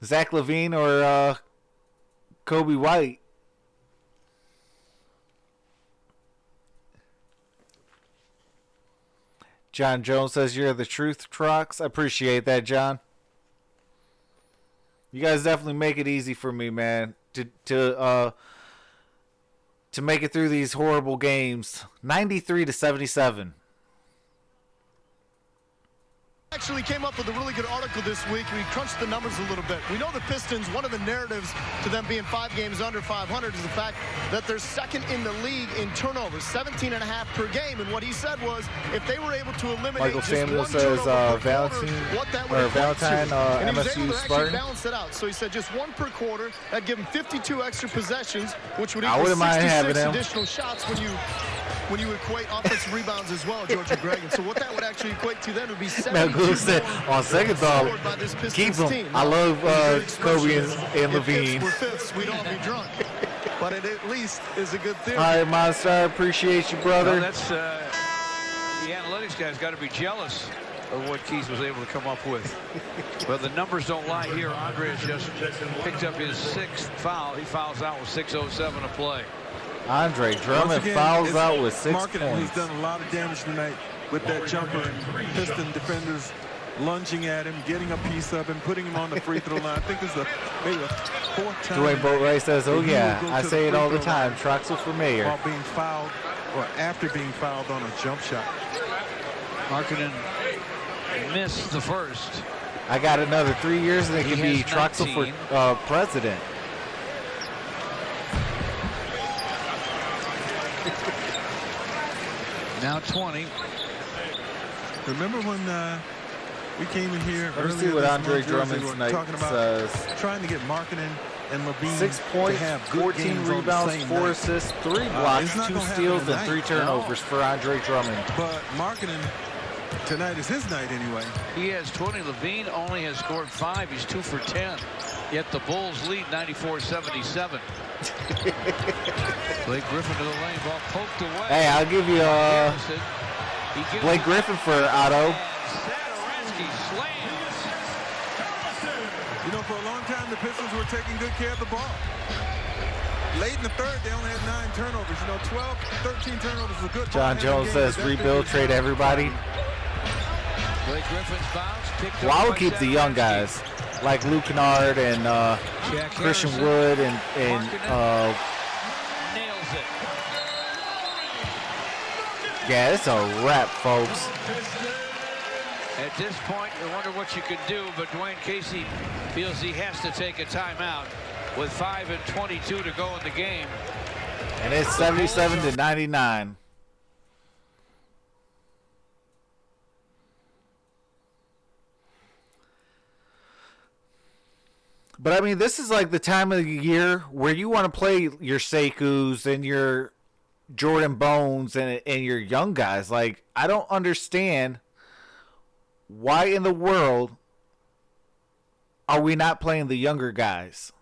Zach LaVine or Kobe White. John Jones says, you're the truth, Trox. I appreciate that, John. You guys definitely make it easy for me, man, to make it through these horrible games. 93-77. Actually came up with a really good article this week. We crunched the numbers a little bit. We know the Pistons, one of the narratives to them being 5 games under 500 is the fact that they're second in the league in turnovers, 17.5 per game. And what he said was, if they were able to eliminate Michael just Samuel one says turnover per Valentine quarter, what that would or equate Valentine to. And he was able MSU to actually Spartan. balance it out. So he said just one per quarter. That'd give him 52 extra possessions, which would I equal wouldn't mind having 66 him. additional shots when you equate offensive rebounds as well, George and Greg. And so what that would actually equate to then would be 72 said, on second thought, keep him. I love Kobe and LaVine. We're fifths, we'd all be drunk. But it at least is a good theory. All right, Monster, appreciate you, brother. Well, that's the analytics guy's got to be jealous of what Keith was able to come up with. But the numbers don't lie here. Andre has just picked up his 6th foul. He fouls out with 6:07 to play. Andre Drummond fouls out with 6 points. He's done a lot of damage tonight with that jumper, and Piston defenders lunging at him, getting a piece of him, putting him on the free throw line. I think this is maybe a 4th time. Dwayne Boatwright says, oh yeah, I say it all the time. Troxel for mayor. While being fouled, or after being fouled on a jump shot. Markkanen missed the first. I got another 3 years and it can be Troxel for president. Now 20. Remember when we came in here Let me earlier see what this Andre month, Drummond we were tonight talking about says. trying to get Markkanen and LaVine 6 points, to have good 14 games rebounds, on the same 4 night. assists, 3 blocks, 2 steals, and 3 turnovers for Andre Drummond. But Markkanen tonight is his night anyway. He has 20. LaVine only has scored 5. He's 2 for 10. Yet the Bulls lead 94-77. Blake Griffin to the lane, ball poked away. Hey, I'll give you Blake Griffin for Otto. You know, for a long time, the Pistons were taking good care of the ball. Late in the third, they only had 9 turnovers. You know, 12, 13 turnovers is a good. John Jones says rebuild, trade everybody. Blake Griffin's bounce, picked well, I would keep the young guys like Luke Kennard and Christian Wood and nails it. Yeah, it's a wrap, folks. At this point, you wonder what you can do, but Dwayne Casey feels he has to take a timeout with 5:22 to go in the game. And it's 77-99. But I mean, this is like the time of the year where you want to play your Sekus and your Jordan Bones and your young guys. Like, I don't understand why in the world are we not playing the younger guys?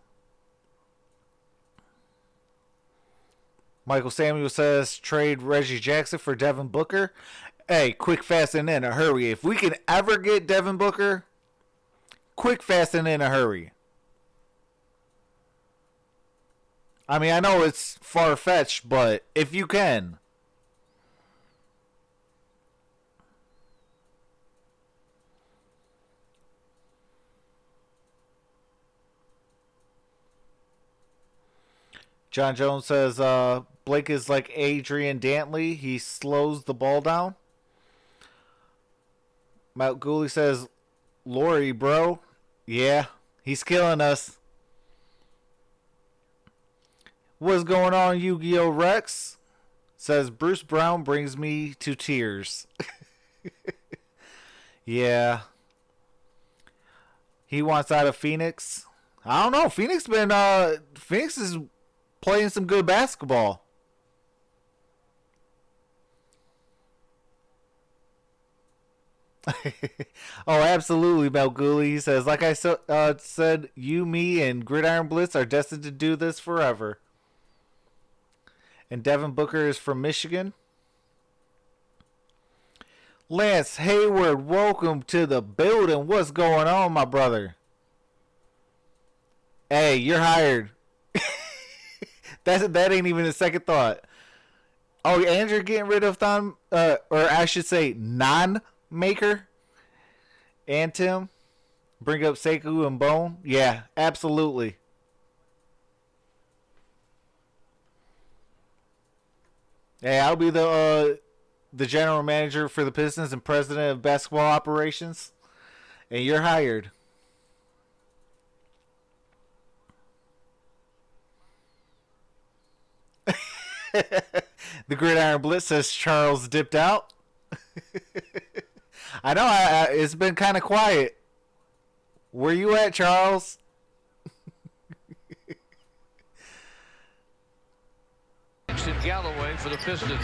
Michael Samuel says trade Reggie Jackson for Devin Booker. Hey, quick, fast, and in a hurry. If we can ever get Devin Booker, quick, fast, and in a hurry. I mean, I know it's far-fetched, but if you can. John Jones says Blake is like Adrian Dantley. He slows the ball down. Matt Gooley says, Laurie, bro. Yeah, he's killing us. What's going on, Yu-Gi-Oh! Rex? Says Bruce Brown brings me to tears. Yeah. He wants out of Phoenix. I don't know. Phoenix is playing some good basketball. Oh, absolutely, Mel Gooley. He says, like I said, you, me, and Gridiron Blitz are destined to do this forever. And Devin Booker is from Michigan. Lance Hayward, welcome to the building. What's going on, my brother? Hey, you're hired. That ain't even a second thought. Oh, and you're getting rid of or I should say, non-maker. And Tim, bring up Sekou and Bone. Yeah, absolutely. Hey, I'll be the general manager for the Pistons and president of basketball operations, and you're hired. The Gridiron Blitz says Charles dipped out. I know, it's been kind of quiet. Where you at, Charles? Langston Galloway for the Pistons.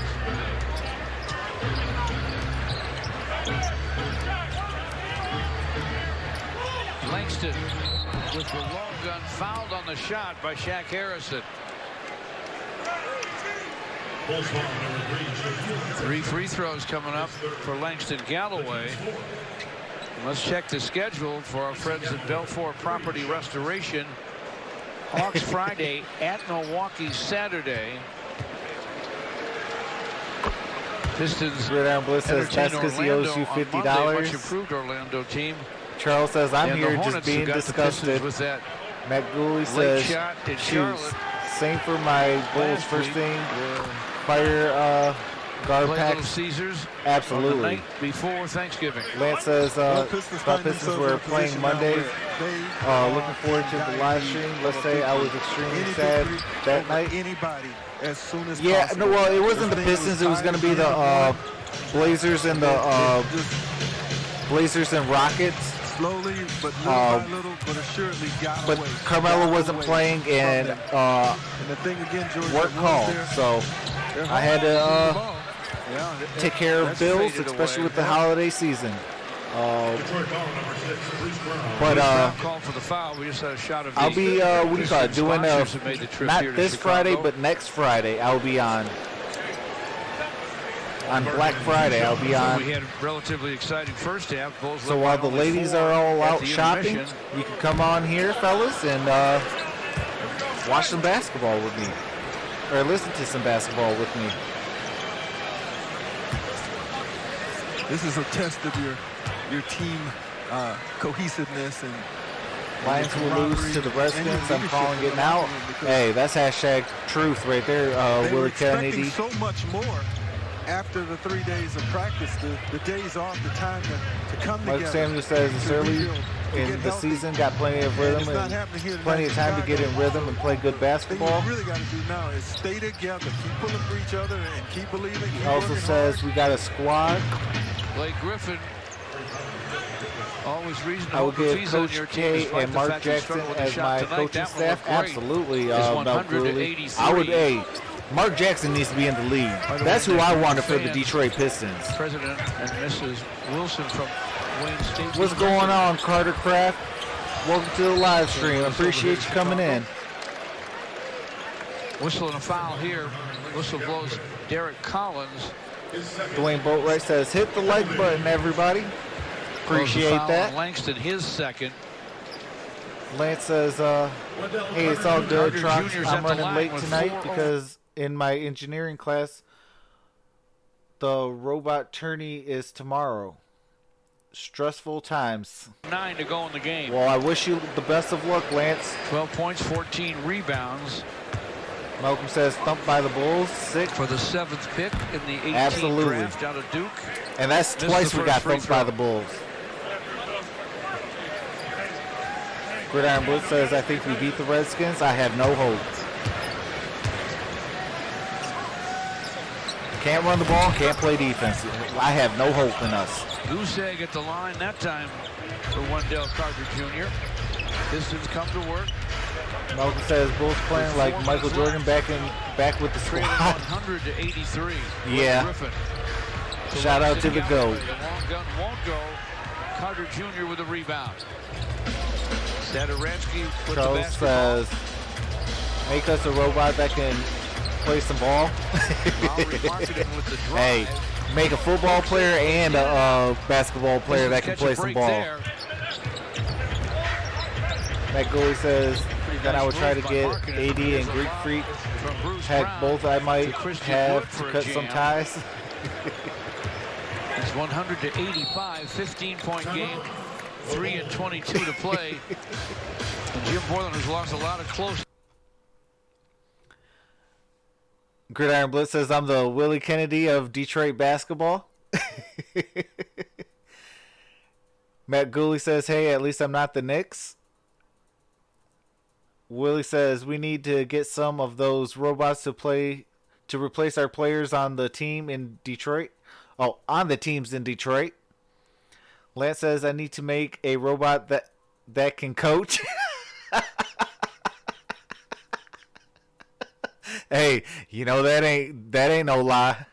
Langston with the long gun, fouled on the shot by Shaq Harrison. 3 free throws coming up for Langston Galloway. Let's check the schedule for our friends at Belfort Property Restoration. Hawks Friday, at Milwaukee Saturday. Pistons Gridiron Blitz says that's because he owes you $50. Much improved Orlando team. Charles says I'm here just Hornets being disgusted. With that Matt Gooley says shot in shoot, Charlotte. same for my Bulls first thing. Fire guard packs. Caesars Absolutely. on the night before Thanksgiving. Lance says Pistons were playing Monday. Looking forward to the live stream. Let's say I was extremely sad that night. Anybody as soon as Yeah, possible. no, well, it wasn't the Pistons. It was going to be the Blazers and the Blazers and Rockets. Slowly, but little by little, but assuredly got But away. Carmelo wasn't playing, and the thing again, George, work called, so I had to take care of bills, especially with the holiday season. Detroit foul number 6, Bruce Brown. But called for the foul. We just had a shot of. I'll be what do you call it? Doing not this Friday, but next Friday. I'll be on Black Friday. I'll be on. We had a relatively exciting first half. Bulls so while the ladies are all out shopping, you can come on here, fellas, and watch some basketball with me, or listen to some basketball with me. This is a test of your team cohesiveness and Lions will lose to the Redskins. I'm calling it now. Hey, that's hashtag truth right there, Willie Kennedy. So much more after the 3 days of practice, the days off, the time to come together. Like Samuel says, it's early in the season, got plenty of rhythm and plenty of time to get in rhythm and play good basketball. What you really got to do now is stay together, keep pulling for each other, and keep believing. He also says we got a squad. Blake Griffin, always reasonable. I would give Coach K and Mark Jackson as my coaching staff. Absolutely, Mel Cooley. I would, Mark Jackson needs to be in the league. That's who I wanted for the Detroit Pistons. President and Mrs. Wilson from Wayne State. What's going on, Carter Craft? Welcome to the live stream. Appreciate you coming in. Whistle and a foul here. Whistle blows Derek Collins. Dwayne Boatwright says, hit the like button, everybody. Appreciate that. Langston, his second. Lance says, hey, it's all good, Trox. I'm running late tonight because in my engineering class, the robot tourney is tomorrow. Stressful times. 9 to go in the game. Well, I wish you the best of luck, Lance. 12 points, 14 rebounds. Malcolm says thumped by the Bulls. 6 for the 7th pick in the 18th draft out of Duke. And that's twice we got thumped by the Bulls. Gridiron Blitz says, I think we beat the Redskins. I have no hope. Can't run the ball, can't play defense. I have no hope in us. Goose egg at the line that time for Wendell Carter Jr. Pistons come to work. Malcolm says Bulls playing like Michael Jordan back with the squad. 100 to 83. Yeah. Shout out to the GOAT. The long gun won't go. Carter Jr. with a rebound. Sadaransky with the Charles says, make us a robot that can play some ball. Hey, make a football player and a basketball player that can play some ball. Matt Gooley says, then I would try to get AD and Greek Freak. Heck, both I might have to cut some ties. It's 100 to 85, 15-point game, 3 and 22 to play. And Jim Boylan has lost a lot of close. Gridiron Blitz says, I'm the Willie Kennedy of Detroit basketball. Matt Gooley says, hey, at least I'm not the Knicks. Willie says, we need to get some of those robots to replace our players on the team in Detroit. Oh, on the teams in Detroit. Lance says, I need to make a robot that can coach. Hey, you know that ain't no lie.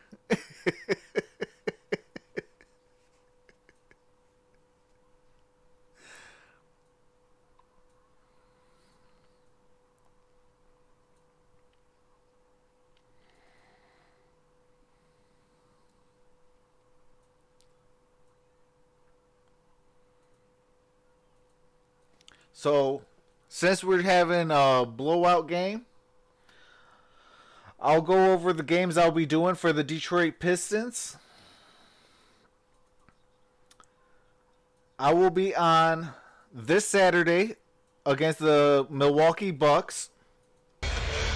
So, since we're having a blowout game, I'll go over the games I'll be doing for the Detroit Pistons. I will be on this Saturday against the Milwaukee Bucks.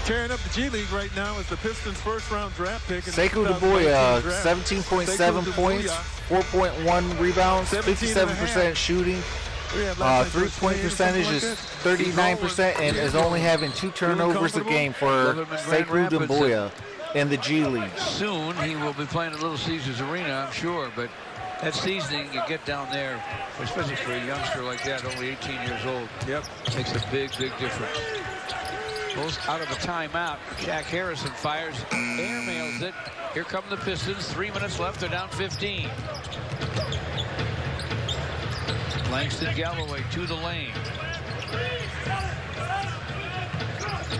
Tearing up the G League right now is the Pistons' first-round draft pick. Sekou Doumbouya, 17.7 points, 4.1 rebounds, 57% shooting. Three-point percentage is 39% and is only having 2 turnovers a game for Sekou Doumbouya in the G League. Soon he will be playing at Little Caesars Arena, I'm sure, but that seasoning you get down there, especially for a youngster like that, only 18 years old, makes a big, big difference. Goes out of a timeout. Shaq Harrison fires, airmails it. Here come the Pistons. 3 minutes left. They're down 15. Langston Galloway to the lane.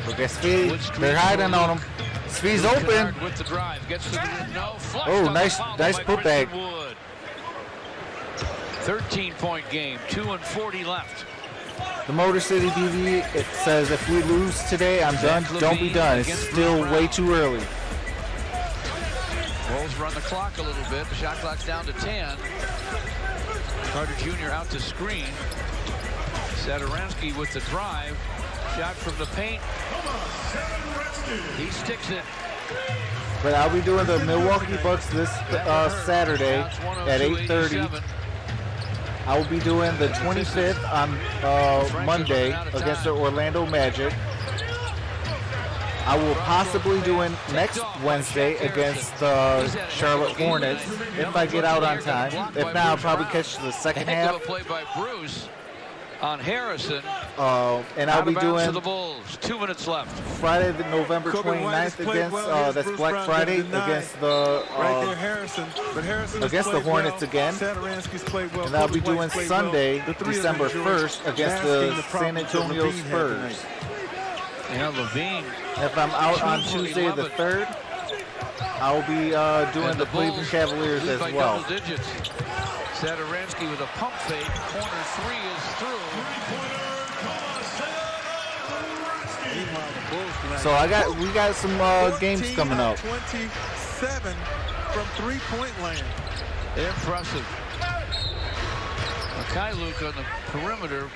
Look at Speed. They're hiding on him. Speed's open. With the drive. Gets to the rim. No. Oh, nice putback. 13-point game. 2:40 left. The Motor City DV, it says if we lose today, I'm done. Don't be done. It's still way too early. Bulls run the clock a little bit. The shot clock's down to 10. Carter Jr. out to screen. Satoransky with the drive. Shot from the paint. He sticks it. But I'll be doing the Milwaukee Bucks this Saturday at 8:30. I will be doing the 25th on Monday against the Orlando Magic. I will possibly do next Wednesday against the Charlotte Hornets if I get out on time. If not, I'll probably catch the second half. Play by Bruce on Harrison. And I'll be doing the Bulls. 2 minutes left. Friday, the November 29th against that's Black Friday against the against the Hornets again. And I'll be doing Sunday, December 1st against the San Antonio Spurs. Yeah, Levine. If I'm out on Tuesday the 3rd, I'll be doing the Cleveland Cavaliers as well. Satoransky with a pump fake. Corner three is through. So we got some games coming up. 27 from three-point land. Impressive. Mikhailuk on the perimeter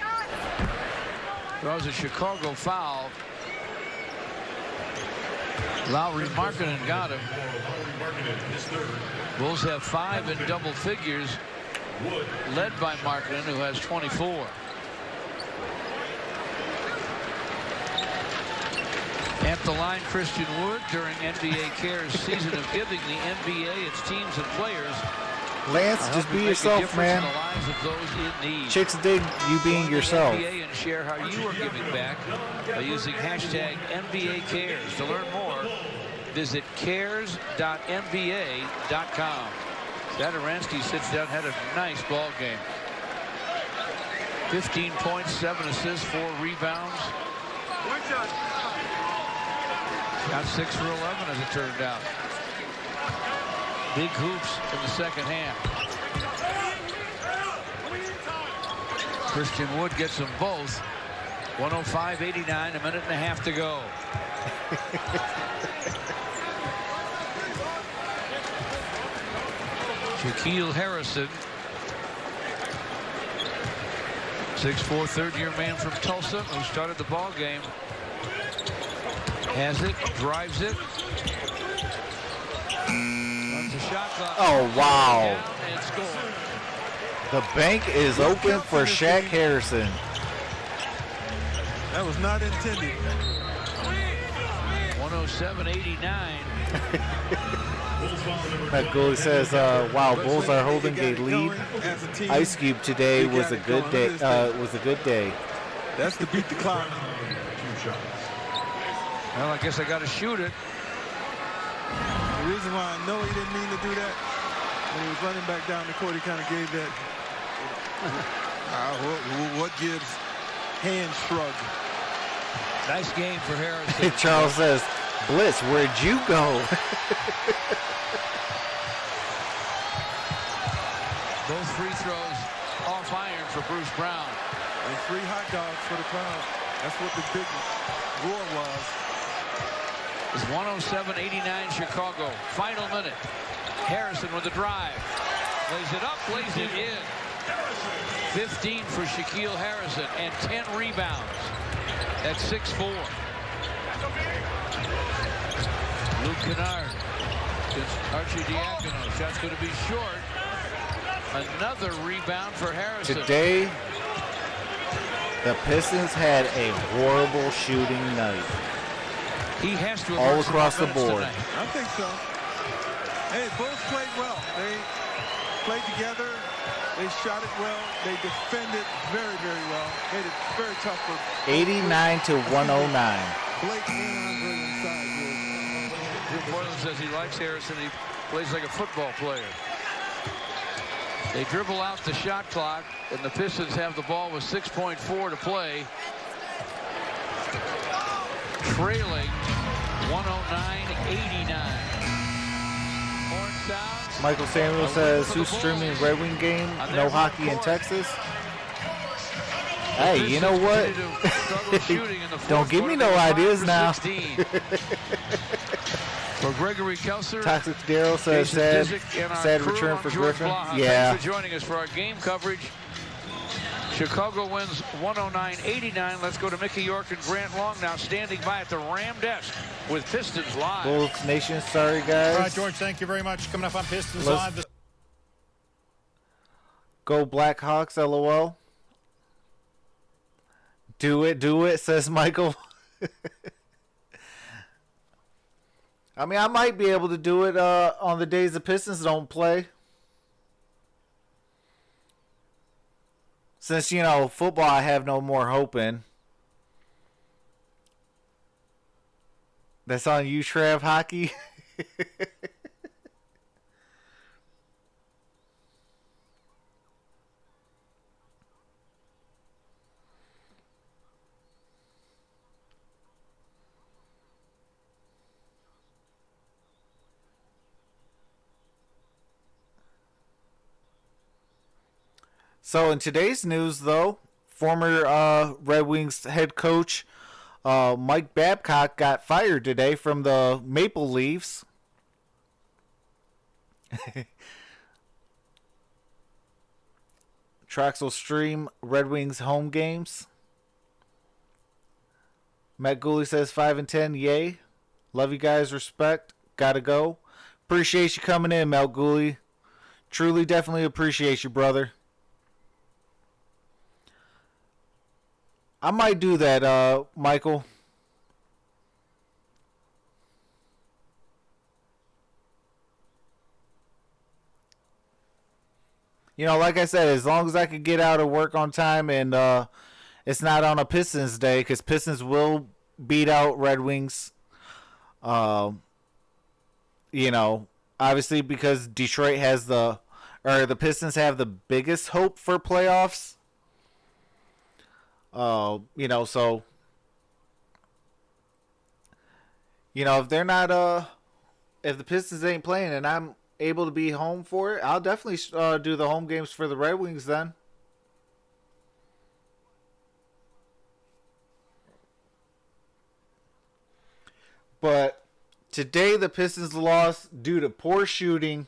draws a Chicago foul. Lowry Markkanen got him. Bulls have 5 in double figures, led by Markkanen, who has 24. At the line, Christian Wood during NBA Cares Season of Giving, the NBA, its teams and players. Lance, just be yourself, man. Chicks dig you being yourself. NBA and share how you are giving back by using hashtag NBA Cares. To learn more, visit cares.nba.com. Satoransky sits down, had a nice ball game. 15 points, 7 assists, 4 rebounds. Got 6 for 11 as it turned out. Big hoops in the second half. Christian Wood gets them both. 105-89, a minute and a half to go. Shaquille Harrison, 6'4", third-year man from Tulsa, who started the ball game. Has it, drives it. Oh, wow. The bank is open for Shaq Harrison. That was not intended. 107-89. That goalie says, wow, Bulls are holding a lead. Ice Cube today was a good day. That's to beat the clock. Well, I guess I got to shoot it. The reason why I know he didn't mean to do that, when he was running back down the court, he kind of gave that what gives hand shrug. Nice game for Harrison. Charles says, Blitz, where'd you go? Both free throws off iron for Bruce Brown. And 3 hot dogs for the crowd. That's what the big roar was. It's 107-89 Chicago. Final minute. Harrison with the drive. Lays it up, lays it in. 15 for Shaquille Harrison and 10 rebounds at 6'4". Luke Kennard against Archie Diacono. Shot's going to be short. Another rebound for Harrison. Today, the Pistons had a horrible shooting night. He has to all across the board. Tonight. I think so. Hey, both played well. They played together. They shot it well. They defended very, very well. Made it very tough for 89-109. Blake and Andre inside here. Jim Moylan says he likes Harrison. He plays like a football player. They dribble out the shot clock, and the Pistons have the ball with 6.4 to play. Trailing 109-89. Horn sounds. Michael Samuel says, who's streaming Red Wing game? No hockey in Texas. Hey, you know what? Don't give me no ideas now. For Gregory Kelser, Toxic Daryl says sad return for Griffin. Yeah. Thanks for joining us for our game coverage. Chicago wins 109-89. Let's go to Mickey York and Grant Long now standing by at the Ram desk with Pistons Live. Bulls Nation, sorry guys. All right, George, thank you very much. Coming up on Pistons Live. Go Blackhawks, LOL. Do it, says Michael. I mean, I might be able to do it on the days the Pistons don't play. Since, you know, football I have no more hope in. That's on you, Trav, hockey. So in today's news, though, former Red Wings head coach Mike Babcock got fired today from the Maple Leafs. Troxel stream Red Wings home games. Matt Gooley says 5 and 10, yay. Love you guys, respect. Gotta go. Appreciate you coming in, Matt Gooley. Truly, definitely appreciate you, brother. I might do that, Michael. You know, like I said, as long as I can get out of work on time and it's not on a Pistons day, because Pistons will beat out Red Wings. You know, obviously because Detroit has the Pistons have the biggest hope for playoffs. You know, so, you know, if they're not, if the Pistons ain't playing and I'm able to be home for it, I'll definitely do the home games for the Red Wings then. But today the Pistons lost due to poor shooting,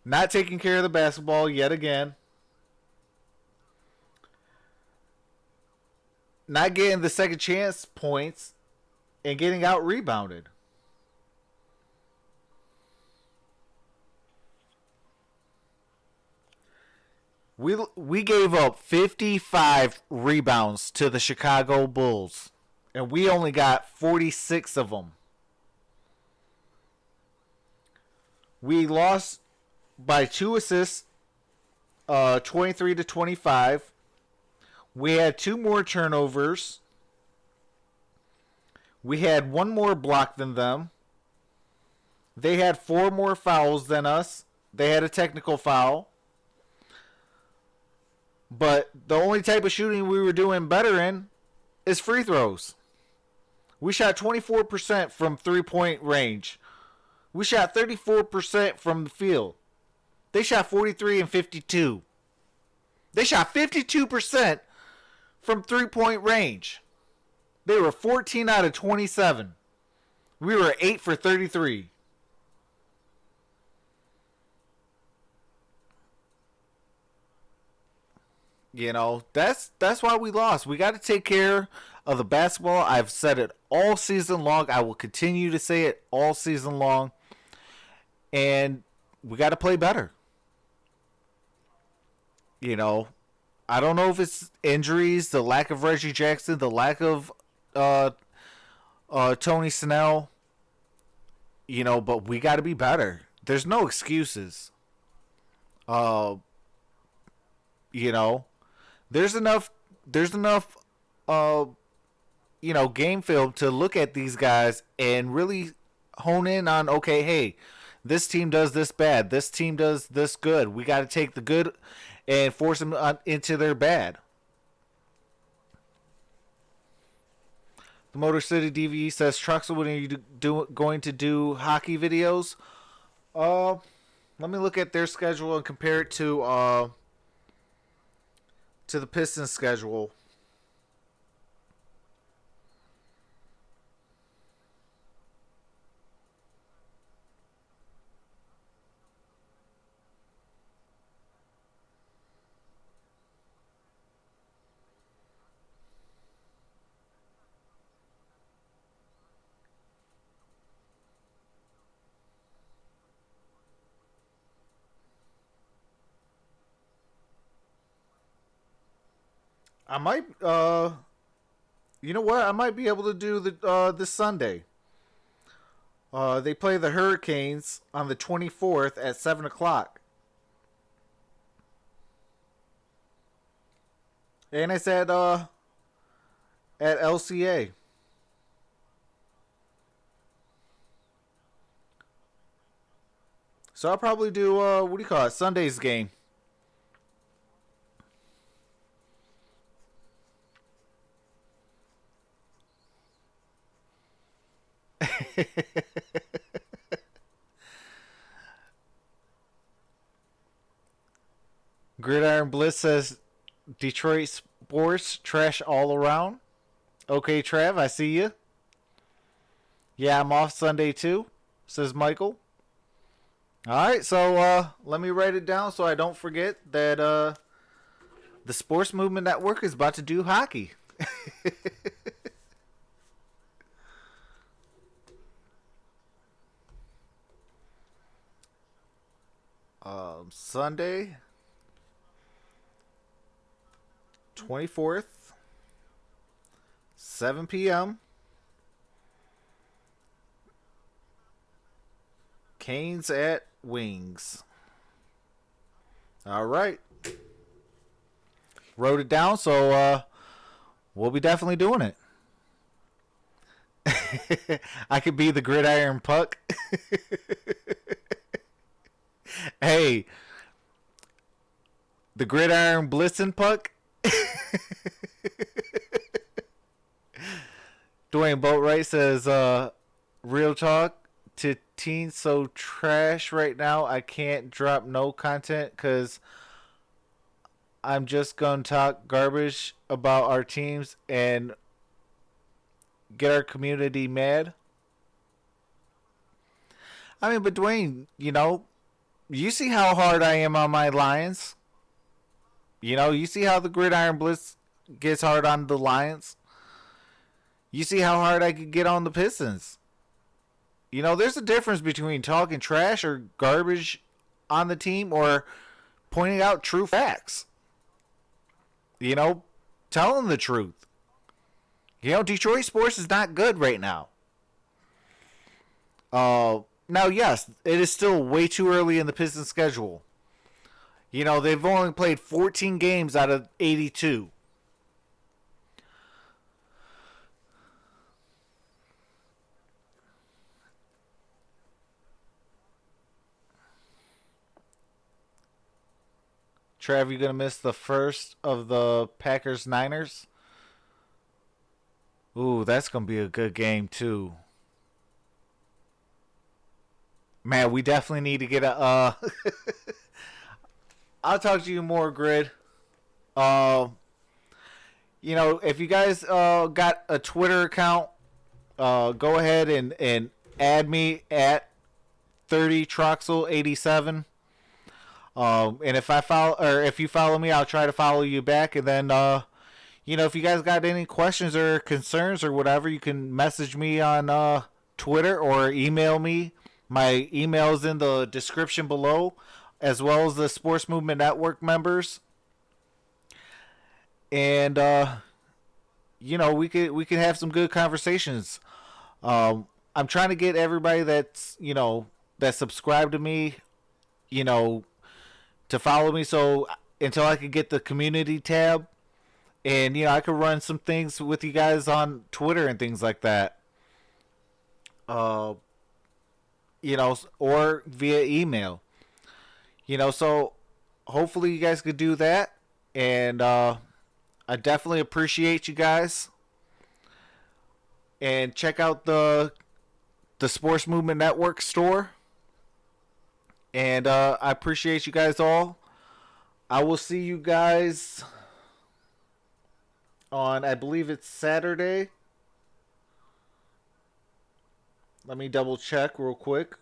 not taking care of the basketball yet again. Not getting the second chance points and getting out rebounded. We gave up 55 rebounds to the Chicago Bulls, and we only got 46 of them. We lost by 2 assists, 23-25. We had 2 more turnovers. We had 1 more block than them. They had 4 more fouls than us. They had a technical foul. But the only type of shooting we were doing better in is free throws. We shot 24% from three-point range. We shot 34% from the field. They shot 43 and 52. They shot 52% from three-point range. They were 14 out of 27. We were 8 for 33. You know, that's why we lost. We got to take care of the basketball. I've said it all season long. I will continue to say it all season long. And we got to play better. You know, I don't know if it's injuries, the lack of Reggie Jackson, the lack of Tony Snell, you know, but we got to be better. There's no excuses. You know, there's enough, you know, game film to look at these guys and really hone in on, okay, hey, this team does this bad. This team does this good. We got to take the good and force them into their bad. The Motor City DVE says, Troxel, when are you going to do hockey videos? Let me look at their schedule and compare it to the Pistons schedule. I might, you know what? I might be able to do the this Sunday. They play the Hurricanes on the 24th at 7 o'clock. And it's at LCA. So I'll probably do, what do you call it? Sunday's game. Gridiron Blitz says Detroit sports trash all around. Okay, Trav, I see you. Yeah, I'm off Sunday too, says Michael. Alright, so let me write it down so I don't forget that the Sports Movement Network is about to do hockey. Sunday, 24th, 7 p.m. Canes at Wings. All right. Wrote it down, so we'll be definitely doing it. I could be the gridiron puck. Hey, the gridiron blitzing puck. Dwayne Boatwright says, real talk, to teens so trash right now, I can't drop no content because I'm just going to talk garbage about our teams and get our community mad. I mean, but Dwayne, you know, you see how hard I am on my Lions. You know, you see how the Gridiron Blitz gets hard on the Lions. You see how hard I could get on the Pistons. You know, there's a difference between talking trash or garbage on the team or pointing out true facts. You know, telling the truth. You know, Detroit sports is not good right now. Now, yes, it is still way too early in the Pistons schedule. You know, they've only played 14 games out of 82. Trav, you going to miss the first of the Packers-Niners? Ooh, that's going to be a good game, too. Man, we definitely need to get a... I'll talk to you more, Grid. You know, if you guys got a Twitter account, go ahead and add me at 30Troxel87. And if you follow me, I'll try to follow you back. And then, you know, if you guys got any questions or concerns or whatever, you can message me on Twitter or email me. My email is in the description below, as well as the Sports Movement Network members. And you know, we could have some good conversations. I'm trying to get everybody that's, you know, that subscribed to me, you know, to follow me, so until I could get the community tab, and you know, I could run some things with you guys on Twitter and things like that. or via email. So hopefully you guys could do that. And I definitely appreciate you guys. And check out the Sports Movement Network store. And I appreciate you guys all. I will see you guys on, I believe it's Saturday. Let me double check real quick.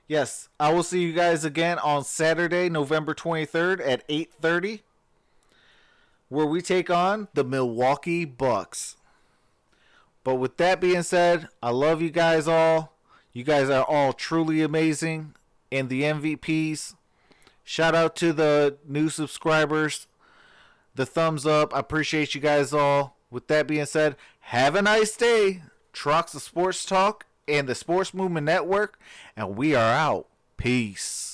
Yes, I will see you guys again on Saturday, November 23rd at 8:30, where we take on the Milwaukee Bucks. But with that being said, I love you guys all. You guys are all truly amazing and the MVPs. Shout out to the new subscribers. The thumbs up. I appreciate you guys all. With that being said, have a nice day. Troxel Sports Talk and the Sports Movement Network. And we are out. Peace.